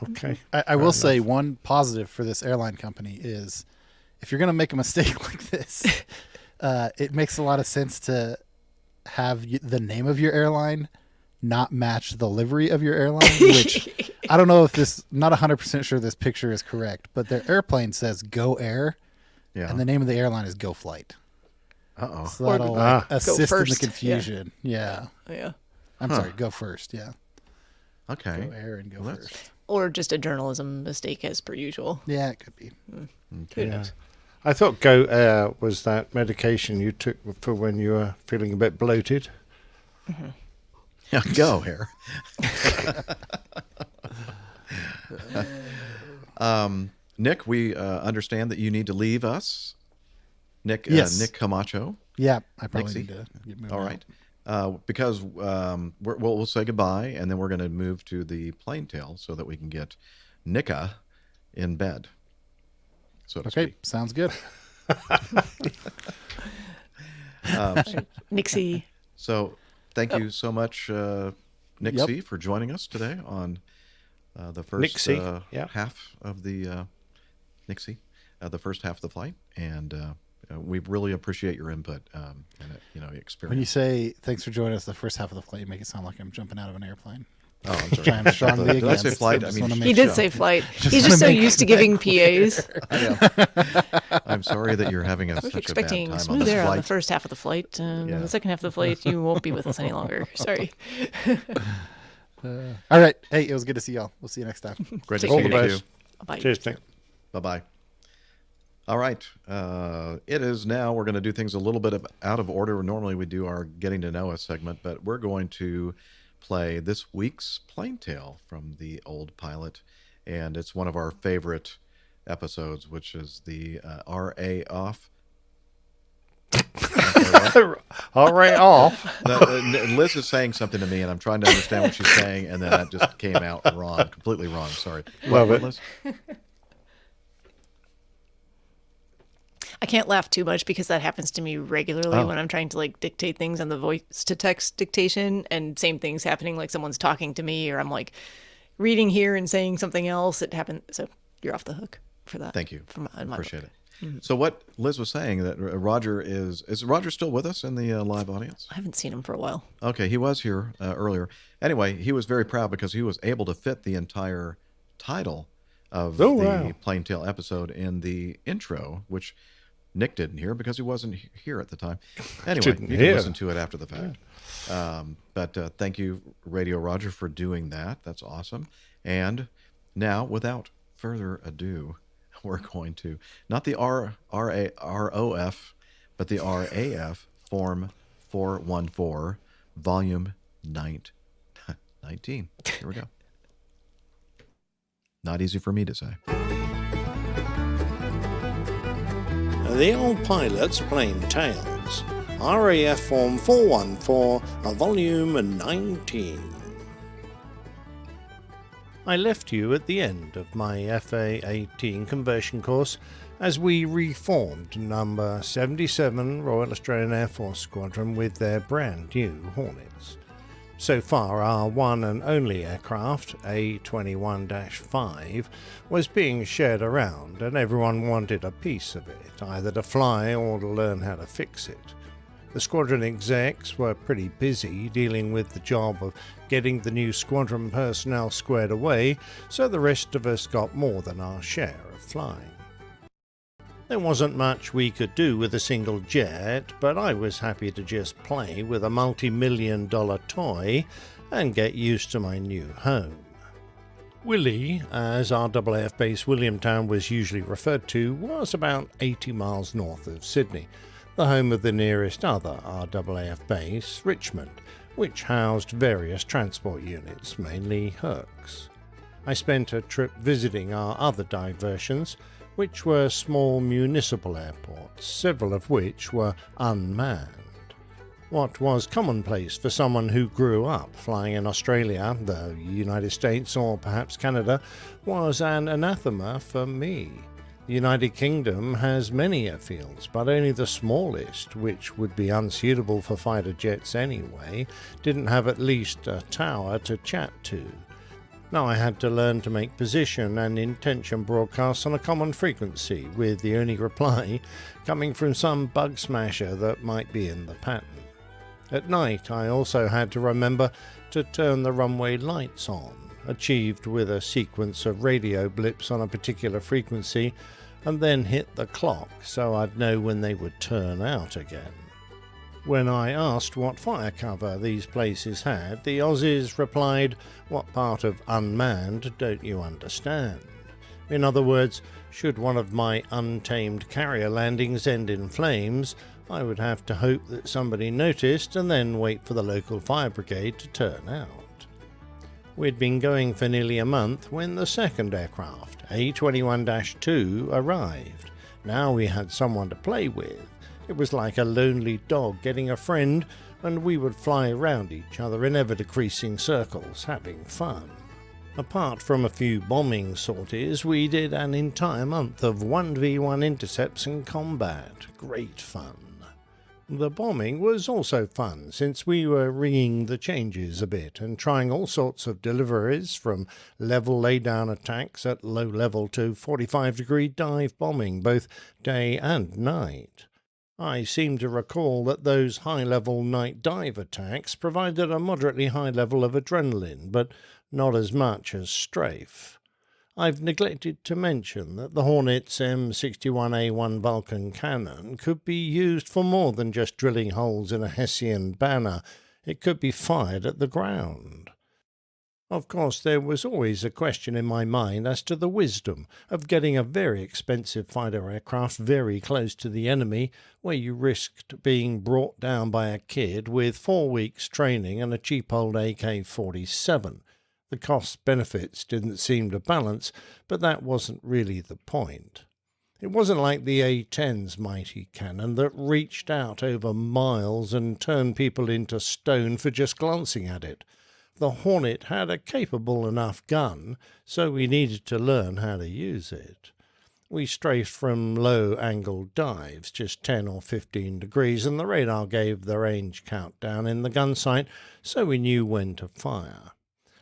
N: Okay.
A: I will say one positive for this airline company is if you're going to make a mistake like this, it makes a lot of sense to have the name of your airline not match the livery of your airline, which I don't know if not 100% sure this picture is correct, but their airplane says Go Air, and the name of the airline is Go Flight.
C: Uh-oh.
A: So that'll assist in the confusion. Yeah. I'm sorry, Go First, yeah.
C: Okay.
A: Go Air and Go First.
B: Or just a journalism mistake as per usual.
A: Yeah, it could be.
B: Who knows?
N: I thought Go Air was that medication you took for when you were feeling a bit bloated.
B: Mm-hmm.
C: Yeah, Go Air. Nick, we understand that you need to leave us. Nick,
A: yes.
C: Nick Camacho.
A: Yeah, I probably
C: Nixie.
A: need to get moving.
C: All right. Because we'll say goodbye, and then we're going to move to the plane tail so that we can get Nika in bed, so to speak.
A: Sounds good.
B: Nixie.
C: So thank you so much, Nixie, for joining us today on the first half of the Nixie, the first half of the flight, and we really appreciate your input and experience.
A: When you say thanks for joining us the first half of the flight, you make it sound like I'm jumping out of an airplane.
C: Oh, I'm sorry.
A: I'm strongly
C: Did I say flight? I mean,
B: he did say flight. He's just so used to giving PAs.
C: I'm sorry that you're having such a bad
B: expecting
C: time
B: smooth
C: on
B: air
C: this
B: on the
C: flight.
B: first half of the flight, and the second half of the flight, you won't be with us any longer. Sorry.
A: All right. Hey, it was good to see y'all. We'll see you next time.
C: Great to see you too.
B: Bye.
N: Cheers, Nick.
C: Bye-bye. All right. It is now, we're going to do things a little bit out of order. Normally we do our Getting to Know Us segment, but we're going to play this week's Plane Tale from the old pilot. And it's one of our favorite episodes, which is the RA off.
N: RA off.
C: Liz is saying something to me, and I'm trying to understand what she's saying, and then that just came out wrong, completely wrong. Sorry.
N: Love it.
C: Liz?
B: I can't laugh too much because that happens to me regularly when I'm trying to like dictate things on the voice to text dictation, and same thing's happening, like someone's talking to me or I'm like reading here and saying something else. It happened. So you're off the hook for that.
C: Thank you. Appreciate it.
B: Mm-hmm.
C: So what Liz was saying, that Roger is Roger still with us in the live audience?
B: I haven't seen him for a while.
C: Okay, he was here earlier. Anyway, he was very proud because he was able to fit the entire title of the Plane Tale episode in the intro, which Nick didn't hear because he wasn't here at the time. Anyway, you can listen to it after the fact. But thank you, Radio Roger, for doing that. That's awesome. And now, without further ado, we're going to, not the ROF, but the RAF Form 414, Volume 19. Here we go. Not easy for me to say.
N: The Old Pilot's Plain Tales, RAF Form 414, Volume 19. I left you at the end of my FA-18 conversion course as we reformed number 77 Royal Australian Air Force Squadron with their brand new Hornets. So far, our one and only aircraft, A21-5, was being shared around, and everyone wanted a piece of it, either to fly or to learn how to fix it. The squadron execs were pretty busy dealing with the job of getting the new squadron personnel squared away, so the rest of us got more than our share of flying. There wasn't much we could do with a single jet, but I was happy to just play with a multi-million-dollar toy and get used to my new home. Willie, as RAAF Base Williamtown was usually referred to, was about 80 miles north of Sydney, the home of the nearest other RAAF base, Richmond, which housed various transport units, mainly Hercs. I spent a trip visiting our other diversions, which were small municipal airports, several of which were unmanned. What was commonplace for someone who grew up flying in Australia, the United States, or perhaps Canada, was an anathema for me. The United Kingdom has many airfields, but only the smallest, which would be unsuitable for fighter jets anyway, didn't have at least a tower to chat to. Now I had to learn to make position and intention broadcasts on a common frequency, with the only reply coming from some bug smasher that might be in the pattern. At night I also had to remember to turn the runway lights on, achieved with a sequence of radio blips on a particular frequency, and then hit the clock so I'd know when they would turn out again. When I asked what fire cover these places had, the Aussies replied, "What part of unmanned don't you understand?" In other words, should one of my untamed carrier landings end in flames, I would have to hope that somebody noticed and then wait for the local fire brigade to turn out. We'd been going for nearly a month when the second aircraft, A21-2, arrived. Now we had someone to play with. It was like a lonely dog getting a friend, and we would fly around each other in ever-decreasing circles, having fun. Apart from a few bombing sorties, we did an entire month of 1v1 intercepts and combat. Great fun. The bombing was also fun, since we were ringing the changes a bit and trying all sorts of deliveries, from level laydown attacks at low level to 45-degree dive bombing, both day and night. I seem to recall that those high-level night dive attacks provided a moderately high level of adrenaline, but not as much as strafe. I've neglected to mention that the Hornet's M61A1 Vulcan cannon could be used for more than just drilling holes in a Hessian banner. It could be fired at the ground. Of course, there was always a question in my mind as to the wisdom of getting a very expensive fighter aircraft very close to the enemy, where you risked being brought down by a kid with 4 weeks training and a cheap old AK-47. The cost-benefits didn't seem to balance, but that wasn't really the point. It wasn't like the A-10's mighty cannon that reached out over miles and turned people into stone for just glancing at it. The Hornet had a capable enough gun, so we needed to learn how to use it. We strafed from low-angle dives, just 10 or 15 degrees, and the radar gave the range countdown in the gun sight, so we knew when to fire.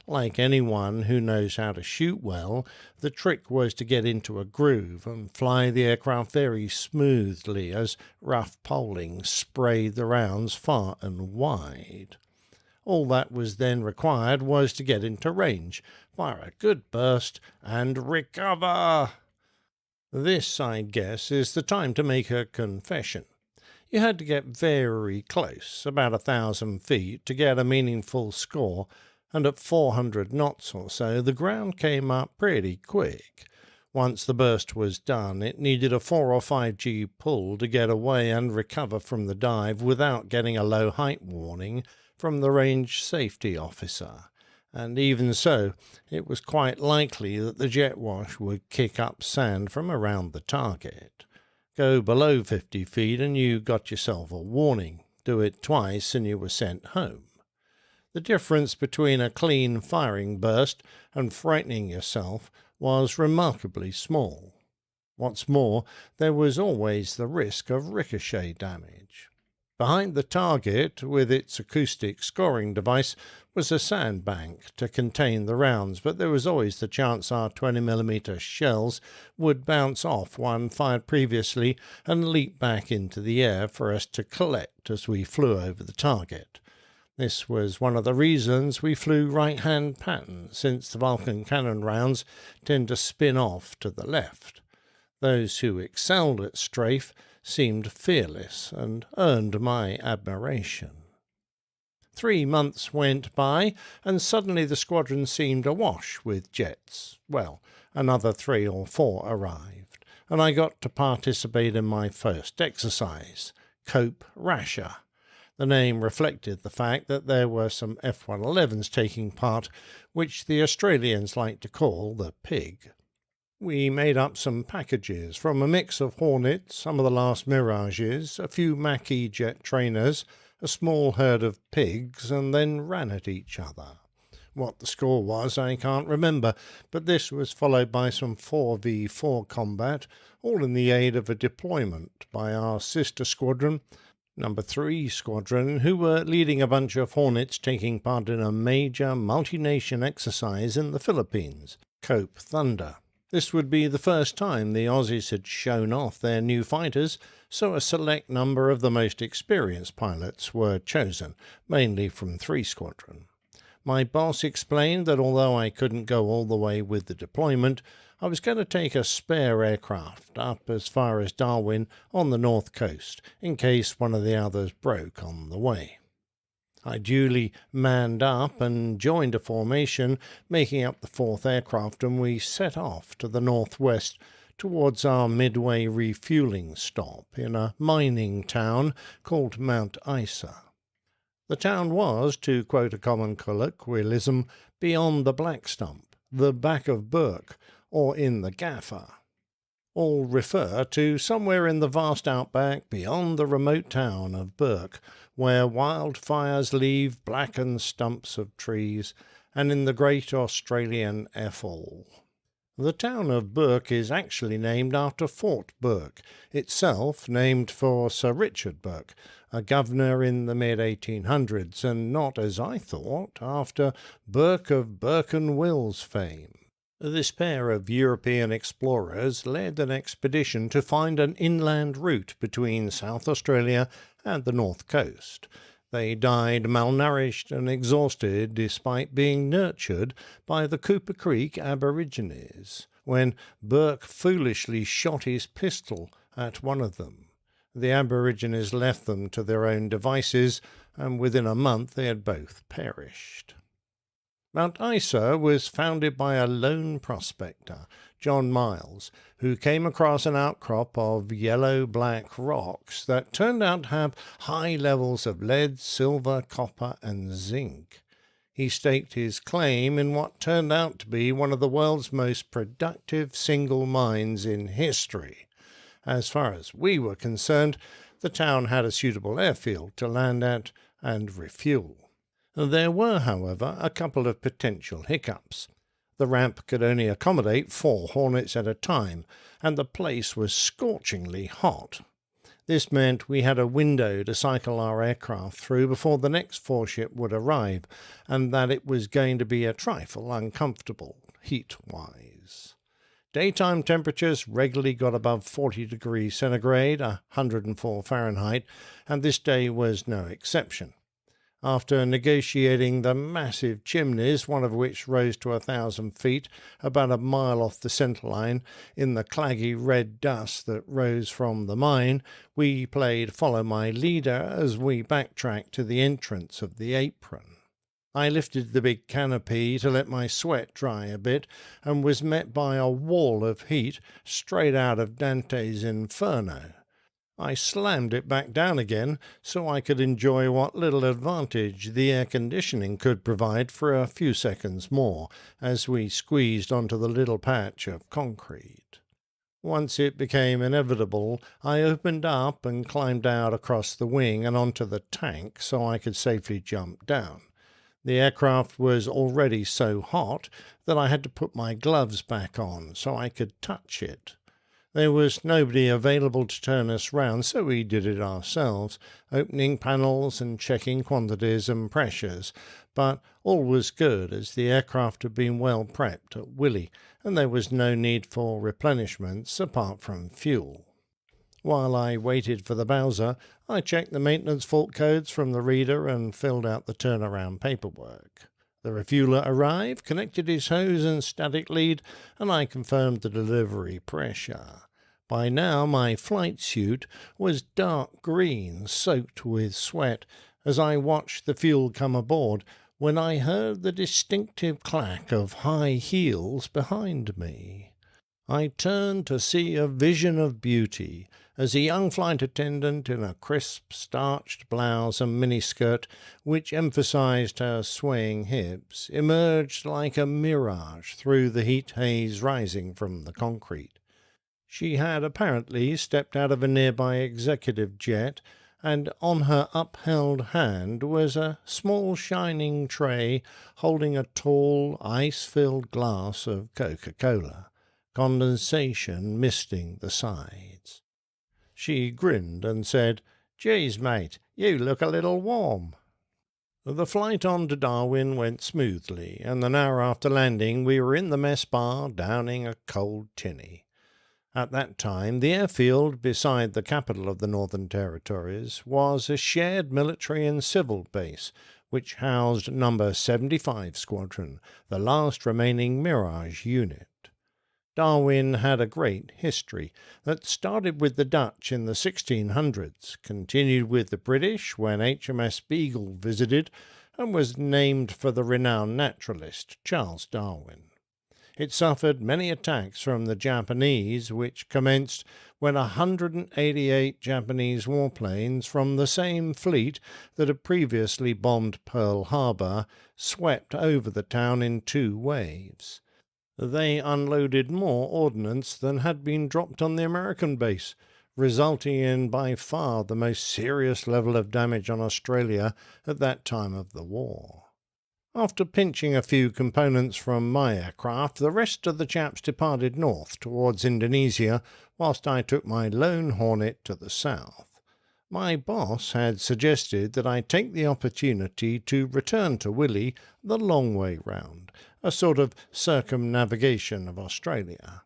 N: Like anyone who knows how to shoot well, the trick was to get into a groove and fly the aircraft very smoothly as rough poling sprayed the rounds far and wide. All that was then required was to get into range, fire a good burst, and recover. This, I guess, is the time to make a confession. You had to get very close, about 1,000 feet, to get a meaningful score, and at 400 knots or so, the ground came up pretty quick. Once the burst was done, it needed a 4 or 5G pull to get away and recover from the dive without getting a low height warning from the range safety officer. And even so, it was quite likely that the jet wash would kick up sand from around the target. Go below 50 feet and you got yourself a warning. Do it twice and you were sent home. The difference between a clean firing burst and frightening yourself was remarkably small. What's more, there was always the risk of ricochet damage. Behind the target, with its acoustic scoring device, was a sandbank to contain the rounds, but there was always the chance our 20mm shells would bounce off one fired previously and leap back into the air for us to collect as we flew over the target. This was one of the reasons we flew right-hand pattern, since the Vulcan cannon rounds tend to spin off to the left. Those who excelled at strafe seemed fearless and earned my admiration. 3 months went by, and suddenly the squadron seemed awash with jets. Well, another 3 or 4 arrived, and I got to participate in my first exercise, Cope Rasher. The name reflected the fact that there were some F-111s taking part, which the Australians like to call the pig. We made up some packages from a mix of Hornets, some of the last Mirages, a few Macchi jet trainers, a small herd of pigs, and then ran at each other. What the score was I can't remember, but this was followed by some 4v4 combat, all in the aid of a deployment by our sister squadron, Number 3 Squadron, who were leading a bunch of Hornets taking part in a major multi-nation exercise in the Philippines, Cope Thunder. This would be the first time the Aussies had shown off their new fighters, so a select number of the most experienced pilots were chosen, mainly from 3 Squadron. My boss explained that although I couldn't go all the way with the deployment, I was going to take a spare aircraft up as far as Darwin on the north coast, in case one of the others broke on the way. I duly manned up and joined a formation, making up the 4th aircraft, and we set off to the northwest towards our midway refueling stop in a mining town called Mount Isa. The town was, to quote a common colloquialism, beyond the Black Stump, the back of Burke, or in the Gaffer. All refer to somewhere in the vast outback beyond the remote town of Burke, where wildfires leave blackened stumps of trees, and in the great Australian Ethel. The town of Burke is actually named after Fort Burke, itself named for Sir Richard Burke, a governor in the mid-1800s, and not, as I thought, after Burke of Burke and Wills fame. This pair of European explorers led an expedition to find an inland route between South Australia and the north coast. They died malnourished and exhausted despite being nurtured by the Cooper Creek Aborigines, when Burke foolishly shot his pistol at one of them. The Aborigines left them to their own devices, and within a month they had both perished. Mount Isa was founded by a lone prospector, John Miles, who came across an outcrop of yellow-black rocks that turned out to have high levels of lead, silver, copper, and zinc. He staked his claim in what turned out to be one of the world's most productive single mines in history. As far as we were concerned, the town had a suitable airfield to land at and refuel. There were, however, a couple of potential hiccups. The ramp could only accommodate 4 Hornets at a time, and the place was scorchingly hot. This meant we had a window to cycle our aircraft through before the next 4-ship would arrive, and that it was going to be a trifle uncomfortable, heat-wise. Daytime temperatures regularly got above 40 degrees centigrade, 104 Fahrenheit, and this day was no exception. After negotiating the massive chimneys, one of which rose to 1,000 feet, about a mile off the centerline, in the claggy red dust that rose from the mine, we played Follow My Leader as we backtracked to the entrance of the apron. I lifted the big canopy to let my sweat dry a bit, and was met by a wall of heat straight out of Dante's Inferno. I slammed it back down again so I could enjoy what little advantage the air conditioning could provide for a few seconds more as we squeezed onto the little patch of concrete. Once it became inevitable, I opened up and climbed out across the wing and onto the tank so I could safely jump down. The aircraft was already so hot that I had to put my gloves back on so I could touch it. There was nobody available to turn us round, so we did it ourselves, opening panels and checking quantities and pressures, but all was good as the aircraft had been well prepped at Willie, and there was no need for replenishments apart from fuel. While I waited for the Bowser, I checked the maintenance fault codes from the reader and filled out the turnaround paperwork. The refueler arrived, connected his hose and static lead, and I confirmed the delivery pressure. By now my flight suit was dark green, soaked with sweat, as I watched the fuel come aboard, when I heard the distinctive clack of high heels behind me. I turned to see a vision of beauty as a young flight attendant in a crisp, starched blouse and miniskirt, which emphasized her swaying hips, emerged like a mirage through the heat haze rising from the concrete. She had apparently stepped out of a nearby executive jet, and on her upheld hand was a small shining tray holding a tall, ice-filled glass of Coca-Cola, condensation misting the sides. She grinned and said, "Geez, mate, you look a little warm." The flight on to Darwin went smoothly, and an hour after landing we were in the mess bar downing a cold tinny. At that time, the airfield beside the capital of the Northern Territories was a shared military and civil base, which housed No. 75 Squadron, the last remaining Mirage unit. Darwin had a great history that started with the Dutch in the 1600s, continued with the British when HMS Beagle visited, and was named for the renowned naturalist Charles Darwin. It suffered many attacks from the Japanese, which commenced when 188 Japanese warplanes from the same fleet that had previously bombed Pearl Harbor swept over the town in 2 waves. They unloaded more ordnance than had been dropped on the American base, resulting in by far the most serious level of damage on Australia at that time of the war. After pinching a few components from my aircraft, the rest of the chaps departed north towards Indonesia, whilst I took my lone Hornet to the south. My boss had suggested that I take the opportunity to return to Willie the long way round, a sort of circumnavigation of Australia.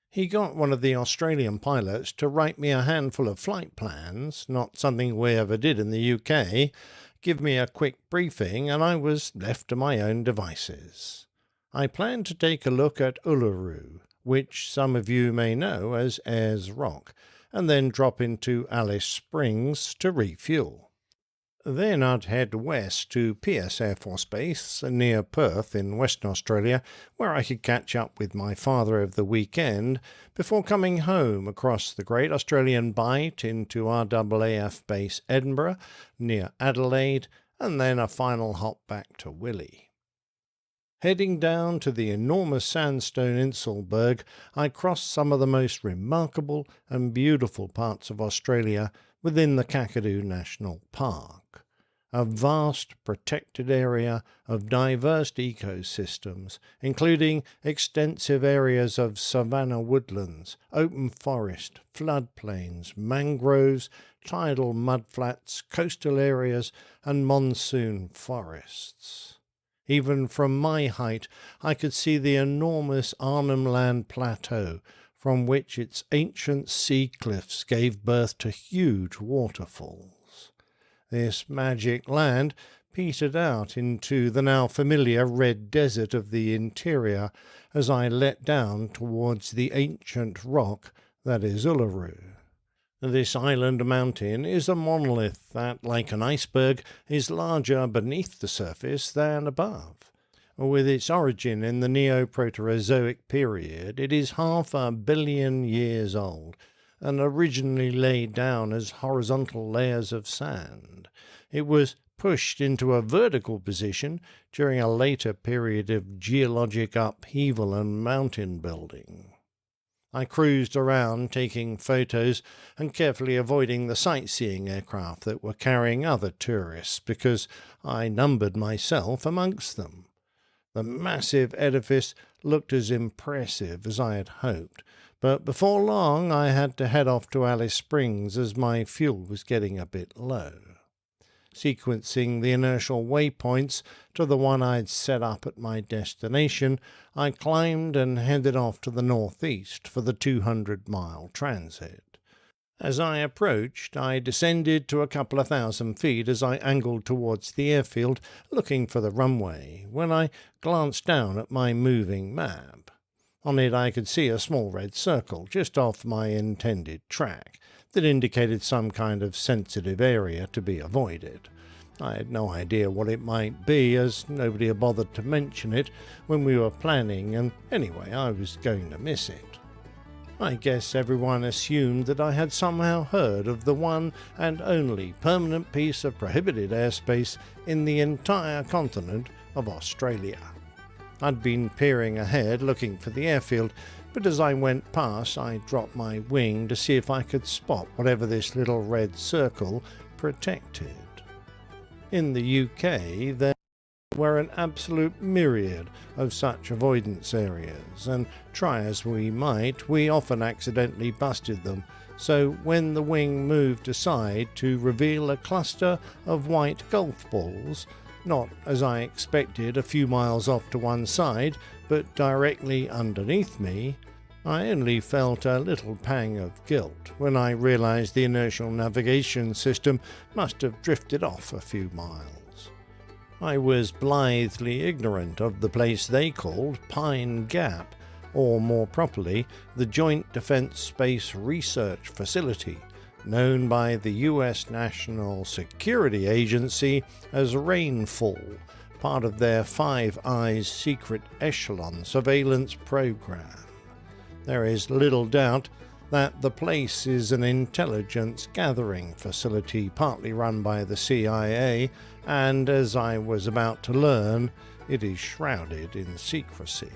N: He got one of the Australian pilots to write me a handful of flight plans, not something we ever did in the UK, give me a quick briefing, and I was left to my own devices. I planned to take a look at Uluru, which some of you may know as Ayers Rock, and then drop into Alice Springs to refuel. Then I'd head west to Pearce Air Force Base near Perth in Western Australia, where I could catch up with my father over the weekend before coming home across the Great Australian Bight into RAAF Base Edinburgh near Adelaide, and then a final hop back to Willie. Heading down to the enormous sandstone Inselberg, I crossed some of the most remarkable and beautiful parts of Australia within the Kakadu National Park, a vast protected area of diverse ecosystems, including extensive areas of savanna woodlands, open forest, floodplains, mangroves, tidal mudflats, coastal areas, and monsoon forests. Even from my height, I could see the enormous Arnhem Land Plateau, from which its ancient sea cliffs gave birth to huge waterfalls. This magic land petered out into the now familiar red desert of the interior as I let down towards the ancient rock that is Uluru. This island mountain is a monolith that, like an iceberg, is larger beneath the surface than above. With its origin in the Neoproterozoic period, it is 500 million years old, and originally laid down as horizontal layers of sand. It was pushed into a vertical position during a later period of geologic upheaval and mountain building. I cruised around taking photos and carefully avoiding the sightseeing aircraft that were carrying other tourists because I numbered myself amongst them. The massive edifice looked as impressive as I had hoped, but before long I had to head off to Alice Springs as my fuel was getting a bit low. Sequencing the inertial waypoints to the one I'd set up at my destination, I climbed and headed off to the northeast for the 200-mile transit. As I approached, I descended to a couple of 1,000 feet as I angled towards the airfield, looking for the runway, when I glanced down at my moving map. On it I could see a small red circle just off my intended track that indicated some kind of sensitive area to be avoided. I had no idea what it might be, as nobody had bothered to mention it when we were planning, and anyway, I was going to miss it. I guess everyone assumed that I had somehow heard of the one and only permanent piece of prohibited airspace in the entire continent of Australia. I'd been peering ahead looking for the airfield, but as I went past I dropped my wing to see if I could spot whatever this little red circle protected. In the UK there were an absolute myriad of such avoidance areas, and try as we might, we often accidentally busted them, so when the wing moved aside to reveal a cluster of white golf balls, not as I expected a few miles off to one side, but directly underneath me, I only felt a little pang of guilt when I realized the inertial navigation system must have drifted off a few miles. I was blithely ignorant of the place they called Pine Gap, or more properly, the Joint Defense Space Research Facility, known by the U.S. National Security Agency as Rainfall, part of their Five Eyes secret echelon surveillance program. There is little doubt that the place is an intelligence gathering facility partly run by the CIA, and as I was about to learn, it is shrouded in secrecy.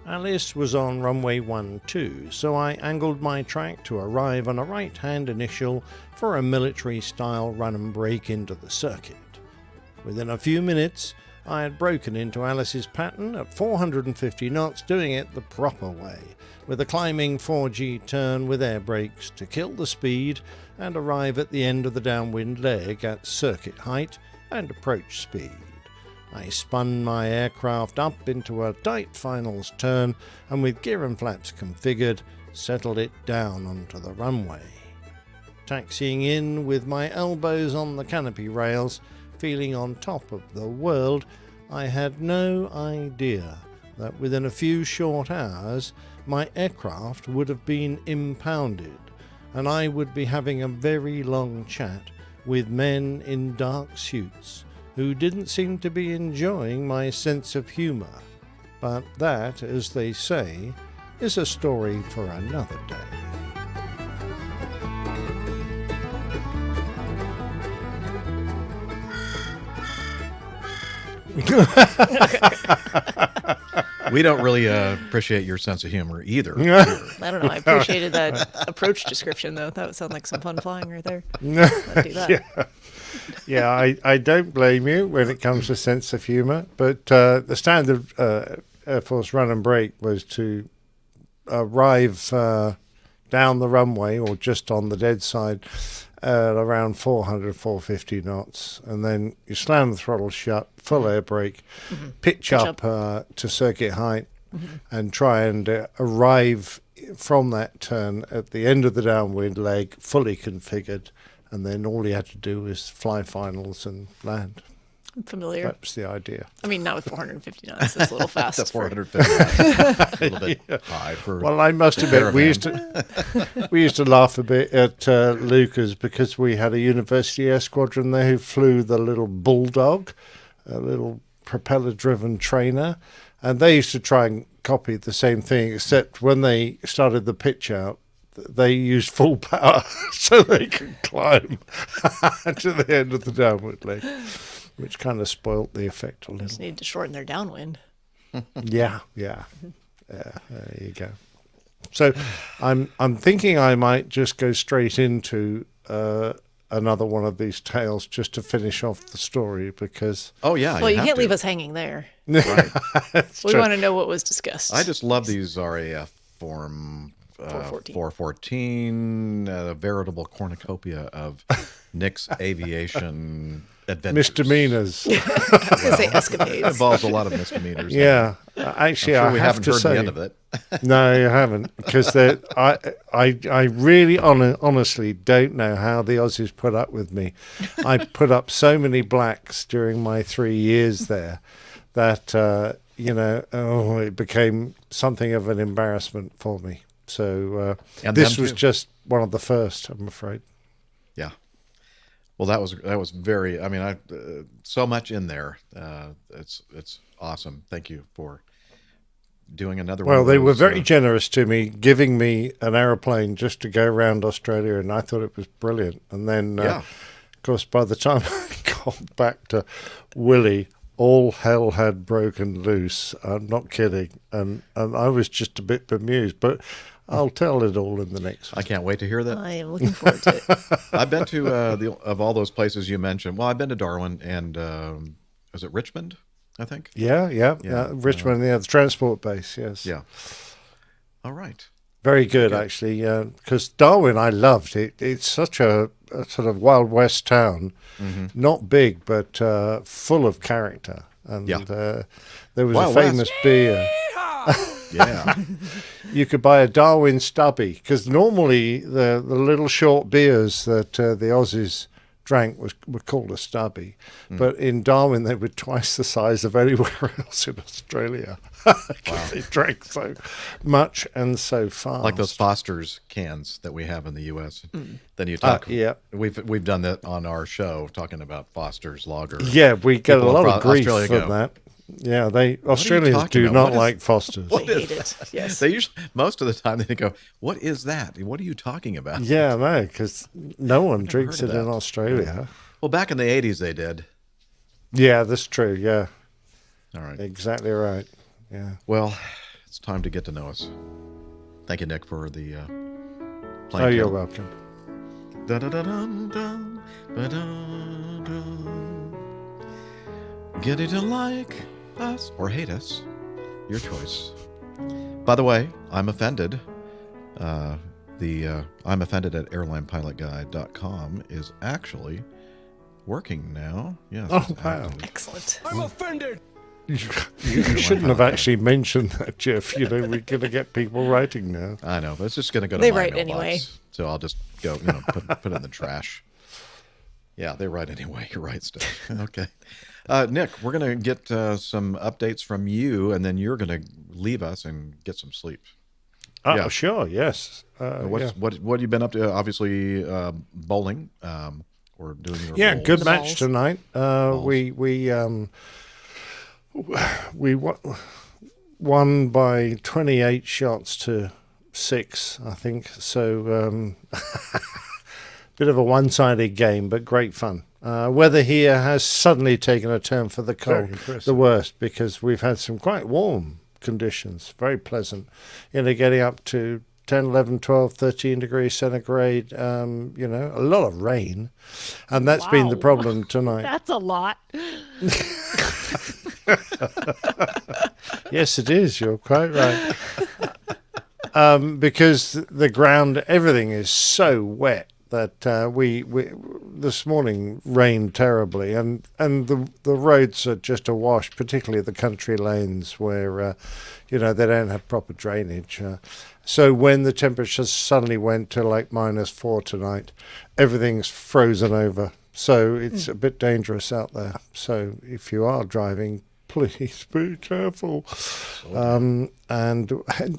N: Alice was on runway 12, so I angled my track to arrive on a right-hand initial for a military-style run and break into the circuit. Within a few minutes, I had broken into Alice's pattern at 450 knots, doing it the proper way, with a climbing 4G turn with air brakes to kill the speed and arrive at the end of the downwind leg at circuit height and approach speed. I spun my aircraft up into a tight finals turn and with gear and flaps configured, settled it down onto the runway. Taxiing in with my elbows on the canopy rails, feeling on top of the world, I had no idea that within a few short hours my aircraft would have been impounded and I would be having a very long chat with men in dark suits who didn't seem to be enjoying my sense of humour. But that, as they say, is a story for another day.
C: We don't really appreciate your sense of humor either.
B: I don't know. I appreciated that approach description, though. That would sound like some fun flying right there. I'd do that.
N: Yeah, I don't blame you when it comes to sense of humour, but the standard Air Force run and brake was to arrive down the runway or just on the dead side at around 400, 450 knots, and then you slam the throttle shut, full air brake, pitch up to circuit height, and try and arrive from that turn at the end of the downwind leg, fully configured, and then all you had to do was fly finals and land.
B: I'm familiar.
N: That was the idea.
B: I mean, not with 450 knots. That's a little fast.
C: The 450 knots. A little bit high for.
N: Well, I must admit, we used to laugh a bit at Lucas because we had a university air squadron there who flew the little Bulldog, a little propeller-driven trainer, and they used to try and copy the same thing, except when they started the pitch out, they used full power so they could climb to the end of the downward leg, which kind of spoilt the effect a little.
B: Just need to shorten their downwind.
N: Yeah. There you go. So I'm thinking I might just go straight into another one of these tales just to finish off the story because...
C: Oh, yeah.
B: Well, you can't leave us hanging there.
C: Right.
B: We want to know what was discussed.
C: I just love these RAF Form 414, a veritable cornucopia of Nick's aviation adventures.
N: Misdemeanors.
B: I was going to say escapades.
C: It involves a lot of misdemeanors.
N: Yeah. Actually,
C: I'm sure
N: I
C: we
N: have
C: haven't
N: to
C: heard
N: say,
C: the end of it.
N: No, you haven't, because I really honestly don't know how the Aussies put up with me. I put up so many blacks during my 3 years there that, it became something of an embarrassment for me. So this was just one of the first, I'm afraid.
C: Yeah. Well, that was very. I mean, so much in there. It's awesome. Thank you for doing another one.
N: Well, they were very generous to me, giving me an aeroplane just to go around Australia, and I thought it was brilliant. And then, of course, by the time I got back to Willie, all hell had broken loose. I'm not kidding, and I was just a bit bemused, but I'll tell it all in the next one.
C: I can't wait to hear that.
B: I am looking forward to it.
C: I've been to of all those places you mentioned. Well, I've been to Darwin and was it Richmond? I think.
N: Yeah. Richmond, the transport base. Yes.
C: Yeah. All right.
N: Very good, actually. Because Darwin, I loved it. It's such a sort of Wild West town, not big but full of character. And there was
C: Wild
N: a famous beer.
C: Yeah.
N: You could buy a Darwin stubby, because normally the little short beers that the Aussies drank were called a stubby. But in Darwin, they were twice the size of anywhere else in Australia. They drank so much and so fast.
C: Like those Foster's cans that we have in the U.S. Then you talk. We've done that on our show, talking about Foster's lager.
N: Yeah, we get a lot of grief
C: Australia
N: for that. Yeah, Australians do not like Foster's.
B: They hate it. Yes.
C: They usually, most of the time, they go, "What is that? What are you talking about?"
N: Yeah, no, because no one drinks it in Australia.
C: Well, back in the 80s, they did.
N: Yeah, that's true. Yeah.
C: All right.
N: Exactly right. Yeah.
C: Well, it's time to get to know us. Thank you, Nick, for the
N: Oh, you're welcome.
C: getting to like us or hate us. Your choice. By the way, I'm offended. I'm offended at airlinepilotguide.com is actually working now. Yes.
N: Oh, wow.
B: Excellent.
M: I'm offended.
N: You shouldn't have actually mentioned that, Jeff. You know, we're going to get people writing now.
C: I know, but it's just going to go to
B: They
C: my
B: write
C: mailbox.
B: anyway.
C: So I'll just go, put it in the trash. Yeah, they write anyway. You're right, Steph. Okay. Nick, we're going to get some updates from you, and then you're going to leave us and get some sleep.
N: Oh, sure, yes.
C: What have you been up to? Obviously, bowling or doing your bowls.
N: Good match tonight. We won by 28 shots to 6, I think. So bit of a one-sided game, but great fun. Weather here has suddenly taken a turn for the cold, the worst, because we've had some quite warm conditions, very pleasant. Getting up to 10, 11, 12, 13 degrees centigrade, a lot of rain. And that's been the problem tonight.
D: That's a lot.
N: Yes, it is. You're quite right. Because the ground, everything is so wet that we this morning rained terribly, and the roads are just awash, particularly the country lanes where they don't have proper drainage. So when the temperature suddenly went to like -4 tonight, everything's frozen over. So it's a bit dangerous out there. So if you are driving, please be careful. And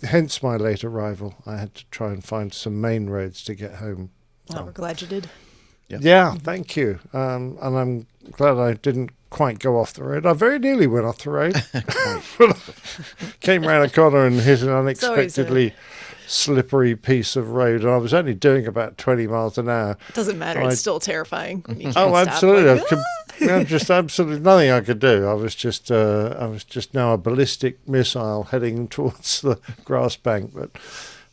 N: hence my late arrival. I had to try and find some main roads to get home.
B: Well, we're glad you did.
N: Yeah, thank you. And I'm glad I didn't quite go off the road. I very nearly went off the road. Came around a corner and hit an unexpectedly slippery piece of road. And I was only doing about 20 miles an hour.
B: It doesn't matter. It's still terrifying. You can't
N: Oh,
B: stop.
N: absolutely. Just absolutely nothing I could do. I was just now a ballistic missile heading towards the grass bank, but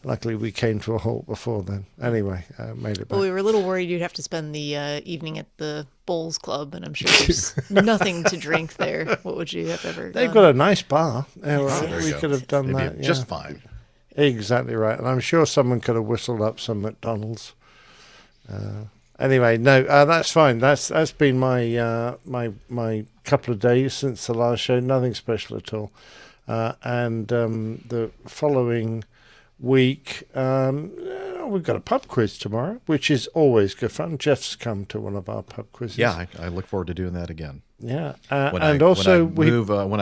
N: luckily we came to a halt before then. Anyway, made it back.
B: Well, we were a little worried you'd have to spend the evening at the Bowls Club, and I'm sure there's nothing to drink there. What would you have ever
N: They've
B: done?
N: got a nice bar.
C: There
N: We
C: you go.
N: could have done
C: It'd be
N: that.
C: just fine.
N: Exactly right. And I'm sure someone could have whistled up some McDonald's. Anyway, no, that's fine. That's been my my couple of days since the last show. Nothing special at all. And the following week, we've got a pub quiz tomorrow, which is always good fun. Jeff's come to one of our pub quizzes.
C: Yeah, I look forward to doing that again.
N: Yeah,
C: when I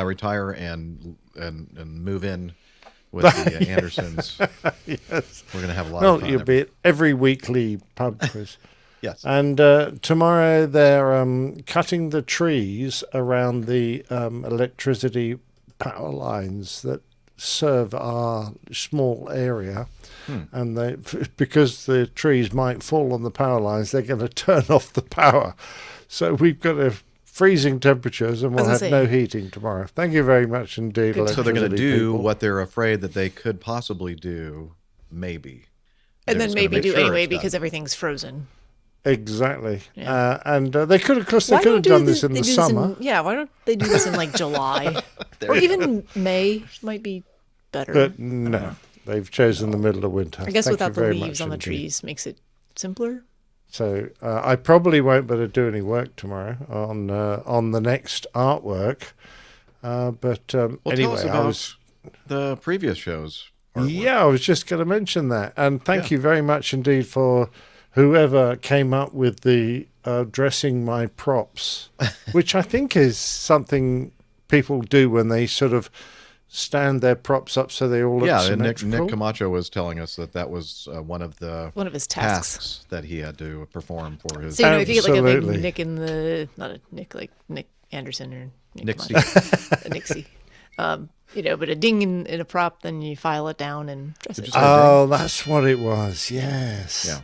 C: retire and move in with the Andersons.
N: Yes,
C: we're gonna have a lot of fun.
N: You'll be at every weekly pub quiz.
C: Yes.
N: And tomorrow they're cutting the trees around the electricity power lines that serve our small area. And because the trees might fall on the power lines, they're going to turn off the power. So we've got freezing temperatures and we'll have no heating tomorrow. Thank you very much indeed.
C: So they're going to do what they're afraid that they could possibly do, maybe.
B: And then maybe do anyway because everything's frozen.
N: Exactly.
B: Yeah.
N: And they could have done this in the summer.
B: Why don't they do this in like July? Or even May might be better.
N: But no, they've chosen the middle of winter.
B: I guess
N: Thank
B: without
N: you
B: the
N: very
B: leaves
N: much
B: on the
N: indeed.
B: trees makes it simpler.
N: So I probably won't be able to do any work tomorrow on the next artwork. But anyway,
C: tell us about the previous shows.
N: Yeah, I was just going to mention that. And thank you very much indeed for whoever came up with the dressing my props, which I think is something people do when they sort of stand their props up so they all look symmetrical.
C: Nick Camacho was telling us that was one of
B: his tasks
C: that he had to perform for his.
B: So if you get like a big Nick in the not a Nick like Nick Anderson or
C: Nixie,
B: a Nixie, but a ding in a prop, then you file it down and dress it.
N: Oh, that's what it was. Yes.
C: Yeah.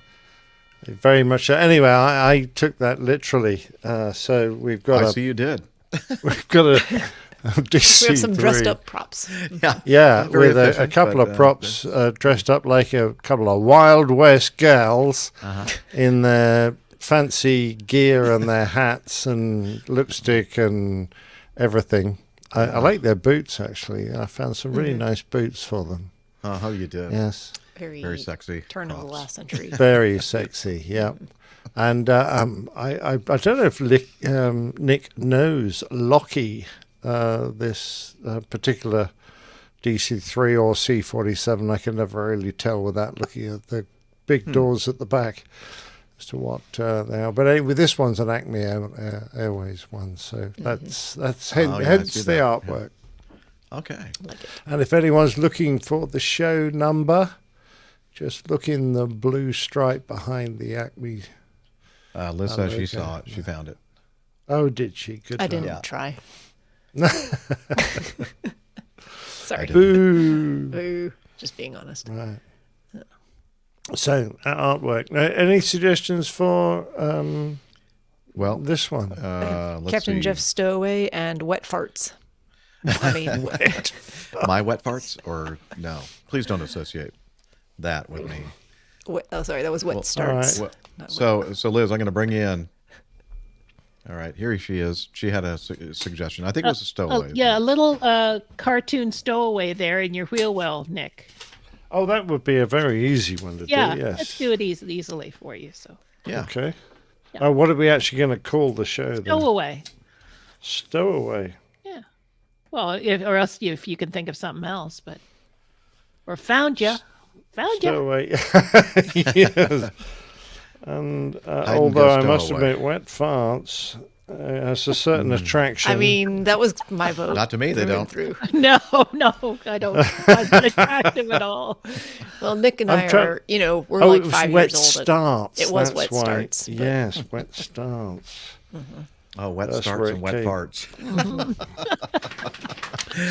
N: Very much. Anyway, I took that literally. So we've got.
C: I see you did.
N: We've got a DC3.
B: We have some dressed up props.
N: Yeah, with a couple of props dressed up like a couple of Wild West gals in their fancy gear and their hats and lipstick and everything. I like their boots, actually. I found some really nice boots for them.
C: How you did.
N: Yes.
B: Very
C: sexy.
B: Turn of the last century.
N: Very sexy, yeah. And I don't know if Nick knows Lockheed, this particular DC-3 or C-47. I can never really tell without looking at the big doors at the back as to what they are. But anyway, this one's an Acme Airways one, so that's hence the artwork.
C: Yeah. Okay.
B: Like it.
N: And if anyone's looking for the show number, just look in the blue stripe behind the Acme.
C: Liz says she saw it. She found it.
N: Oh, did she? Good.
B: I didn't try. Sorry.
N: Boo.
B: Boo. Just being honest.
N: Right. So, artwork. Now, any suggestions for this one?
C: Let's
B: Captain
C: see.
B: Jeff Stowaway and wet farts. I mean,
C: My wet farts? Or no? Please don't associate that with me.
B: Sorry, that was wet starts.
N: All
C: right. So Liz, I'm going to bring you in. All right, here she is. She had a suggestion. I think it was a Stowaway.
D: Yeah, a little cartoon Stowaway there in your wheel well, Nick.
N: Oh, that would be a very easy one to do, yes.
D: Let's do it easily for you. So.
C: Yeah.
N: Okay. Yeah. What are we actually going to call the show then?
D: Stowaway.
N: Stowaway.
D: Yeah. Well, or else if you can think of something else, but... Or found you.
N: Stowaway. Yes. And although I must admit, wet farts has a certain attraction.
B: I mean, that was my vote.
C: Not to me, they don't.
D: No, I don't find that attractive at all.
B: Well, Nick and I are, we're like 5 years old.
N: Starts.
B: It was wet starts. But...
N: Yes, wet starts.
C: Oh, wet starts and wet farts.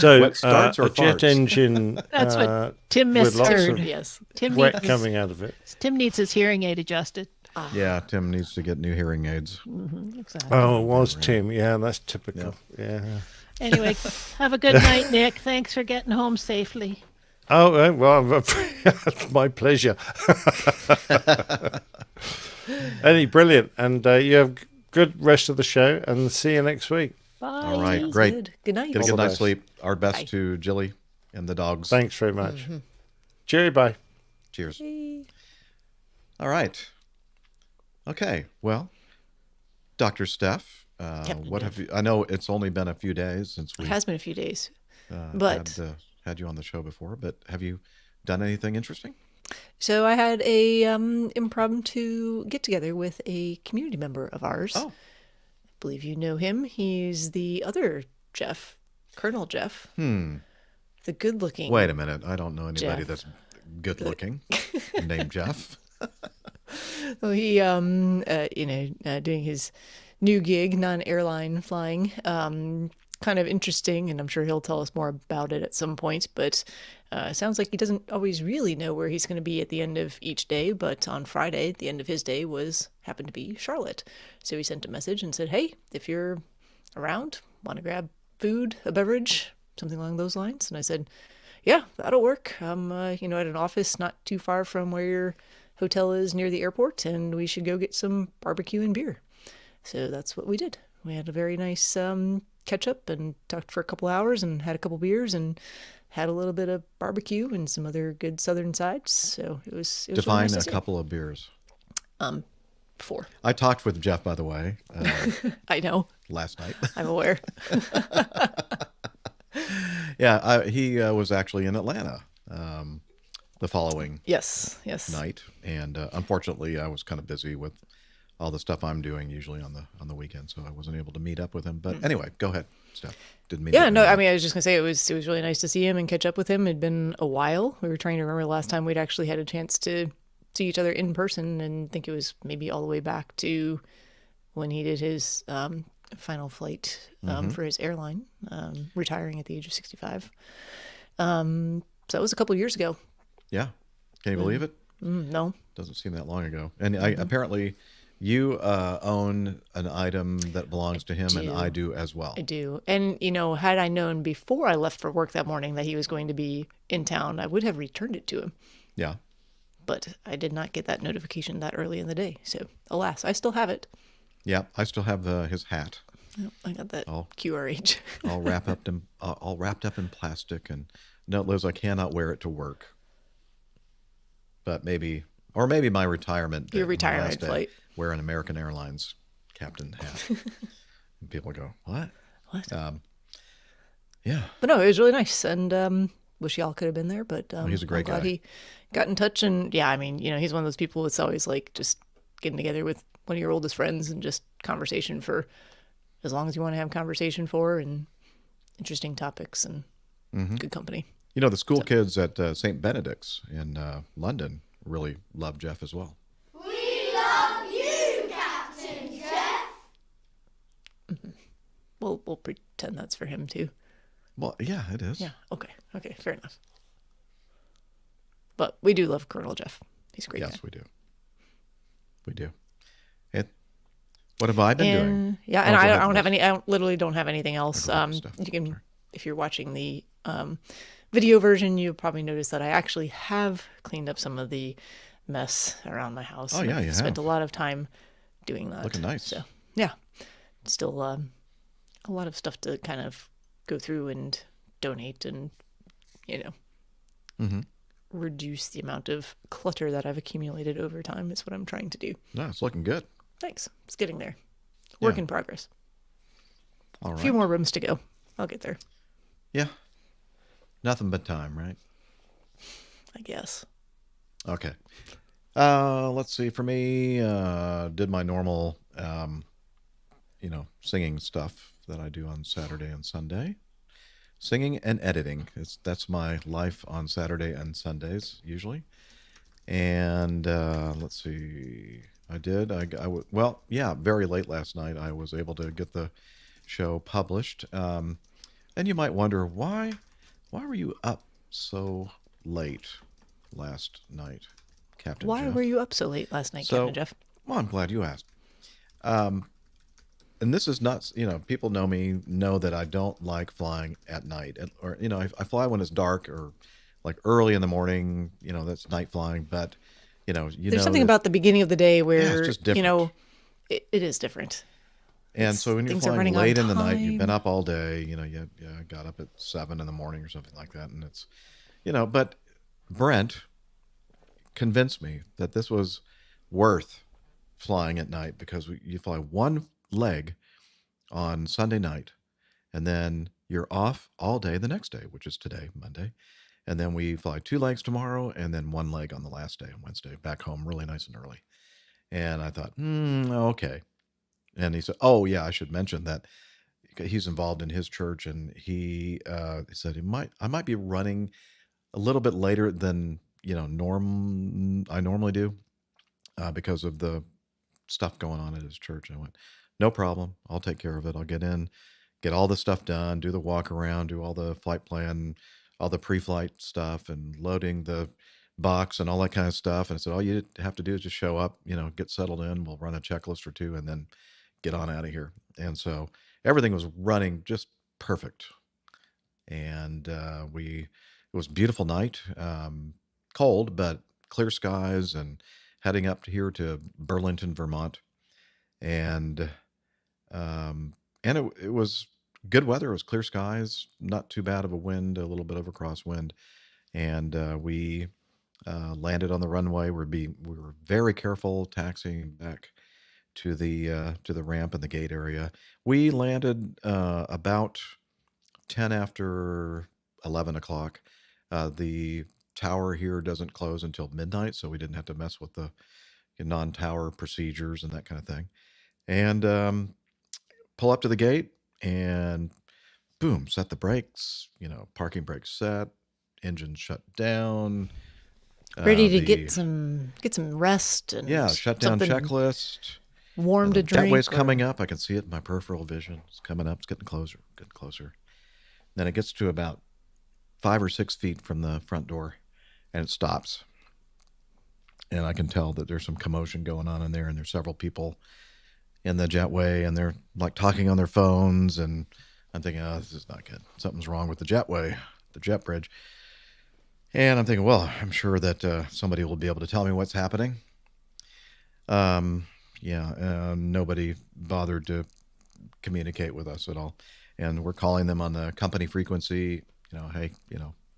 N: So,
C: wet starts or
N: a jet
C: farts?
N: engine.
D: That's what Tim
N: misheard.
B: Yes.
D: Tim
N: wet coming out of it.
D: Tim needs his hearing aid adjusted.
C: Yeah, Tim needs to get new hearing aids.
D: Exactly.
N: Oh, it was Tim. Yeah, that's typical. Yeah.
D: Anyway, have a good night, Nick. Thanks for getting home safely.
N: Oh, well, my pleasure. Brilliant. And you have good rest of the show, and see you next week.
B: Bye.
C: All right, great.
B: Good night.
C: Get a good night's sleep. Our best to Jilly and the dogs.
N: Thanks very much. Cheery, bye.
C: Cheers. All right. Okay. Well, Dr. Steph, what have you? I know it's only been a few days since we.
B: It has been a few days, but
C: had you on the show before. But have you done anything interesting?
B: So I had a impromptu get together with a community member of ours.
C: Oh.
B: I believe you know him. He's the other Jeff, Colonel Jeff. The good-looking.
C: Wait a minute. I don't know anybody
B: Jeff.
C: that's good-looking named Jeff.
B: Well, he, doing his new gig, non-airline flying, kind of interesting, and I'm sure he'll tell us more about it at some point, but sounds like he doesn't always really know where he's going to be at the end of each day, but on Friday, the end of his day happened to be Charlotte. So he sent a message and said, hey, if you're around, want to grab food, a beverage, something along those lines? And I said, yeah, that'll work. I'm, at an office not too far from where your hotel is near the airport, and we should go get some barbecue and beer. So that's what we did. We had a very nice catch up and talked for a couple hours and had a couple beers and had a little bit of barbecue and some other good southern sides. So it was
C: Define
B: really nice
C: a couple of beers.
B: 4.
C: I talked with Jeff, by the way.
B: I know.
C: Last night.
B: I'm aware.
C: Yeah, he was actually in Atlanta the following
B: yes
C: night, and unfortunately, I was kind of busy with all the stuff I'm doing usually on the weekend, so I wasn't able to meet up with him. But anyway, go ahead, Steph. Didn't mean.
B: Yeah, no, I mean, I was just gonna say it was really nice to see him and catch up with him. It'd been a while. We were trying to remember the last time we'd actually had a chance to see each other in person, and I think it was maybe all the way back to when he did his final flight for his airline, retiring at the age of 65. So that was a couple of years ago.
C: Yeah, can you believe it?
B: No,
C: doesn't seem that long ago. And apparently, you own an item that belongs to him, and I do as well.
B: I do. And, had I known before I left for work that morning that he was going to be in town, I would have returned it to him.
C: Yeah.
B: But I did not get that notification that early in the day. So, alas, I still have it.
C: Yeah, I still have his hat.
B: Yep, I got that
C: all
B: QRH.
C: all wrapped up in plastic. And no, Liz, I cannot wear it to work. But maybe my retirement day,
B: Your
C: my
B: retirement
C: last day,
B: flight.
C: wear an American Airlines captain hat. And people go, what?
B: What?
C: Yeah.
B: But no, it was really nice, and wish y'all could have been there. But
C: he's a great
B: I'm glad
C: guy.
B: he got in touch, and yeah, I mean, he's one of those people that's always like just getting together with one of your oldest friends and just conversation for as long as you want to have conversation for, and interesting topics and good company.
C: The school kids at St. Benedict's in London really love Jeff as well.
S: We love you, Captain Jeff.
B: We'll pretend that's for him too.
C: Well, yeah, it is.
B: Yeah. Okay. Fair enough. But we do love Colonel Jeff. He's a great.
C: Yes,
B: guy.
C: we do. We do. What have I been doing?
B: Yeah, and I don't have any. I literally don't have anything else. You can,
C: Sorry.
B: if you're watching the video version, you'll probably notice that I actually have cleaned up some of the mess around my house.
C: Oh, yeah, you
B: spent
C: have.
B: a lot of time doing that.
C: Looking nice.
B: So yeah, still a lot of stuff to kind of go through and donate, and reduce the amount of clutter that I've accumulated over time is what I'm trying to do.
C: No, it's looking good.
B: Thanks. It's getting there. Work in progress.
C: All right.
B: A few more rooms to go. I'll get there.
C: Yeah. Nothing but time, right?
B: I guess.
C: Okay. Let's see. For me, did my normal, singing stuff that I do on Saturday and Sunday. Singing and editing. That's my life on Saturday and Sundays, usually. And let's see. Very late last night, I was able to get the show published. And you might wonder, why were you up so late last night, Captain
B: Why
C: Jeff?
B: were you up so late last night, Captain Jeff?
C: Well, I'm glad you asked. And this is not, people know me, know that I don't like flying at night. I fly when it's dark or like early in the morning, that's night flying. But,
B: there's something about the beginning of the day where,
C: it's just different.
B: It is different.
C: And so when you're
B: things are
C: flying
B: running
C: late
B: on
C: in the night, you've been
B: time.
C: up all day, you got up at 7 in the morning or something like that. And it's, but Brent convinced me that this was worth flying at night because you fly one leg on Sunday night and then you're off all day the next day, which is today, Monday. And then we fly 2 legs tomorrow and then 1 leg on the last day, on Wednesday, back home really nice and early. And I thought, okay. And he said, oh, yeah, I should mention that he's involved in his church. And he said I might be running a little bit later than, I normally do because of the stuff going on at his church. I went, no problem. I'll take care of it. I'll get in, get all the stuff done, do the walk around, do all the flight plan, all the pre-flight stuff and loading the box and all that kind of stuff. And I said, all you have to do is just show up, get settled in. We'll run a checklist or 2 and then get on out of here. And so everything was running just perfect. And it was a beautiful night, cold, but clear skies, and heading up here to Burlington, Vermont. And it was good weather. It was clear skies, not too bad of a wind, a little bit of a crosswind. And we landed on the runway. We were very careful taxiing back to the ramp and the gate area. We landed about 10 after 11 o'clock. The tower here doesn't close until midnight, so we didn't have to mess with the non-tower procedures and that kind of thing. And pull up to the gate and boom, set the brakes, parking brakes set, engine shut down.
B: Ready to get some rest and
C: shutdown checklist.
B: Warm to drink.
C: Jetway's coming up. I can see it in my peripheral vision. It's coming up. It's getting closer. Getting closer. Then it gets to about 5 or 6 feet from the front door, and it stops. And I can tell that there's some commotion going on in there, and there's several people in the jetway, and they're like talking on their phones. And I'm thinking, oh, this is not good. Something's wrong with the jetway, the jet bridge. And I'm thinking, well, I'm sure that somebody will be able to tell me what's happening. Nobody bothered to communicate with us at all. And we're calling them on the company frequency, hey,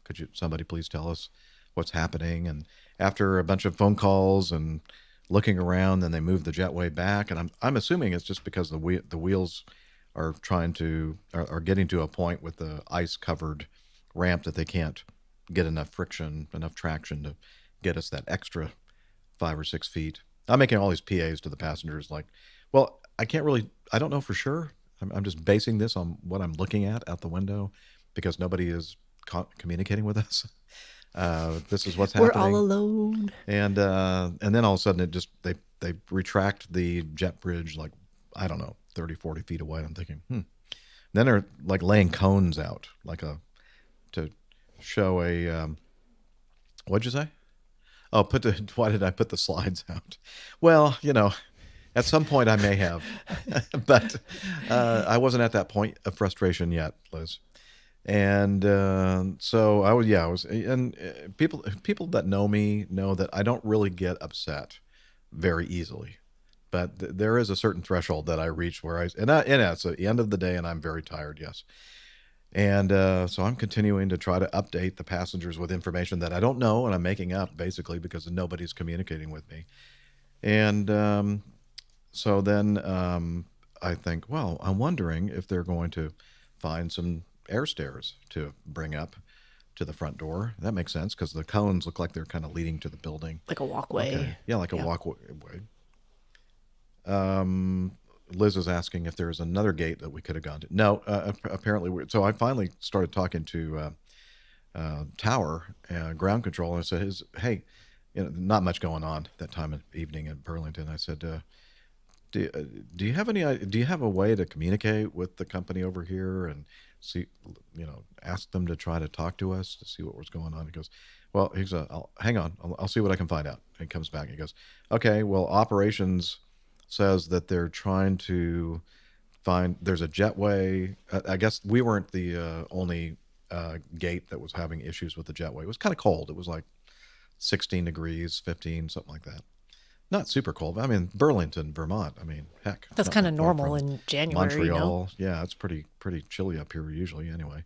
C: could somebody please tell us what's happening? And after a bunch of phone calls and looking around, then they move the jetway back. And I'm assuming it's just because the wheels are are getting to a point with the ice covered ramp that they can't get enough friction, enough traction to get us that extra 5 or 6 feet. I'm making all these PAs to the passengers like, well, I don't know for sure. I'm just basing this on what I'm looking at out the window because nobody is communicating with us. This is what's happening.
B: We're all alone.
C: And then all of a sudden they retract the jet bridge like, I don't know, 30, 40 feet away. I'm thinking, Then they're like laying cones out to show a, what'd you say? Oh, why did I put the slides out? Well, at some point I may have, but I wasn't at that point of frustration yet, Liz. And so I was, and people that know me know that I don't really get upset very easily, but there is a certain threshold that I reach where it's at the end of the day, and I'm very tired. Yes. And so I'm continuing to try to update the passengers with information that I don't know and I'm making up basically because nobody's communicating with me. And so then I think, well, I'm wondering if they're going to find some air stairs to bring up to the front door. That makes sense because the cones look like they're kind of leading to the building.
B: Like a walkway.
C: Okay. Yeah, like a walkway. Liz is asking if there's another gate that we could have gone to. No, apparently. So I finally started talking to Tower ground control, and I said, "Hey, not much going on that time of evening in Burlington." I said, "Do you have a way to communicate with the company over here and see, ask them to try to talk to us to see what was going on?" He goes, "Well, hang on, I'll see what I can find out." And he comes back and he goes, "Okay, well, operations says that they're trying to find, there's a jetway. I guess we weren't the only gate that was having issues with the jetway. It was kind of cold. It was like 16 degrees, 15, something like that. Not super cold. I mean, Burlington, Vermont. I mean, heck.
B: That's kind of normal in January.
C: Montreal. Yeah, it's pretty chilly up here usually anyway.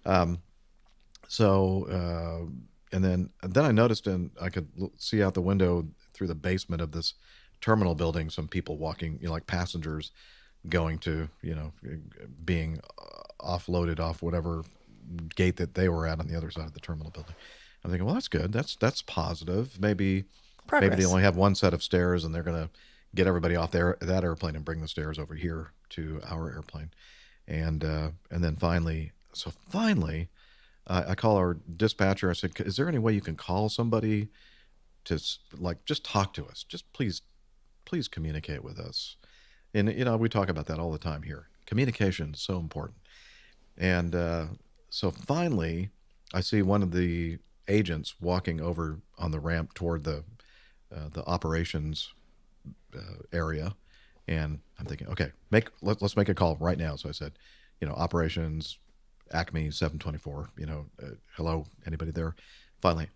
C: And then I noticed, and I could see out the window through the basement of this terminal building, some people walking, like passengers going to, being offloaded off whatever gate that they were at on the other side of the terminal building. I'm thinking, well, that's good. That's positive. Maybe they only have one set of stairs and they're going to get everybody off that airplane and bring the stairs over here to our airplane. And then finally, I call our dispatcher. I said, "Is there any way you can call somebody to just talk to us? Just please communicate with us." And we talk about that all the time here. Communication is so important. And so finally, I see one of the agents walking over on the ramp toward the operations area, and I'm thinking, okay, let's make a call right now. So I said, operations, Acme 724. Hello, anybody there? Finally,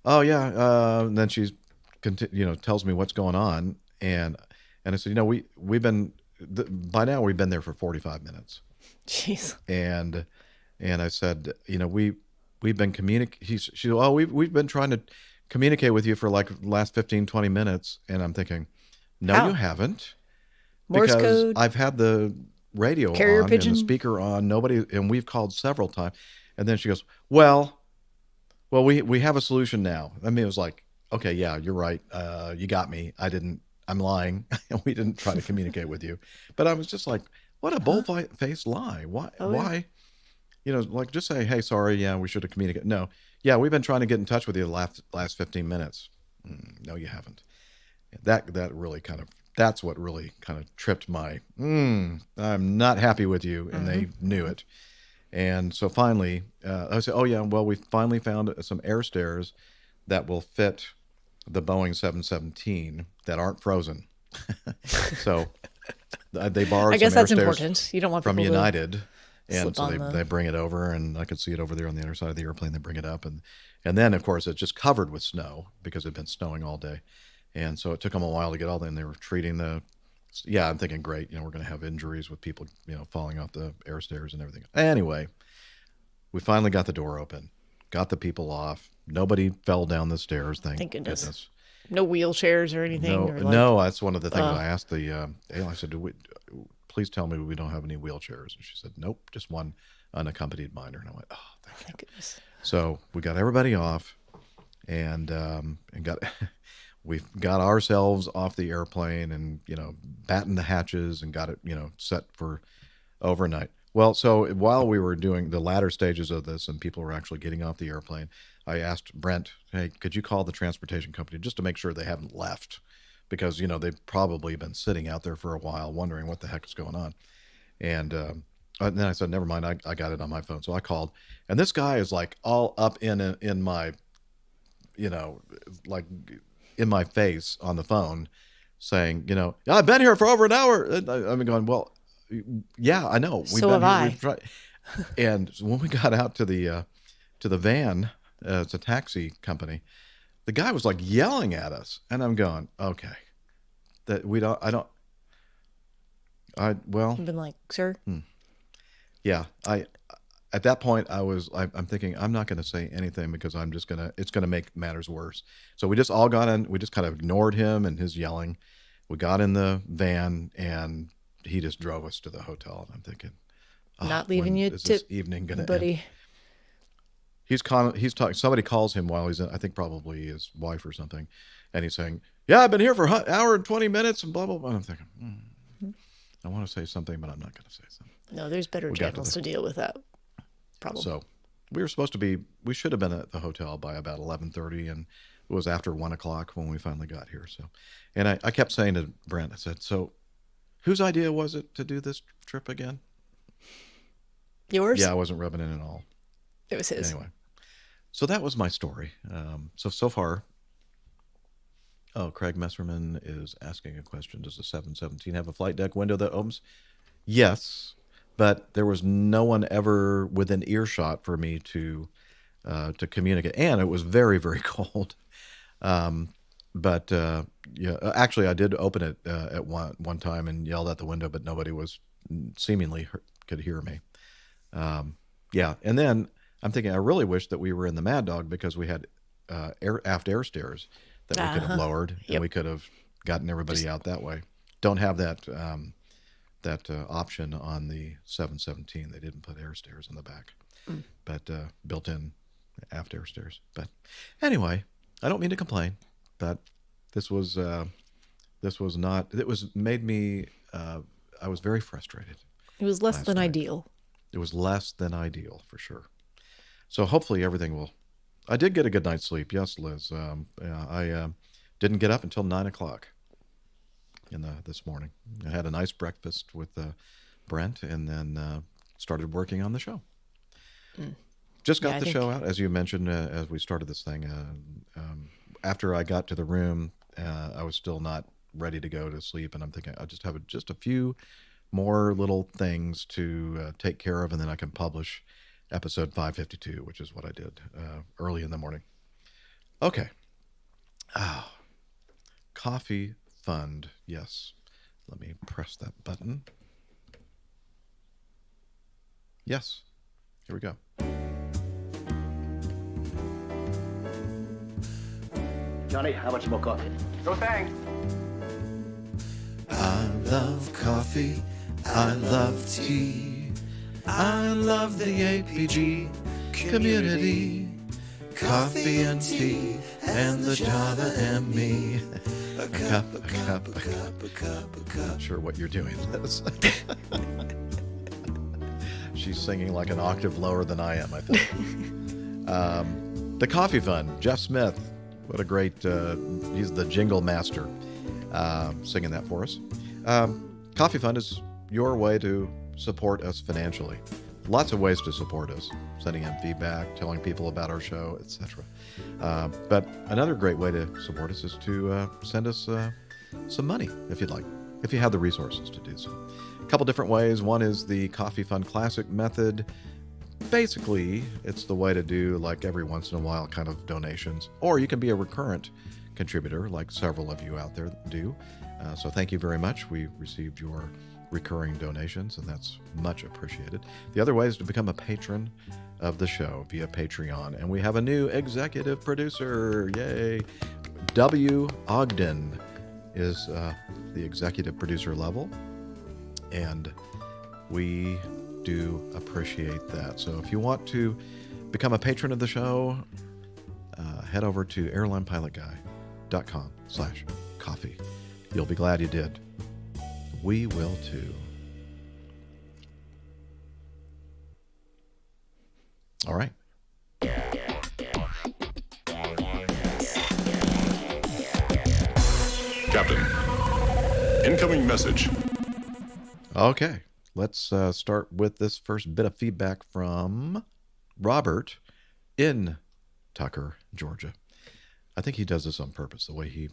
C: oh yeah. And then she's tells me what's going on. And I said, we've been by now we've been there for 45 minutes.
B: Jeez.
C: And I said, we've been she said, "Oh, we've been trying to communicate with you for like the last 15, 20 minutes." And I'm thinking, no,
B: How?
C: You haven't.
B: Morse
C: because
B: code?
C: I've had the radio
B: Carrier
C: on
B: pigeon?
C: and the speaker on, and we've called several times. And then she goes, well, we have a solution now. I mean, it was like, okay, yeah, you're right. You got me. I'm lying. We didn't try to communicate with you. But I was just like, what a bold-faced lie. Why?
B: Oh,
C: Why? Just say, hey, sorry. Yeah, we should have communicated. No. Yeah, we've been trying to get in touch with you the last 15 minutes. No, you haven't. That really that's what really kind of tripped my, I'm not happy with you. And they knew it. And so finally, I said, oh yeah, well, we finally found some air stairs that will fit the Boeing 717 that aren't frozen. So they borrowed
B: I guess
C: some air
B: that's
C: stairs
B: important. You don't want
C: from
B: people to
C: United. And
B: slip
C: so
B: on
C: they bring it over, and I could see it over there on the other side of the airplane. They bring it up, and then, of course, it's just covered with snow because it had been snowing all day. And so it took them a while to get all that, and they were treating the yeah, I'm thinking, great, we're going to have injuries with people, falling off the air stairs and everything. Anyway, we finally got the door open, got the people off. Nobody fell down the stairs, thank goodness.
B: No wheelchairs or anything?
C: No, that's one of the things I asked the I said, please tell me we don't have any wheelchairs. And she said, nope, just one unaccompanied minor. And I went, oh, thank goodness. So we got everybody off and we got ourselves off the airplane and, battened the hatches and got it, set for overnight. Well, so while we were doing the latter stages of this and people were actually getting off the airplane, I asked Brent, hey, could you call the transportation company just to make sure they haven't left? Because, they've probably been sitting out there for a while wondering what the heck is going on. And then I said, never mind, I got it on my phone. So I called. And this guy is like all up in my, like in my face on the phone saying, I've been here for over an hour. And I'm going, well, yeah, I know.
B: So have I.
C: We've tried. And when we got out to the van, it's a taxi company, the guy was like yelling at us, and I'm going, okay, that we don't, I've
B: been like, sir.
C: Yeah. At that point I'm thinking I'm not going to say anything because it's going to make matters worse. So we just all got in, we just kind of ignored him and his yelling. We got in the van and he just drove us to the hotel. And I'm thinking,
B: not leaving you a tip,
C: this evening going to
B: buddy.
C: end? He's talking. Somebody calls him while he's in, I think probably his wife or something, and he's saying, "Yeah, I've been here for an hour and 20 minutes," and blah blah blah. And I'm thinking, I want to say something, but I'm not going to say something.
B: No, there's better channels to deal with that problem.
C: So we should have been at the hotel by about 11:30, and it was after 1 o'clock when we finally got here. So, and I kept saying to Brent, I said, "So, whose idea was it to do this trip again?"
B: Yours?
C: Yeah, I wasn't rubbing it at all.
B: It was his.
C: Anyway, so that was my story. So far. Oh, Craig Messerman is asking a question. Does the 717 have a flight deck window that opens? Yes, but there was no one ever within earshot for me to communicate, and it was very, very cold. But yeah, actually, I did open it at one time and yelled out the window, but nobody was seemingly could hear me. Yeah, and then I'm thinking I really wish that we were in the Mad Dog because we had aft air stairs that we could have lowered and we could have gotten everybody out that way. Don't have that option on the 717. They didn't put air stairs in the back, but built-in aft air stairs. But anyway, I don't mean to complain, but this was not. It was made me. I was very frustrated.
B: It was less than ideal.
C: It was less than ideal for sure. So hopefully everything will. I did get a good night's sleep. Yes, Liz. I didn't get up until 9 o'clock this morning. I had a nice breakfast with Brent and then started working on the show. Just got the show out, as you mentioned, as we started this thing. After I got to the room, I was still not ready to go to sleep, and I'm thinking I'll just have just a few more little things to take care of, and then I can publish episode 552, which is what I did early in the morning. Okay. Coffee Fund. Yes. Let me press that button. Yes. Here we go.
T: Johnny, how much more coffee?
J: No thanks.
U: I love coffee. I love tea. I love the APG community. Coffee and tea and the Java and me. A cup.
C: Not sure what you're doing, Liz. She's singing like an octave lower than I am, I think. The Coffee Fund, Jeff Smith. What a great, he's the jingle master, singing that for us. Coffee Fund is your way to support us financially. Lots of ways to support us, sending in feedback, telling people about our show, etc. But another great way to support us is to send us some money, if you'd like, if you have the resources to do so. A couple different ways. One is the Coffee Fund Classic method. Basically, it's the way to do, like, every once in a while kind of donations. Or you can be a recurrent contributor, like several of you out there do. So thank you very much. We received your recurring donations, and that's much appreciated. The other way is to become a patron of the show via Patreon. And we have a new executive producer. Yay! W. Ogden is the executive producer level, and we do appreciate that. So if you want to become a patron of the show, head over to airlinepilotguy.com/coffee. You'll be glad you did. We will too. All right.
E: Captain, incoming message.
C: Okay, let's start with this first bit of feedback from Robert in Tucker, Georgia. I think he does this on purpose, the way he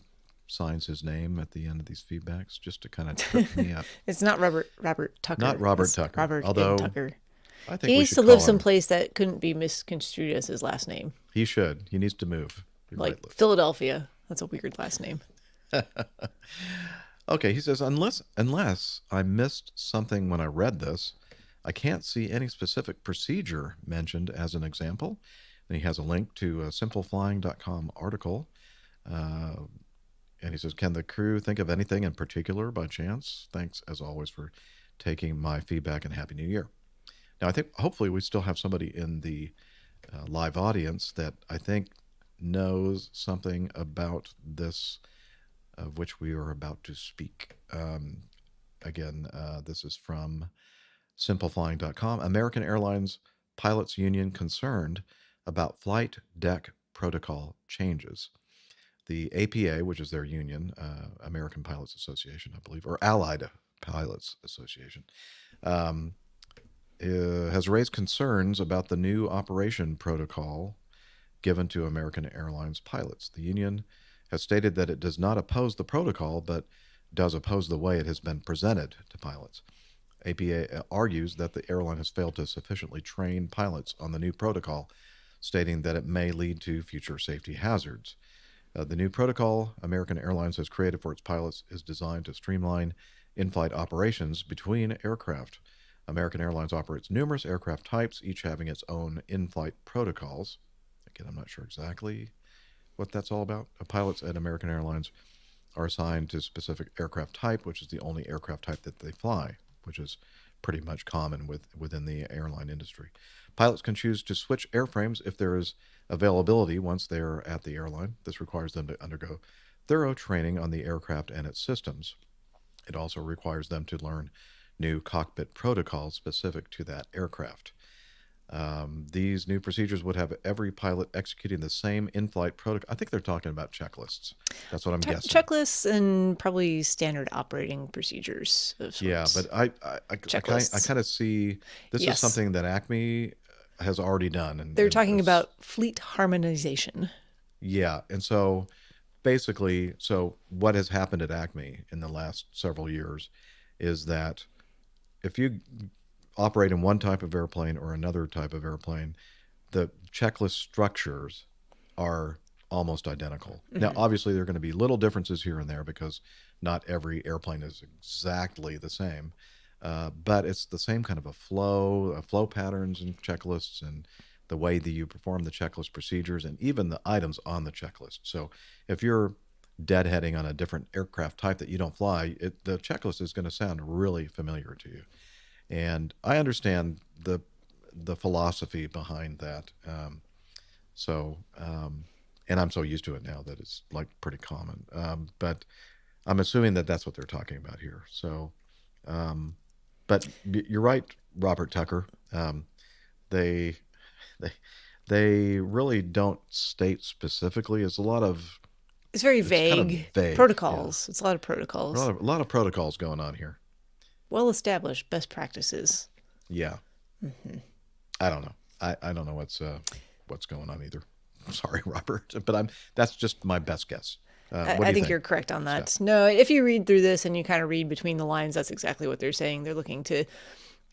C: signs his name at the end of these feedbacks, just to kind of trip me up.
B: It's not Robert Tucker.
C: Not Robert
B: It's
C: Tucker.
B: Robert
C: Although,
B: Tucker.
C: I think
B: he
C: we
B: needs
C: should
B: to live
C: call him-
B: someplace that couldn't be misconstrued as his last name.
C: He should. He needs to move.
B: Like Philadelphia. That's a weird last name.
C: Okay, he says, unless I missed something when I read this, I can't see any specific procedure mentioned as an example. And he has a link to a simpleflying.com article. And he says, can the crew think of anything in particular by chance? Thanks, as always, for taking my feedback, and Happy New Year. Now, I think hopefully we still have somebody in the live audience that I think knows something about this, of which we are about to speak. Again, this is from simpleflying.com. American Airlines Pilots Union concerned about flight deck protocol changes. The APA, which is their union, American Pilots Association, I believe, or Allied Pilots Association, has raised concerns about the new operation protocol given to American Airlines pilots. The union has stated that it does not oppose the protocol, but does oppose the way it has been presented to pilots. APA argues that the airline has failed to sufficiently train pilots on the new protocol, stating that it may lead to future safety hazards. The new protocol American Airlines has created for its pilots is designed to streamline in-flight operations between aircraft. American Airlines operates numerous aircraft types, each having its own in-flight protocols. Again, I'm not sure exactly what that's all about. Pilots at American Airlines are assigned to specific aircraft type, which is the only aircraft type that they fly, which is pretty much common within the airline industry. Pilots can choose to switch airframes if there is availability once they are at the airline. This requires them to undergo thorough training on the aircraft and its systems. It also requires them to learn new cockpit protocols specific to that aircraft. These new procedures would have every pilot executing the same in-flight protocol. I think they're talking about checklists. That's what I'm guessing.
B: Checklists and probably standard operating procedures of sorts.
C: Yeah, but I kind of see this is something that Acme has already done. And
B: they're talking about fleet harmonization.
C: Yeah, and so basically, what has happened at Acme in the last several years is that if you operate in one type of airplane or another type of airplane, the checklist structures are almost identical. Mm-hmm. Now, obviously, there are going to be little differences here and there because not every airplane is exactly the same, but it's the same kind of a flow patterns and checklists, and the way that you perform the checklist procedures, and even the items on the checklist. So if you're deadheading on a different aircraft type that you don't fly, the checklist is going to sound really familiar to you. And I understand the philosophy behind that. And I'm so used to it now that it's like pretty common. But I'm assuming that that's what they're talking about here. So, but you're right, Robert Tucker. They really don't state specifically. It's
B: very vague.
C: Kind of vague.
B: Protocols.
C: Yeah.
B: It's a lot of protocols.
C: A lot of protocols going on here.
B: Well-established best practices.
C: Yeah. Mm-hmm. I don't know. I don't know what's going on either. I'm sorry, Robert, but that's just my best guess.
B: I think you're correct on that. Steph? No, if you read through this and you kind of read between the lines, that's exactly what they're saying. They're looking to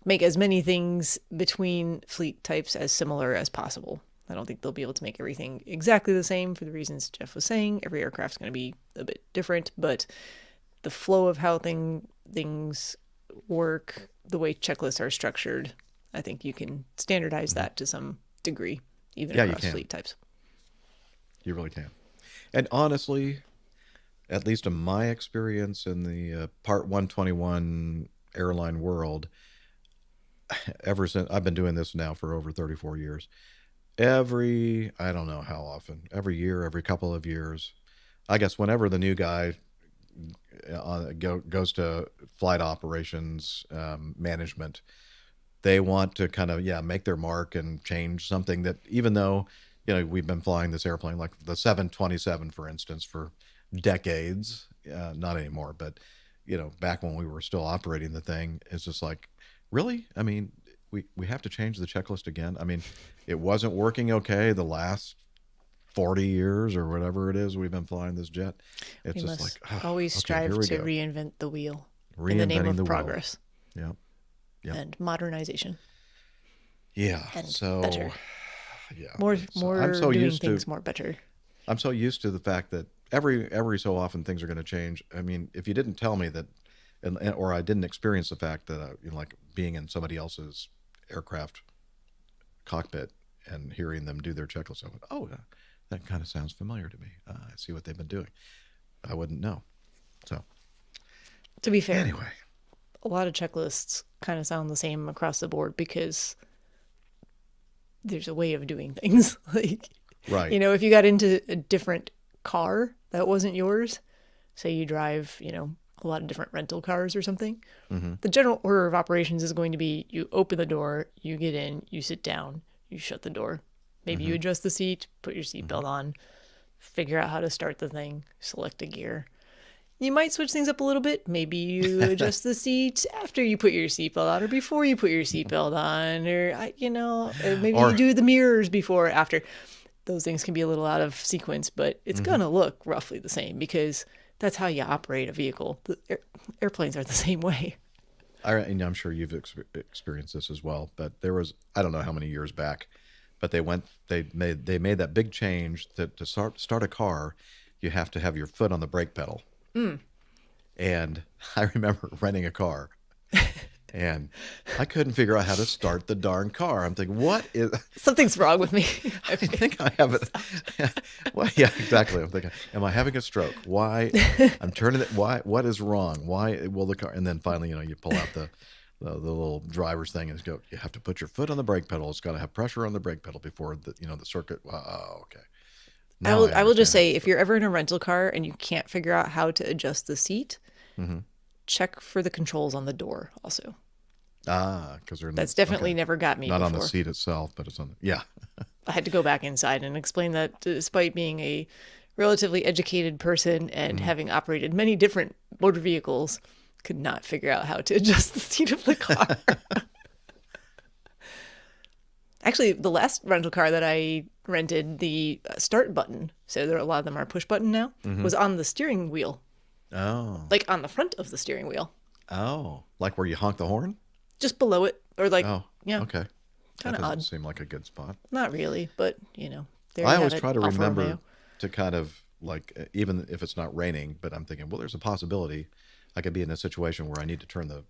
B: make as many things between fleet types as similar as possible. I don't think they'll be able to make everything exactly the same for the reasons Jeff was saying. Every aircraft's going to be a bit different, but the flow of how things work, the way checklists are structured, I think you can standardize that to some degree, even across fleet types.
C: You really can. And honestly, at least in my experience in the Part 121 airline world, ever since I've been doing this now for over 34 years, I don't know how often, every year, every couple of years, I guess whenever the new guy goes to flight operations management, they want to kind of, make their mark and change something that, even though, we've been flying this airplane, like the 727, for instance, for decades, not anymore, but, back when we were still operating the thing, it's just like, really? I mean, we have to change the checklist again. I mean, it wasn't working okay the last 40 years or whatever it is we've been flying this jet. It's
B: we
C: just
B: must
C: like,
B: always strive to reinvent the wheel in the name of progress.
C: Yeah.
B: And modernization.
C: Yeah.
B: And
C: so
B: better.
C: Yeah.
B: More
C: I'm so
B: doing
C: used
B: things
C: to,
B: more better.
C: I'm so used to the fact that every so often things are going to change. I mean, if you didn't tell me that, or I didn't experience the fact that, like being in somebody else's aircraft cockpit and hearing them do their checklist, I went, oh, that kind of sounds familiar to me. I see what they've been doing. I wouldn't know. So,
B: to be fair,
C: anyway,
B: a lot of checklists kind of sound the same across the board because there's a way of doing things. Like,
C: right.
B: If you got into a different car that wasn't yours, say you drive, a lot of different rental cars or something, the general order of operations is going to be you open the door, you get in, you sit down, you shut the door. Maybe you adjust the seat, put your seatbelt on, figure out how to start the thing, select a gear. You might switch things up a little bit. Maybe you adjust the seat after you put your seatbelt on or before you put your seatbelt on, or maybe you do the mirrors before or after. Those things can be a little out of sequence, but it's going to look roughly the same because that's how you operate a vehicle. The airplanes are the same way.
C: And I'm sure you've experienced this as well, but there was, I don't know how many years back, but they made that big change that to start a car, you have to have your foot on the brake pedal. And I remember renting a car and I couldn't figure out how to start the darn car. I'm thinking, what is...
B: Something's wrong with me.
C: I think I have it. Well, yeah, exactly. I'm thinking, am I having a stroke? Why? I'm turning it. Why? What is wrong? Why will the car... And then finally, you pull out the little driver's thing and go, you have to put your foot on the brake pedal. It's got to have pressure on the brake pedal before the circuit. Oh, okay.
B: I will just say, if you're ever in a rental car and you can't figure out how to adjust the seat, check for the controls on the door also.
C: Because
B: that's definitely never got me
C: not
B: before.
C: On the seat itself, but it's on. Yeah.
B: I had to go back inside and explain that despite being a relatively educated person and having operated many different motor vehicles, could not figure out how to adjust the seat of the car. Actually, the last rental car that I rented, the start button, so a lot of them are push button now, was on the steering wheel.
C: Oh.
B: Like on the front of the steering wheel.
C: Oh. Like where you honk the horn?
B: Just below it. Or like, yeah.
C: Okay.
B: Kind of odd.
C: Seem like a good spot.
B: Not really, but, there
C: I
B: you
C: always
B: have it,
C: try to
B: Alfa
C: remember
B: Romeo.
C: to kind of like, even if it's not raining, but I'm thinking, well, there's a possibility I could be in a situation where I need to turn the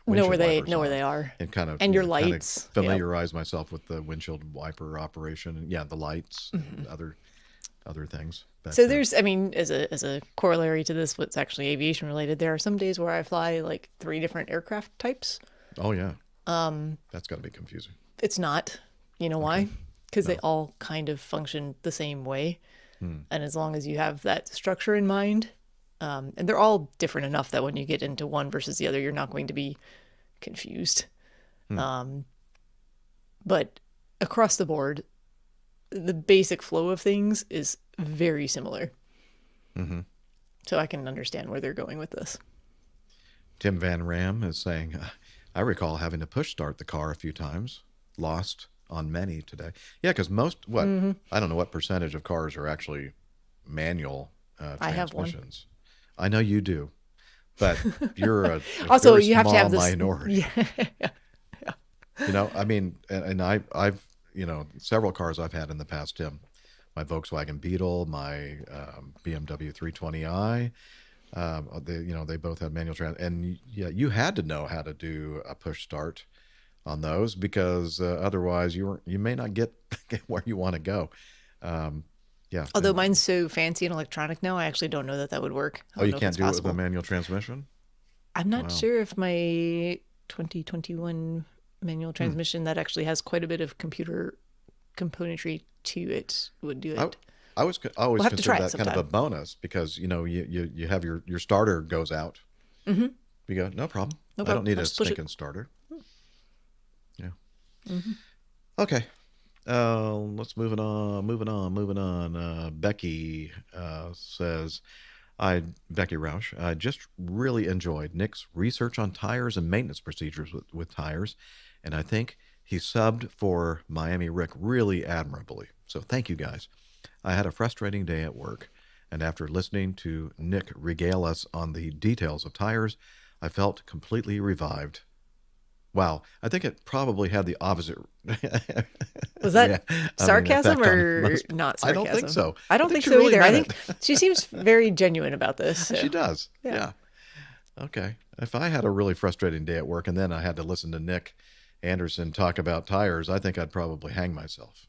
B: Know where
C: windshield wipers
B: they
C: on
B: are.
C: and kind of
B: and your
C: kind of
B: lights.
C: familiarize myself with the windshield wiper operation and the lights and other things. But,
B: so there's, as a corollary to this, what's actually aviation related, there are some days where I fly like 3 different aircraft types.
C: Oh yeah. That's got to be confusing.
B: It's not. You know why? Because they all kind of function the same way. And as long as you have that structure in mind, and they're all different enough that when you get into one versus the other, you're not going to be confused. But across the board, the basic flow of things is very similar. So I can understand where they're going with this.
C: Tim Van Ram is saying, I recall having to push start the car a few times, lost on many today. Yeah, because most, I don't know what percentage of cars are actually manual transmissions.
B: I have one.
C: I know you do, but you're a
B: also
C: very
B: you have to have this
C: minority.
B: Yeah.
C: And I've several cars I've had in the past, Tim. My Volkswagen Beetle, my BMW 320i, They both had manual trans, and you had to know how to do a push start on those because otherwise you may not get where you want to go.
B: Although mine's so fancy and electronic now, I actually don't know that would work.
C: You can't do it with a manual transmission?
B: I'm not sure if my 2021 manual transmission that actually has quite a bit of computer componentry to it would do it.
C: I always consider that kind of a bonus because you have your starter goes out.
B: Mm-hmm.
C: You go, no problem. I don't need a stinking starter. Yeah.
B: Mm-hmm.
C: Okay. Let's moving on. Becky says, Becky Roush, I just really enjoyed Nick's research on tires and maintenance procedures with tires, and I think he subbed for Miami Rick really admirably. So thank you guys. I had a frustrating day at work, and after listening to Nick regale us on the details of tires, I felt completely revived. Wow, I think it probably had the opposite.
B: Was that sarcasm or not sarcasm?
C: I don't think so.
B: I don't think so either. I think she seems very genuine about this. So.
C: She does. Yeah. Okay. If I had a really frustrating day at work and then I had to listen to Nick Anderson talk about tires, I think I'd probably hang myself.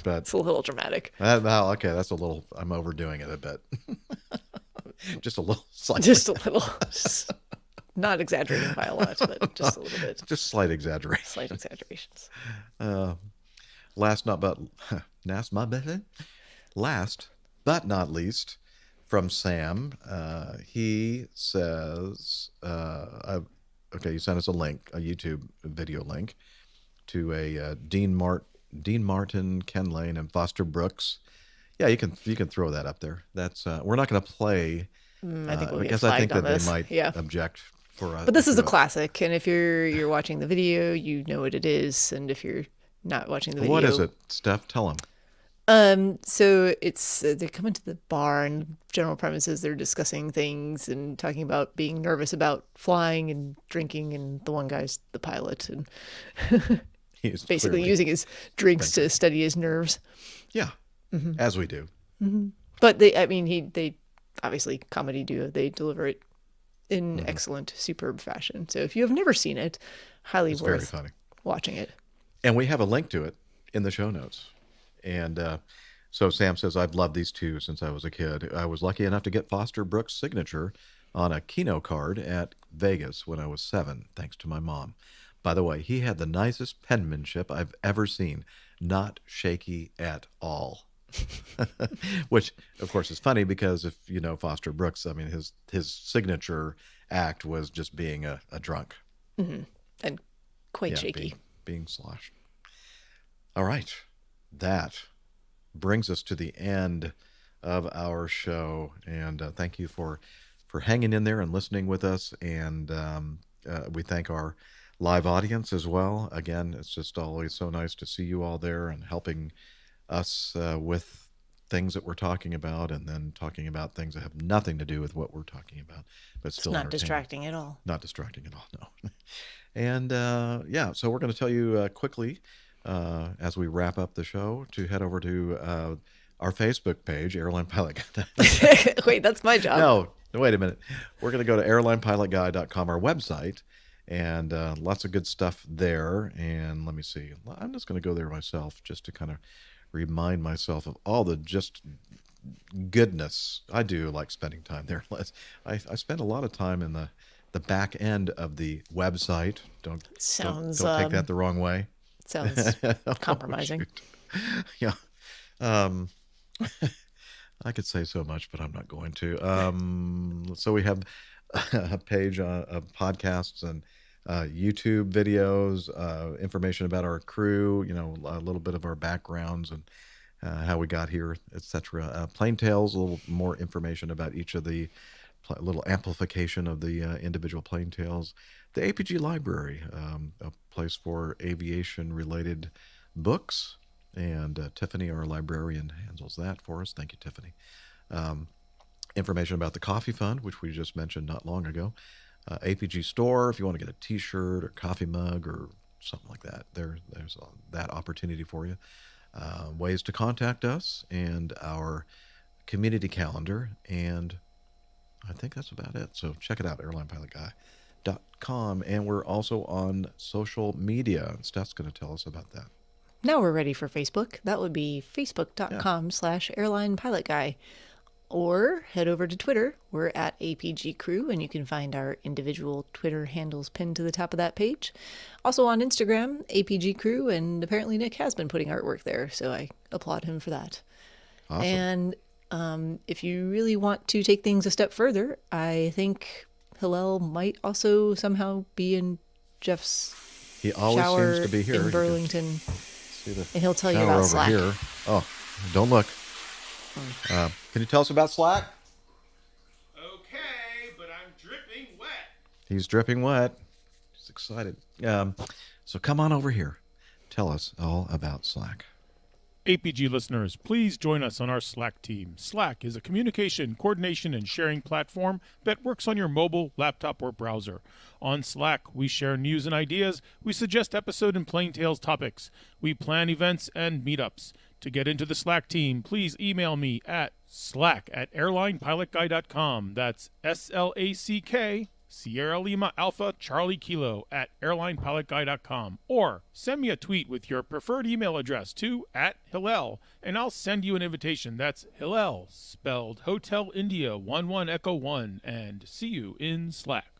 C: But
B: it's a little dramatic.
C: Okay, that's a little. I'm overdoing it a bit. Just a little. Slightly.
B: Just a little. Not exaggerating by a lot, but just a little bit.
C: Just slight exaggeration.
B: Slight exaggerations.
C: Last but not least, from Sam, he says, you sent us a link, a YouTube video link to a Dean Martin, Ken Lane, and Foster Brooks. Yeah, you can throw that up there. That's we're not going to play.
B: I think we'll
C: because I think that they might object for us.
B: But this is a classic, and if you're watching the video, you know what it is, and if you're not watching the video,
C: what is it, Steph? Tell them.
B: So it's they come into the bar and general premises. They're discussing things and talking about being nervous about flying and drinking, and the one guy's the pilot, and he's basically using his drinks to steady his nerves.
C: Yeah, as we do.
B: Mm-hmm. But they obviously comedy duo. They deliver it in excellent, superb fashion. So if you have never seen it, highly worth watching it.
C: And we have a link to it in the show notes. And so Sam says, I've loved these two since I was a kid. I was lucky enough to get Foster Brooks' signature on a Keno card at Vegas when I was 7, thanks to my mom. By the way, he had the nicest penmanship I've ever seen. Not shaky at all. Which, of course, is funny because if you know Foster Brooks, I mean, his signature act was just being a drunk.
B: Mm-hmm. And quite shaky.
C: Being sloshed. All right. That brings us to the end of our show. And thank you for hanging in there and listening with us. And we thank our live audience as well. Again, it's just always so nice to see you all there and helping us with things that we're talking about, and then talking about things that have nothing to do with what we're talking about, but still
B: it's not distracting at all.
C: Not distracting at all, no. And so we're going to tell you quickly as we wrap up the show to head over to our Facebook page, Airline Pilot Guide.
B: Wait, that's my job.
C: No, wait a minute. We're going to go to airlinepilotguide.com, our website, and lots of good stuff there. And let me see. I'm just going to go there myself just to kind of remind myself of all the just goodness. I do like spending time there. I spend a lot of time in the back end of the website. Don't take that the wrong way.
B: Sounds compromising.
C: Yeah. I could say so much, but I'm not going to. So we have a page of podcasts and YouTube videos, information about our crew, a little bit of our backgrounds and how we got here, etc. Plane Tales, a little more information about each of the little amplification of the individual plane tales. The APG Library, a place for aviation-related books, and Tiffany, our librarian, handles that for us. Thank you, Tiffany. Information about the Coffee Fund, which we just mentioned not long ago. APG Store, if you want to get a t-shirt or coffee mug or something like that, there's that opportunity for you. Ways to contact us, and our community calendar, and I think that's about it. So check it out, airlinepilotguy.com. And we're also on social media. Steph's going to tell us about that.
B: Now we're ready for Facebook. That would be facebook.com/airlinepilotguy. Or head over to Twitter. We're at APG Crew, and you can find our individual Twitter handles pinned to the top of that page. Also on Instagram, APG Crew, and apparently Nick has been putting artwork there, so I applaud him for that.
C: Awesome.
B: And if you really want to take things a step further, I think Hillel might also somehow be in Jeff's
C: He always
B: shower
C: seems to be here.
B: in Burlington.
C: See the
B: And he'll tell you
C: shower
B: about
C: over
B: Slack.
C: here. Oh, don't look. Can you tell us about Slack?
M: Okay, but I'm dripping wet.
C: He's dripping wet. He's excited. So come on over here. Tell us all about Slack.
F: APG listeners, please join us on our Slack team. Slack is a communication, coordination, and sharing platform that works on your mobile, laptop, or browser. On Slack, we share news and ideas, we suggest episode and plain tales topics, we plan events and meetups. To get into the Slack team, please email me at slack@airlinepilotguy.com. That's SLACK, Sierra Lima Alpha Charlie Kilo @airlinepilotguy.com. Or send me a tweet with your preferred email address to @Hillel, and I'll send you an invitation. That's Hillel, spelled Hotel India 11 Echo 1, and see you in Slack.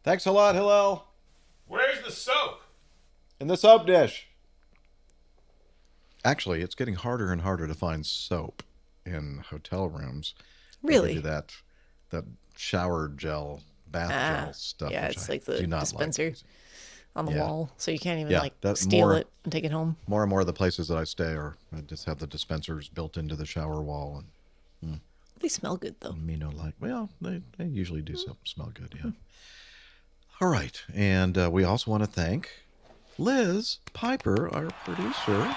C: Thanks a lot, Hillel.
M: Where's the soap?
C: In the soap dish. Actually, it's getting harder and harder to find soap in hotel rooms.
B: Really?
C: They do that shower gel, bath gel stuff.
B: Yeah,
C: which
B: it's
C: I
B: like the
C: do not
B: dispenser on the
C: Yeah.
B: wall, so you can't even
C: that's
B: steal
C: more-
B: it and take it home.
C: More and more of the places that I stay I just have the dispensers built into the shower wall. And
B: They smell good though.
C: Well, they usually do smell good, yeah. All right. And we also want to thank Liz Piper, our producer.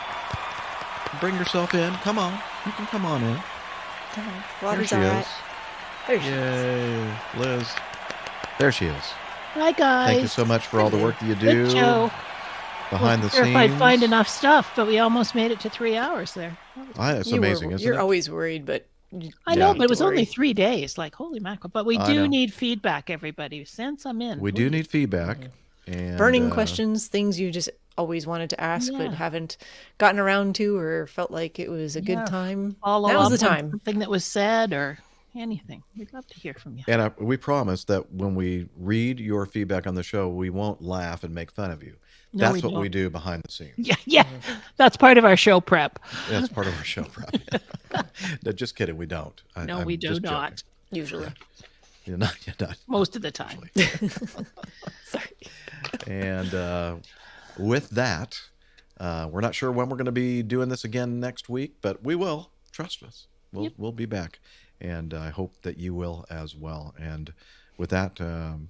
C: Bring yourself in. Come on. You can come on in.
B: Come on.
C: There
B: Water's
C: she
B: all
C: is.
B: right. There she is.
C: Yay, Liz. There she is.
D: Hi, guys.
C: Thank you so much for all the work that you do
D: Good show.
C: behind the
D: Wasn't
C: scenes.
D: sure if I'd find enough stuff, but we almost made it to 3 hours there.
C: It's amazing, isn't
B: You're
C: it?
B: always worried, but
D: I know, but it was only 3 days. Like, holy mackerel. But we
C: I
D: do
C: know.
D: need feedback, everybody. Send some in.
C: We do
D: please.
C: need feedback. And,
B: burning questions, things you just always wanted to ask but
D: Yeah.
B: haven't gotten around to or felt like it was a
D: Yeah.
B: good time.
D: Follow
B: Now's the
D: up on
B: time.
D: something that was said or anything. We'd love to hear from you.
C: And we promise that when we read your feedback on the show, we won't laugh and make fun of you.
D: No,
C: That's
D: we
C: what we
D: don't.
C: do behind the scenes.
D: Yeah. That's part of our show prep.
C: That's part of our show prep. No, just kidding. We don't.
D: No,
C: I'm
D: we do
C: just
D: not.
C: joking.
B: Usually.
C: You're not.
D: Most of the time.
B: Sorry.
C: And with that, we're not sure when we're going to be doing this again next week, but we will. Trust us. We'll be back. And I hope that you will as well. And with that,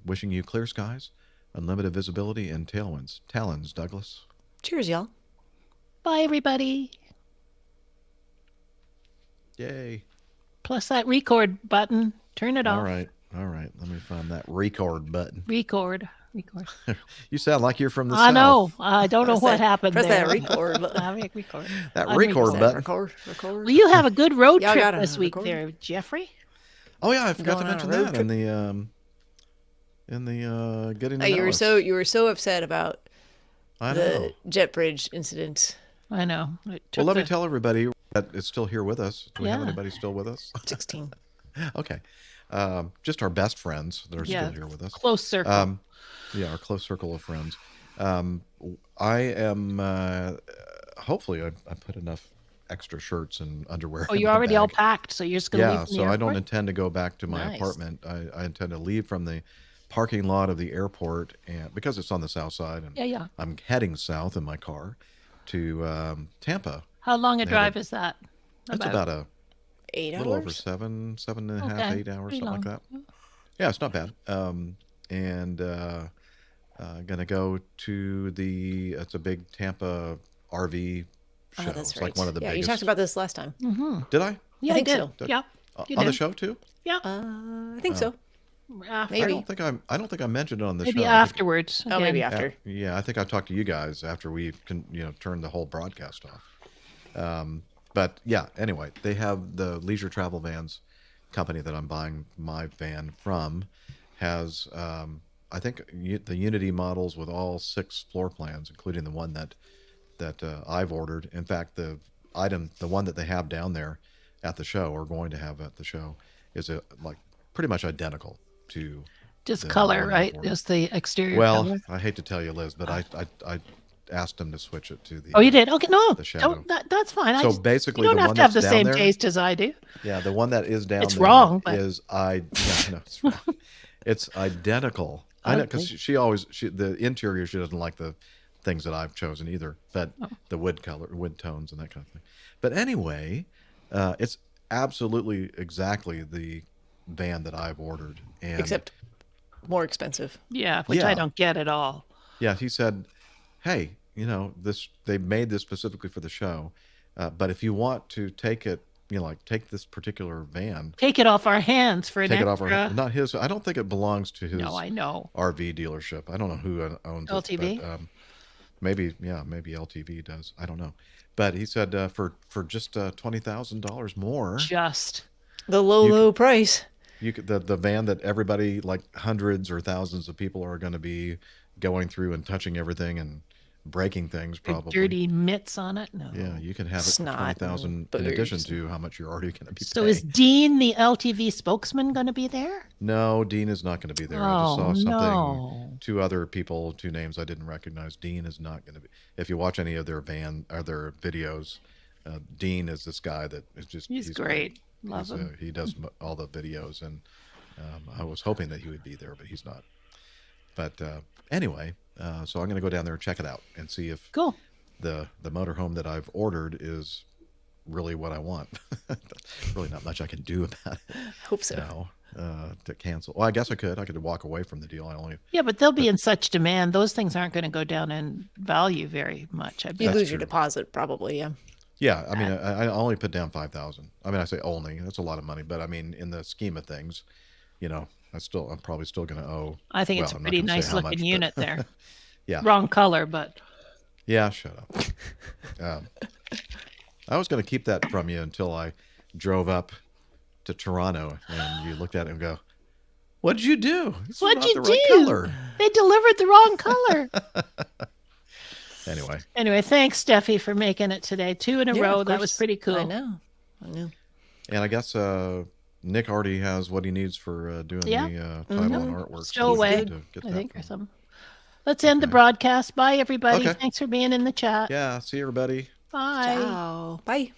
C: wishing you clear skies, unlimited visibility, and tailwinds. Talons, Douglas.
B: Cheers, y'all.
D: Bye, everybody.
C: Yay.
D: Plus that record button. Turn it off.
C: All right. Let me find that record button.
D: Record.
C: You sound like you're from the
D: I
C: South.
D: know. I don't know what happened
B: press
D: there.
B: that record button.
D: Record.
C: That
D: I'm
C: record button.
B: Record.
D: Well, you have a good road
B: Yeah, I
D: trip
B: got it.
D: this week
B: Record.
D: there, Jeffrey.
C: Oh yeah, I forgot to
B: Going on a
C: mention
B: road
C: that in the getting to
B: You
C: know
B: were
C: us.
B: you were so upset about
C: I
B: the
C: know.
B: jet bridge incident.
D: I know.
C: Well, let me tell everybody that is still here with us. Do we have
D: Yeah.
C: anybody still with us?
B: 16.
C: Okay. Just our best friends that are
D: Yeah,
C: still here with us.
D: close circle.
C: Yeah, our close circle of friends. I am, hopefully I put enough extra shirts and underwear
D: Oh,
C: in
D: you're
C: my
D: already all
C: bag.
D: packed, so you're just going to leave
C: Yeah,
D: from
C: so
D: the
C: I don't
D: airport?
C: intend to go back to my
D: Nice.
C: apartment. I intend to leave from the parking lot of the airport, and because it's on the south side, and
D: Yeah.
C: I'm heading south in my car to Tampa.
D: How long a
C: They have
D: drive is that?
C: It's about a
B: 8
C: little over
B: hours?
C: seven and a half,
D: Okay,
C: 8 hours,
D: pretty
C: something like
D: long.
C: that. Yeah, it's not bad. Gonna go to it's a big Tampa RV show.
B: Oh, that's
C: It's
B: right.
C: like one of the
B: yeah,
C: biggest.
B: you talked about this last time.
D: Mm-hmm.
C: Did I?
D: Yeah,
B: I think
D: did.
B: so.
D: Yeah. you
C: On the
D: did.
C: show too?
D: Yeah.
B: I think so.
D: After.
C: I don't think I mentioned it on the
D: Maybe
C: show.
D: afterwards.
B: Oh, maybe
D: again.
B: after.
C: Yeah, I think I talked to you guys after we turned the whole broadcast off. But yeah, anyway, they have the leisure travel vans company that I'm buying my van from has, I think, the Unity models with all 6 floor plans, including the one that I've ordered. In fact, the one that they have down there at the show, or going to have at the show, is like pretty much identical to
D: just
C: the
D: color,
C: one I've
D: right?
C: ordered.
D: Just the exterior
C: Well,
D: color.
C: I hate to tell you, Liz, but I asked them to switch it to the.
D: Oh, you did? Okay, no,
C: the shadow.
D: that's fine.
C: So basically,
D: you don't
C: the
D: have
C: one
D: to have
C: that's
D: the
C: down
D: same
C: there,
D: taste as I do.
C: Yeah, the one that is down
D: It's
C: there
D: wrong, but...
C: is it's wrong. It's identical. I know, because she always the interior, she doesn't like the things that I've chosen either, but the wood tones and that kind of thing. But anyway, it's absolutely exactly the van that I've ordered, and
B: except more expensive.
D: Yeah, which I don't get at all.
C: Yeah, he said, "Hey, they made this specifically for the show, but if you want to take it, take this particular van,
D: take it off our hands for an
C: take
D: extra.
C: it off our, not his. I don't think it belongs to his.
D: No, I know.
C: RV dealership. I don't know who owns
D: LTV?
C: it. But, maybe LTV does. I don't know. But he said for just $20,000 more,
B: just the low price.
C: You could, the van that everybody, like hundreds or thousands of people, are going to be going through and touching everything and breaking things, probably
D: dirty mitts on it. No.
C: Yeah, you can have it for $20,000 in addition to how much you're already going to be
D: So
C: paying.
D: is Dean, the LTV spokesman, going to be there?
C: No, Dean is not going to be there. I just saw something. 2 other people, 2 names I didn't recognize. Dean is not going to be. If you watch any of their videos, Dean is this guy that is just.
D: He's great. Love him.
C: He does all the videos, and I was hoping that he would be there, but he's not. But anyway, so I'm going to go down there and check it out and see if the motorhome that I've ordered is really what I want. Really not much I can do about it.
B: Hope so.
C: Now, to cancel. Well, I guess I could walk away from the deal.
D: Yeah, but they'll be in such demand. Those things aren't going to go down in value very much.
B: You lose your deposit, probably. Yeah.
C: Yeah, I mean, I only put down $5,000. I mean, I say only. That's a lot of money, but I mean, in the scheme of things, I'm probably still going to owe.
D: I think it's a pretty nice looking unit there.
C: Yeah.
D: Wrong color, but.
C: Yeah, shut up. I was going to keep that from you until I drove up to Toronto and you looked at it and go, "What did you do?
D: What'd you
C: the right
D: do?
C: Color.
D: They delivered the wrong color."
C: Anyway,
D: thanks, Steffi, for making it today. 2 in a row. That was pretty cool.
B: I know.
C: And I guess Nick already has what he needs for doing the title and artwork.
D: Stowaway, I think, or something. Let's end the broadcast. Bye, everybody.
C: Okay.
D: Thanks for being in the chat.
C: Yeah, see everybody.
D: Bye.
B: Ciao. Bye.